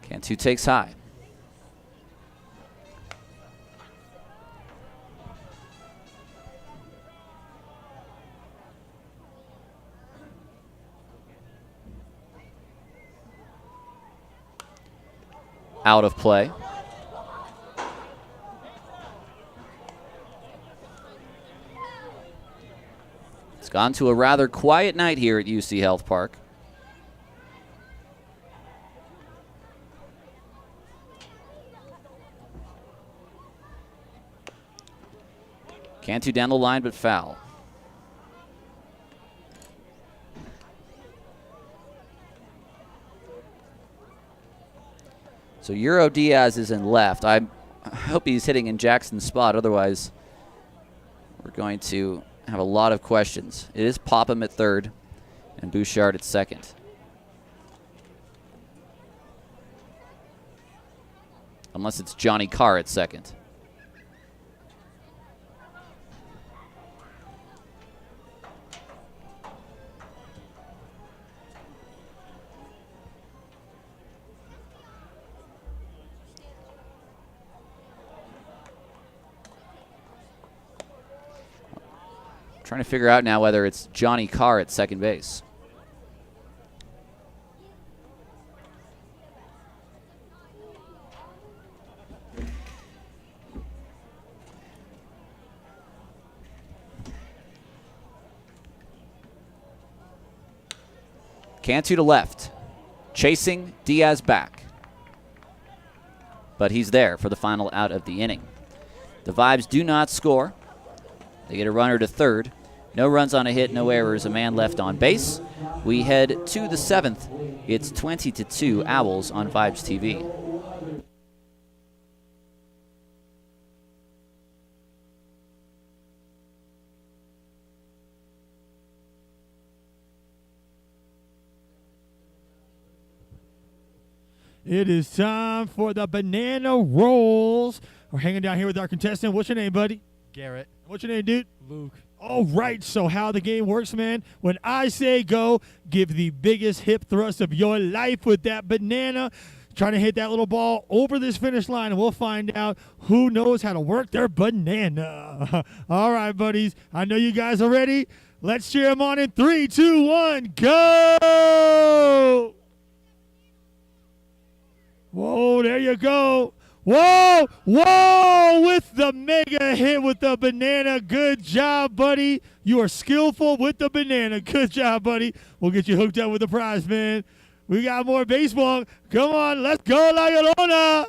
Cantu takes high. out of play. It's gone to a rather quiet night here at UC Health Park. Cantu down the line, but foul. So Euro Diaz is in left. I hope he's hitting in Jackson's spot. Otherwise, we're going to have a lot of questions. It is Popham at third and Bouchard at second. Unless it's Johnny Carr at second. Trying to figure out now whether it's Johnny Carr at second base. Cantu to left. Chasing Diaz back. But he's there for the final out of the inning. The Vibes do not score. They get a runner to third. No runs on a hit, no errors, a man left on base. We head to the seventh. It's 20-2 Owls on Vibes TV. It is time for the banana rolls. We're hanging down here with our contestant. What's your name, buddy? Garrett. What's your name, dude? Luke. All right, so how the game works, man. When I say go, give the biggest hip thrust of your life with that banana. Trying to hit that little ball over this finish line, and we'll find out who knows how to work their banana. All right, buddies. I know you guys are ready. Let's cheer them on in 3, 2, 1, go! Whoa, there you go. Whoa, whoa, with the mega hit with the banana. Good job, buddy. You are skillful with the banana. Good job, buddy. We'll get you hooked up with the prize, man. We got more baseball. Come on, let's go, La Llorona.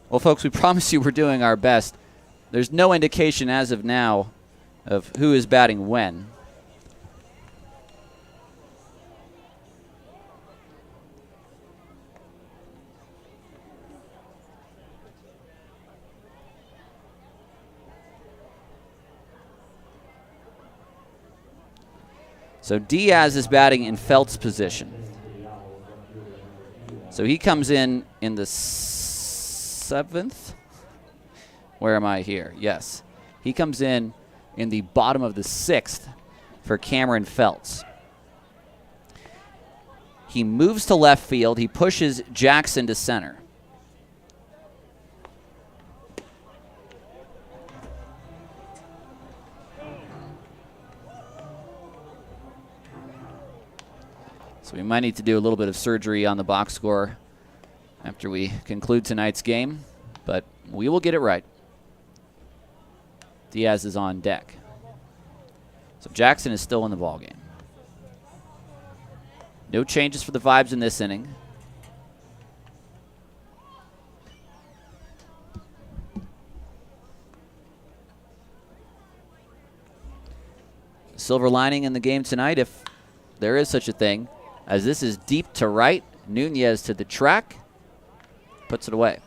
Well, folks, we promise you we're doing our best. There's no indication as of now of who is batting when. So Diaz is batting in Felt's position. So he comes in the 7th. Where am I here? Yes. He comes in the bottom of the 6th for Cameron Feltz. He moves to left field. He pushes Jackson to center. So we might need to do a little bit of surgery on the box score after we conclude tonight's game, but we will get it right. Diaz is on deck. So Jackson is still in the ballgame. No changes for the Vibes in this inning. Silver lining in the game tonight, if there is such a thing, as this is deep to right. Nunez to the track. puts it away.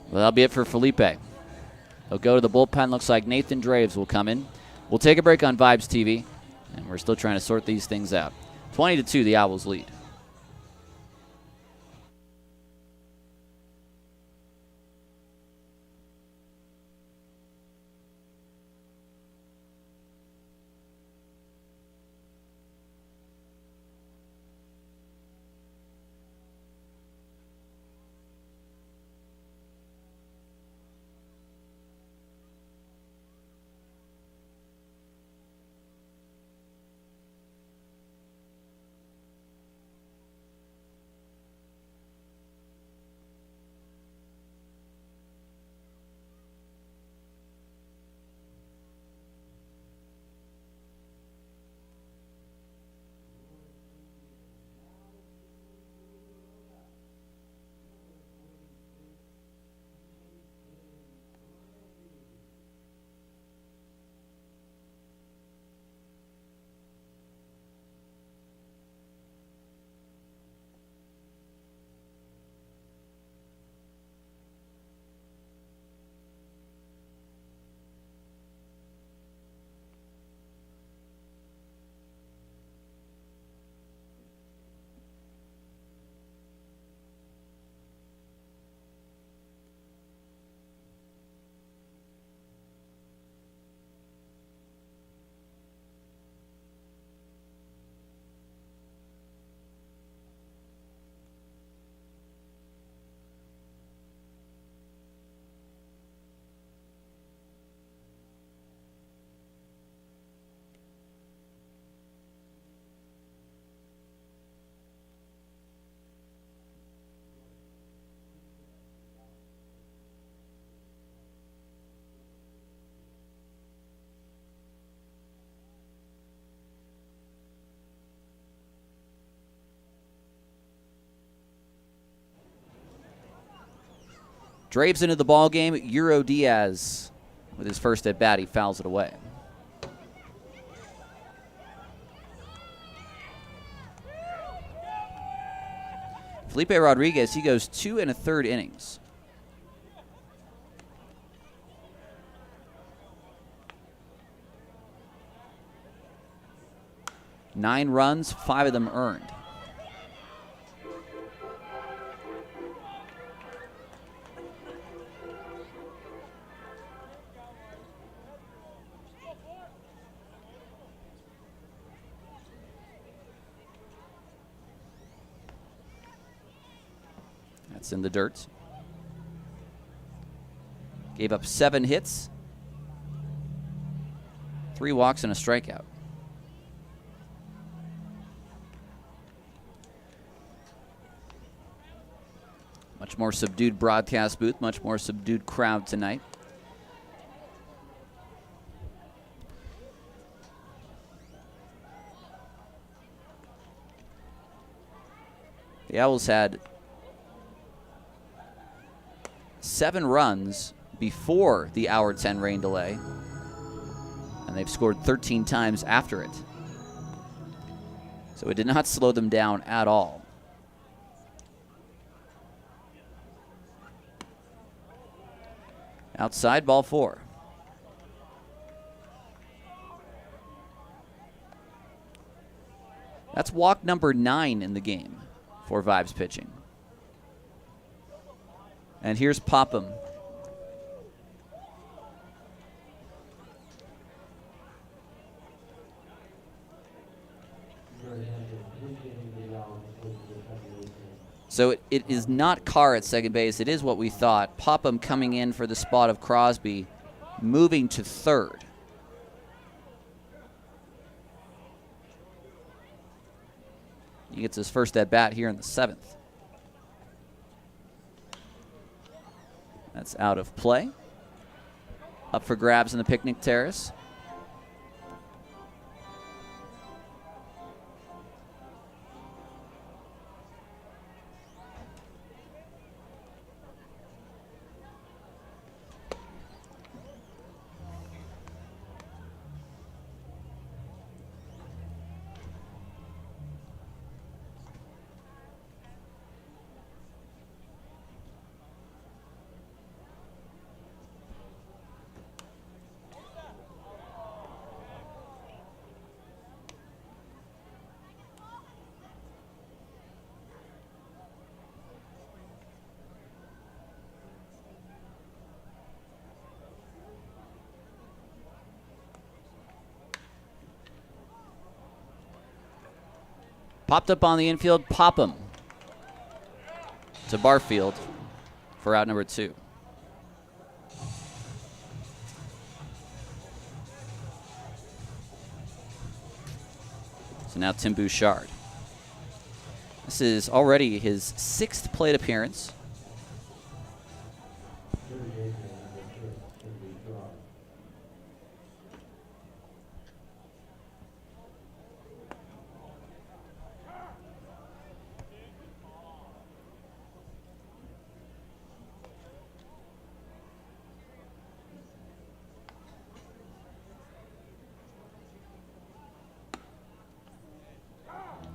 Well, that'll be it for Felipe. He'll go to the bullpen. Looks like Nathan Draves will come in. We'll take a break on Vibes TV, and we're still trying to sort these things out. 20-2, the Owls lead. Draves into the ball game. Euro Diaz with his first at bat. He fouls it away. Felipe Rodriguez, he goes 2 1/3 innings. Nine runs, 5 of them earned. That's in the dirt. Gave up 7 hits, 3 walks, and a strikeout. Much more subdued broadcast booth, much more subdued crowd tonight. The Owls had 7 runs before the hour 10 rain delay, and they've scored 13 times after it. So it did not slow them down at all. Outside, ball 4. That's walk number 9 in the game for Vibes pitching. And here's Popham. So it is not Carr at second base. It is what we thought. Popham coming in for the spot of Crosby, moving to third. He gets his first at bat here in the 7th. That's out of play. up for grabs in the picnic terrace. Popped up on the infield, Popham to Barfield for out number 2. So now Tim Bouchard. This is already his 6th plate appearance.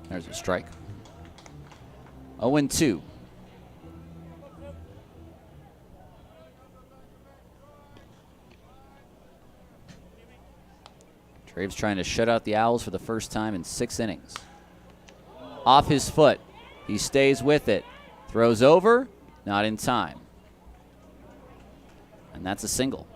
There's a strike. 0-2. Traves trying to shut out the Owls for the first time in 6 innings. Off his foot. He stays with it. Throws over. Not in time. And that's a single.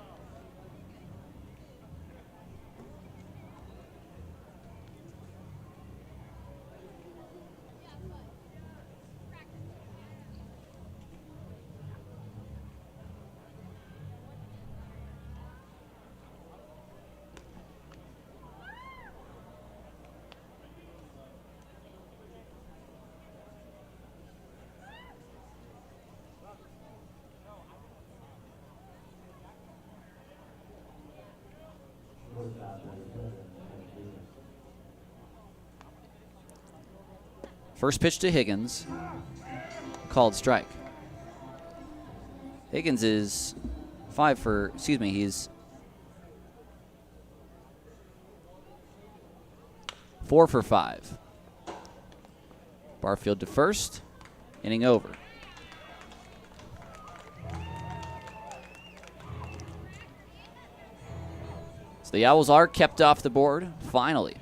First pitch to Higgins, called strike. Higgins is he's 4 for 5. Barfield to first, inning over. So the Owls are kept off the board, finally.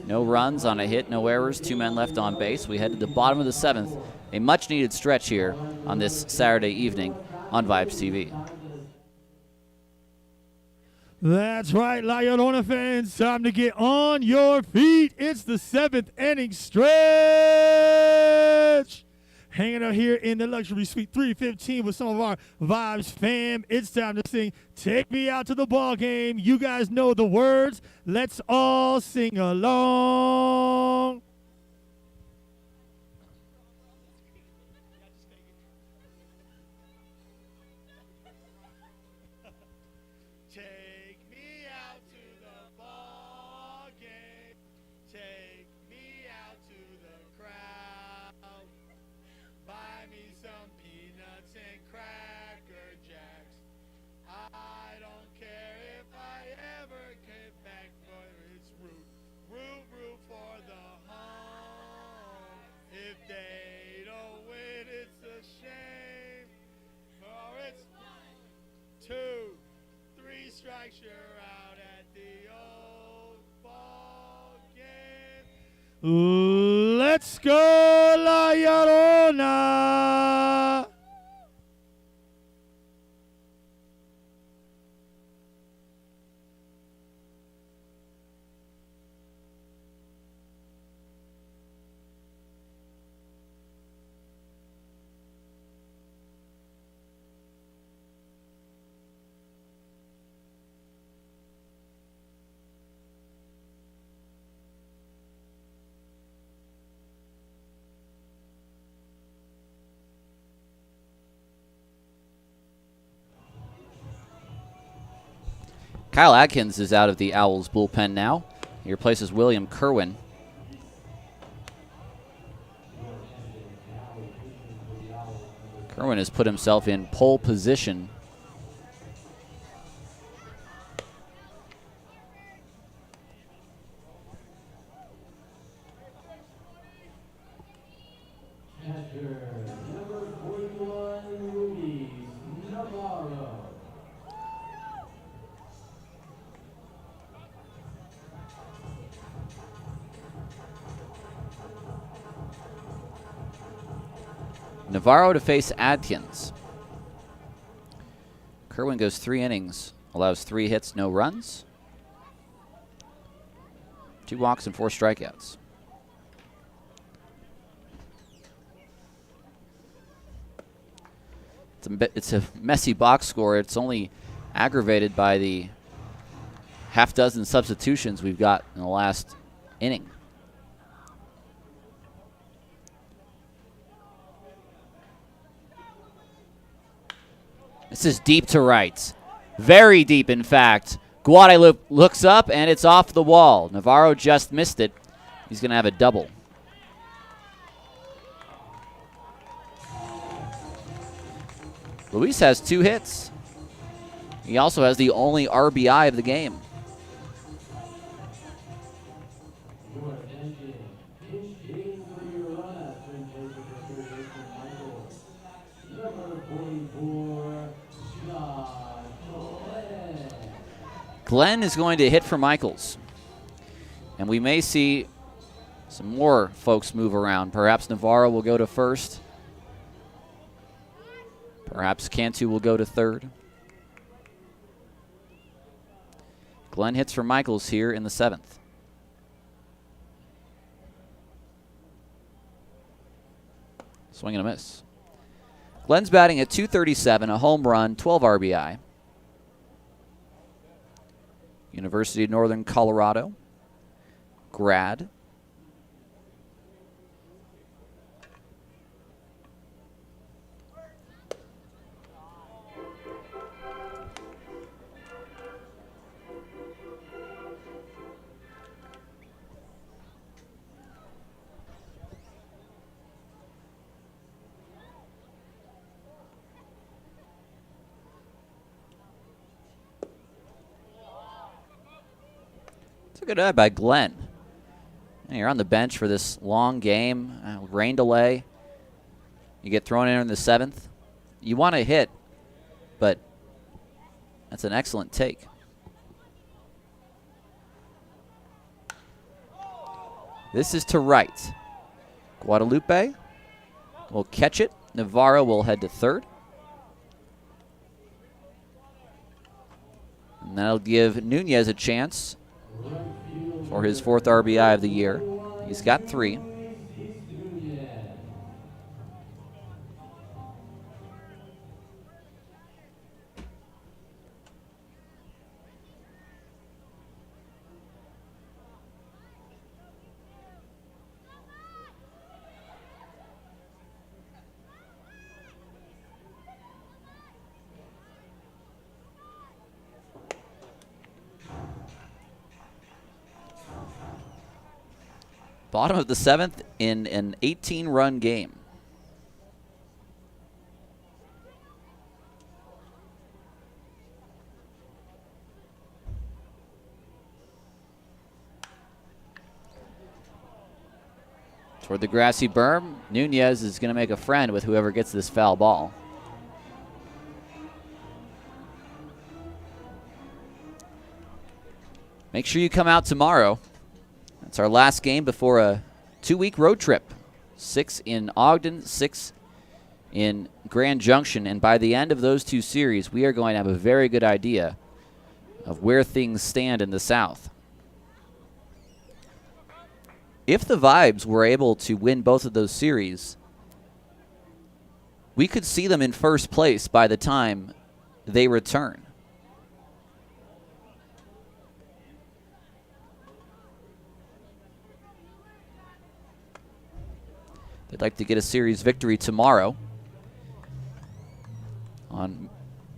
No runs on a hit, no errors, 2 men left on base. We head to the bottom of the 7th. A much-needed stretch here on this Saturday evening on Vibes TV. That's right, La Llorona fans. Time to get on your feet. It's the 7th inning stretch. Hanging out here in the luxury suite 315 with some of our Vibes fam. It's time to sing Take Me Out to the Ball Game. You guys know the words. Let's all sing along. Take me out to the ball game. Take me out to the crowd. Buy me some peanuts and Cracker Jacks. I don't care if I ever get back, but it's root for the home. If they don't win, it's a shame. Or it's 1, 2, 3 strikes, you're out at the old ball game. Let's go, La Llorona. Kyle Atkins is out of the Owls bullpen now. He replaces William Kerwin. Kerwin has put himself in pole position. Navarro to face Adkins. Kerwin goes 3 innings, allows 3 hits, no runs, 2 walks and 4 strikeouts. It's a messy box score. It's only aggravated by the half dozen substitutions we've got in the last inning. This is deep to right. Very deep, in fact. Guadalupe looks up, and it's off the wall. Navarro just missed it. He's going to have a double. Luis has 2 hits. He also has the only RBI of the game. Glenn is going to hit for Michaels. And we may see some more folks move around. Perhaps Navarro will go to first. Perhaps Cantu will go to third. Glenn hits for Michaels here in the 7th. Swing and a miss. Glenn's batting at .237, a home run, 12 RBI. University of Northern Colorado grad. It's a good eye by Glenn. And you're on the bench for this long game, rain delay. You get thrown in the 7th. You want to hit, but that's an excellent take. This is to right. Guadalupe will catch it. Navarro will head to third. And that'll give Nunez a chance for his 4th RBI of the year. He's got 3. Bottom of the 7th in an 18-run game. Toward the grassy berm, Nunez is going to make a friend with whoever gets this foul ball. Make sure you come out tomorrow. It's our last game before a 2-week road trip. 6 in Ogden, 6 in Grand Junction. And by the end of those 2 series, we are going to have a very good idea of where things stand in the South. If the Vibes were able to win both of those series, we could see them in first place by the time they return. They'd like to get a series victory tomorrow on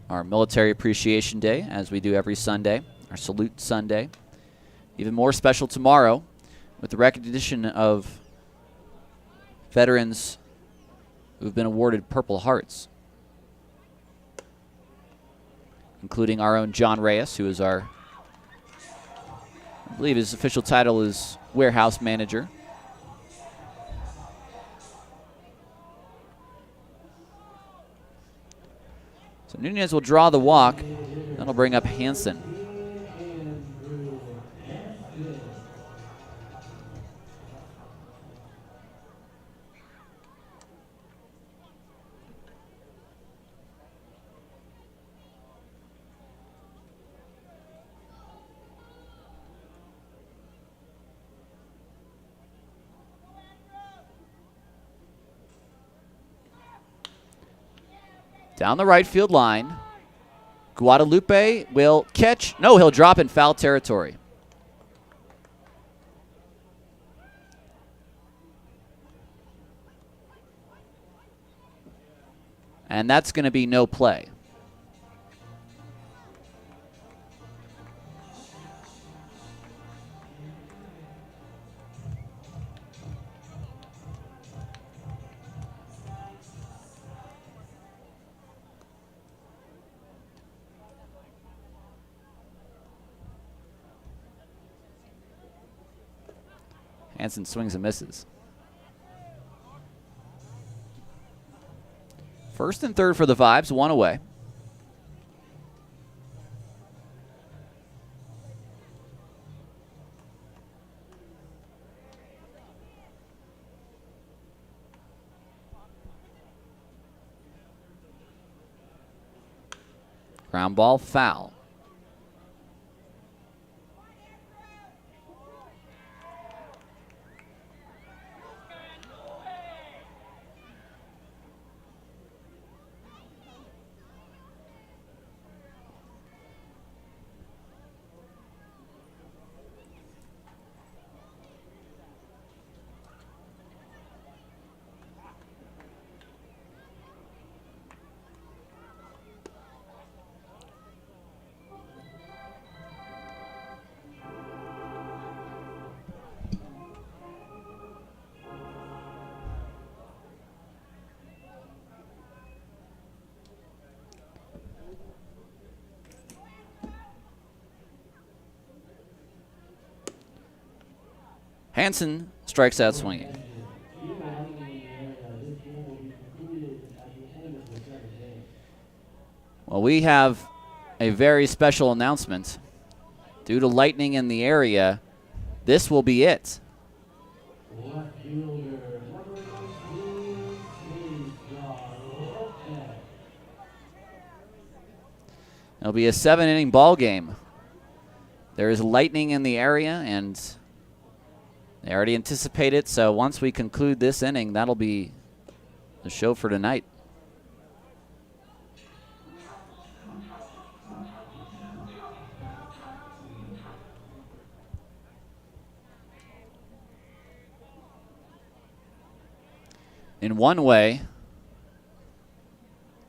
our Military Appreciation Day, as we do every Sunday. our Salute Sunday. Even more special tomorrow with the recognition of veterans who've been awarded Purple Hearts, including our own John Reyes, who is our, I believe his official title is warehouse manager. So Nunez will draw the walk. That'll bring up Hansen. Down the right field line. Guadalupe will catch. No, he'll drop in foul territory. And that's going to be no play. Hansen swings and misses. First and third for the Vibes, one away. Ground ball, foul. Hansen strikes out swinging. Well, we have a very special announcement. Due to lightning in the area, this will be it. It'll be a 7-inning ball game. There is lightning in the area, and they already anticipate it, so once we conclude this inning, that'll be the show for tonight. In one way,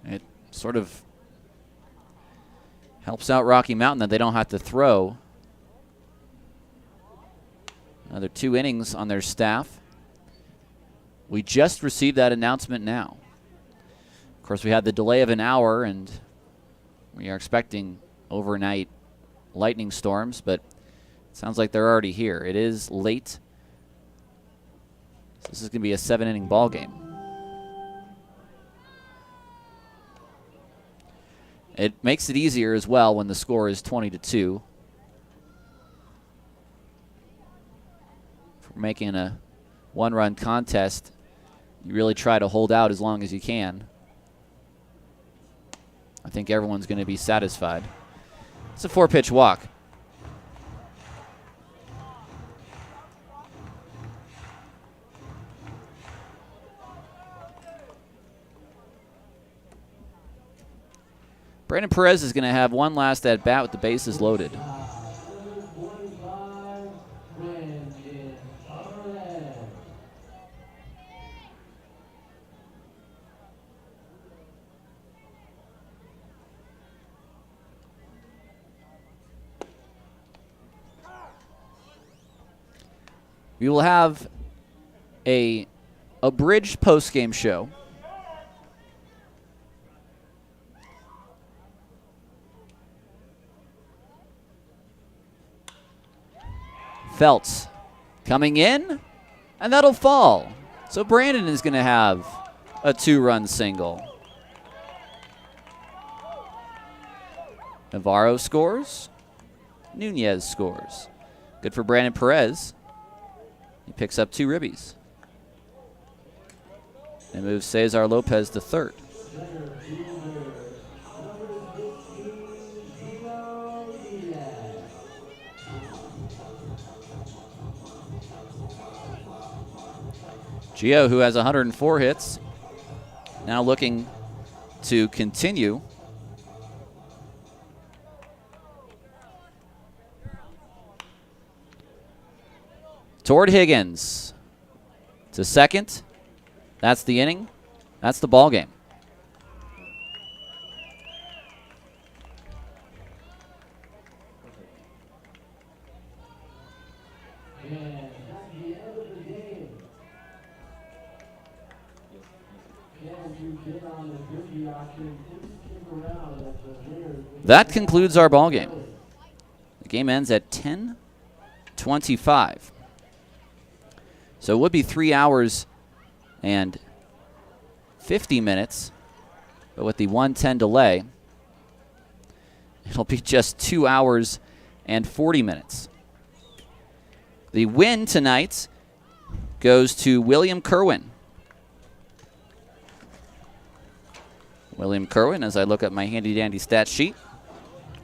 it sort of helps out Rocky Mountain that they don't have to throw. Another 2 innings on their staff. We just received that announcement now. Of course, we had the delay of an hour, and we are expecting overnight lightning storms, but it sounds like they're already here. It is late. So this is going to be a 7-inning ball game. It makes it easier as well when the score is 20-2. For making a 1-run contest, you really try to hold out as long as you can. I think everyone's going to be satisfied. It's a 4-pitch walk. Brandon Perez is going to have one last at-bat with the bases loaded. We will have a abridged post-game show. Feltz coming in, and that'll fall. So Brandon is going to have a 2-run single. Navarro scores. Nunez scores. Good for Brandon Perez. He picks up 2 ribbies. And moves Cesar Lopez to third. Gio, who has 104 hits, now looking to continue. Toward Higgins to second. That's the inning. That's the ball game. That concludes our ball game. The game ends at 10:25. So it would be 3 hours and 50 minutes, but with the 1:10 delay, it'll be just 2 hours and 40 minutes. The win tonight goes to William Kerwin. William Kerwin, as I look at my handy-dandy stat sheet,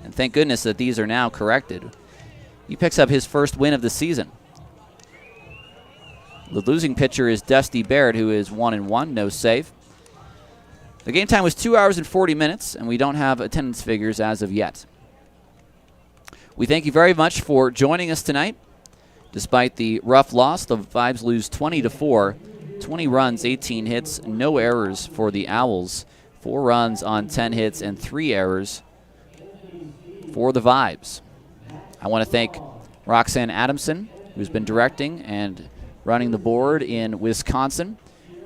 and thank goodness that these are now corrected, he picks up his first win of the season. The losing pitcher is Dusty Baird, who is 1-1, no save. The game time was 2 hours and 40 minutes, and we don't have attendance figures as of yet. We thank you very much for joining us tonight. Despite the rough loss, the Vibes lose 20-4. 20 runs, 18 hits, no errors for the Owls. 4 runs on 10 hits and 3 errors for the Vibes. I want to thank Roxanne Adamson, who's been directing and running the board in Wisconsin.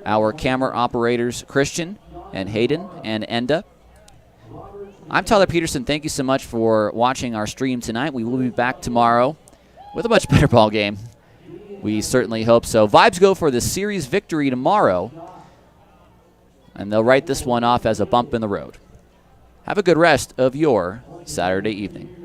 Our camera operators, Christian and Hayden and Enda. I'm Tyler Peterson. Thank you so much for watching our stream tonight. We will be back tomorrow with a much better ball game. We certainly hope so. Vibes go for the series victory tomorrow, and they'll write this one off as a bump in the road. Have a good rest of your Saturday evening.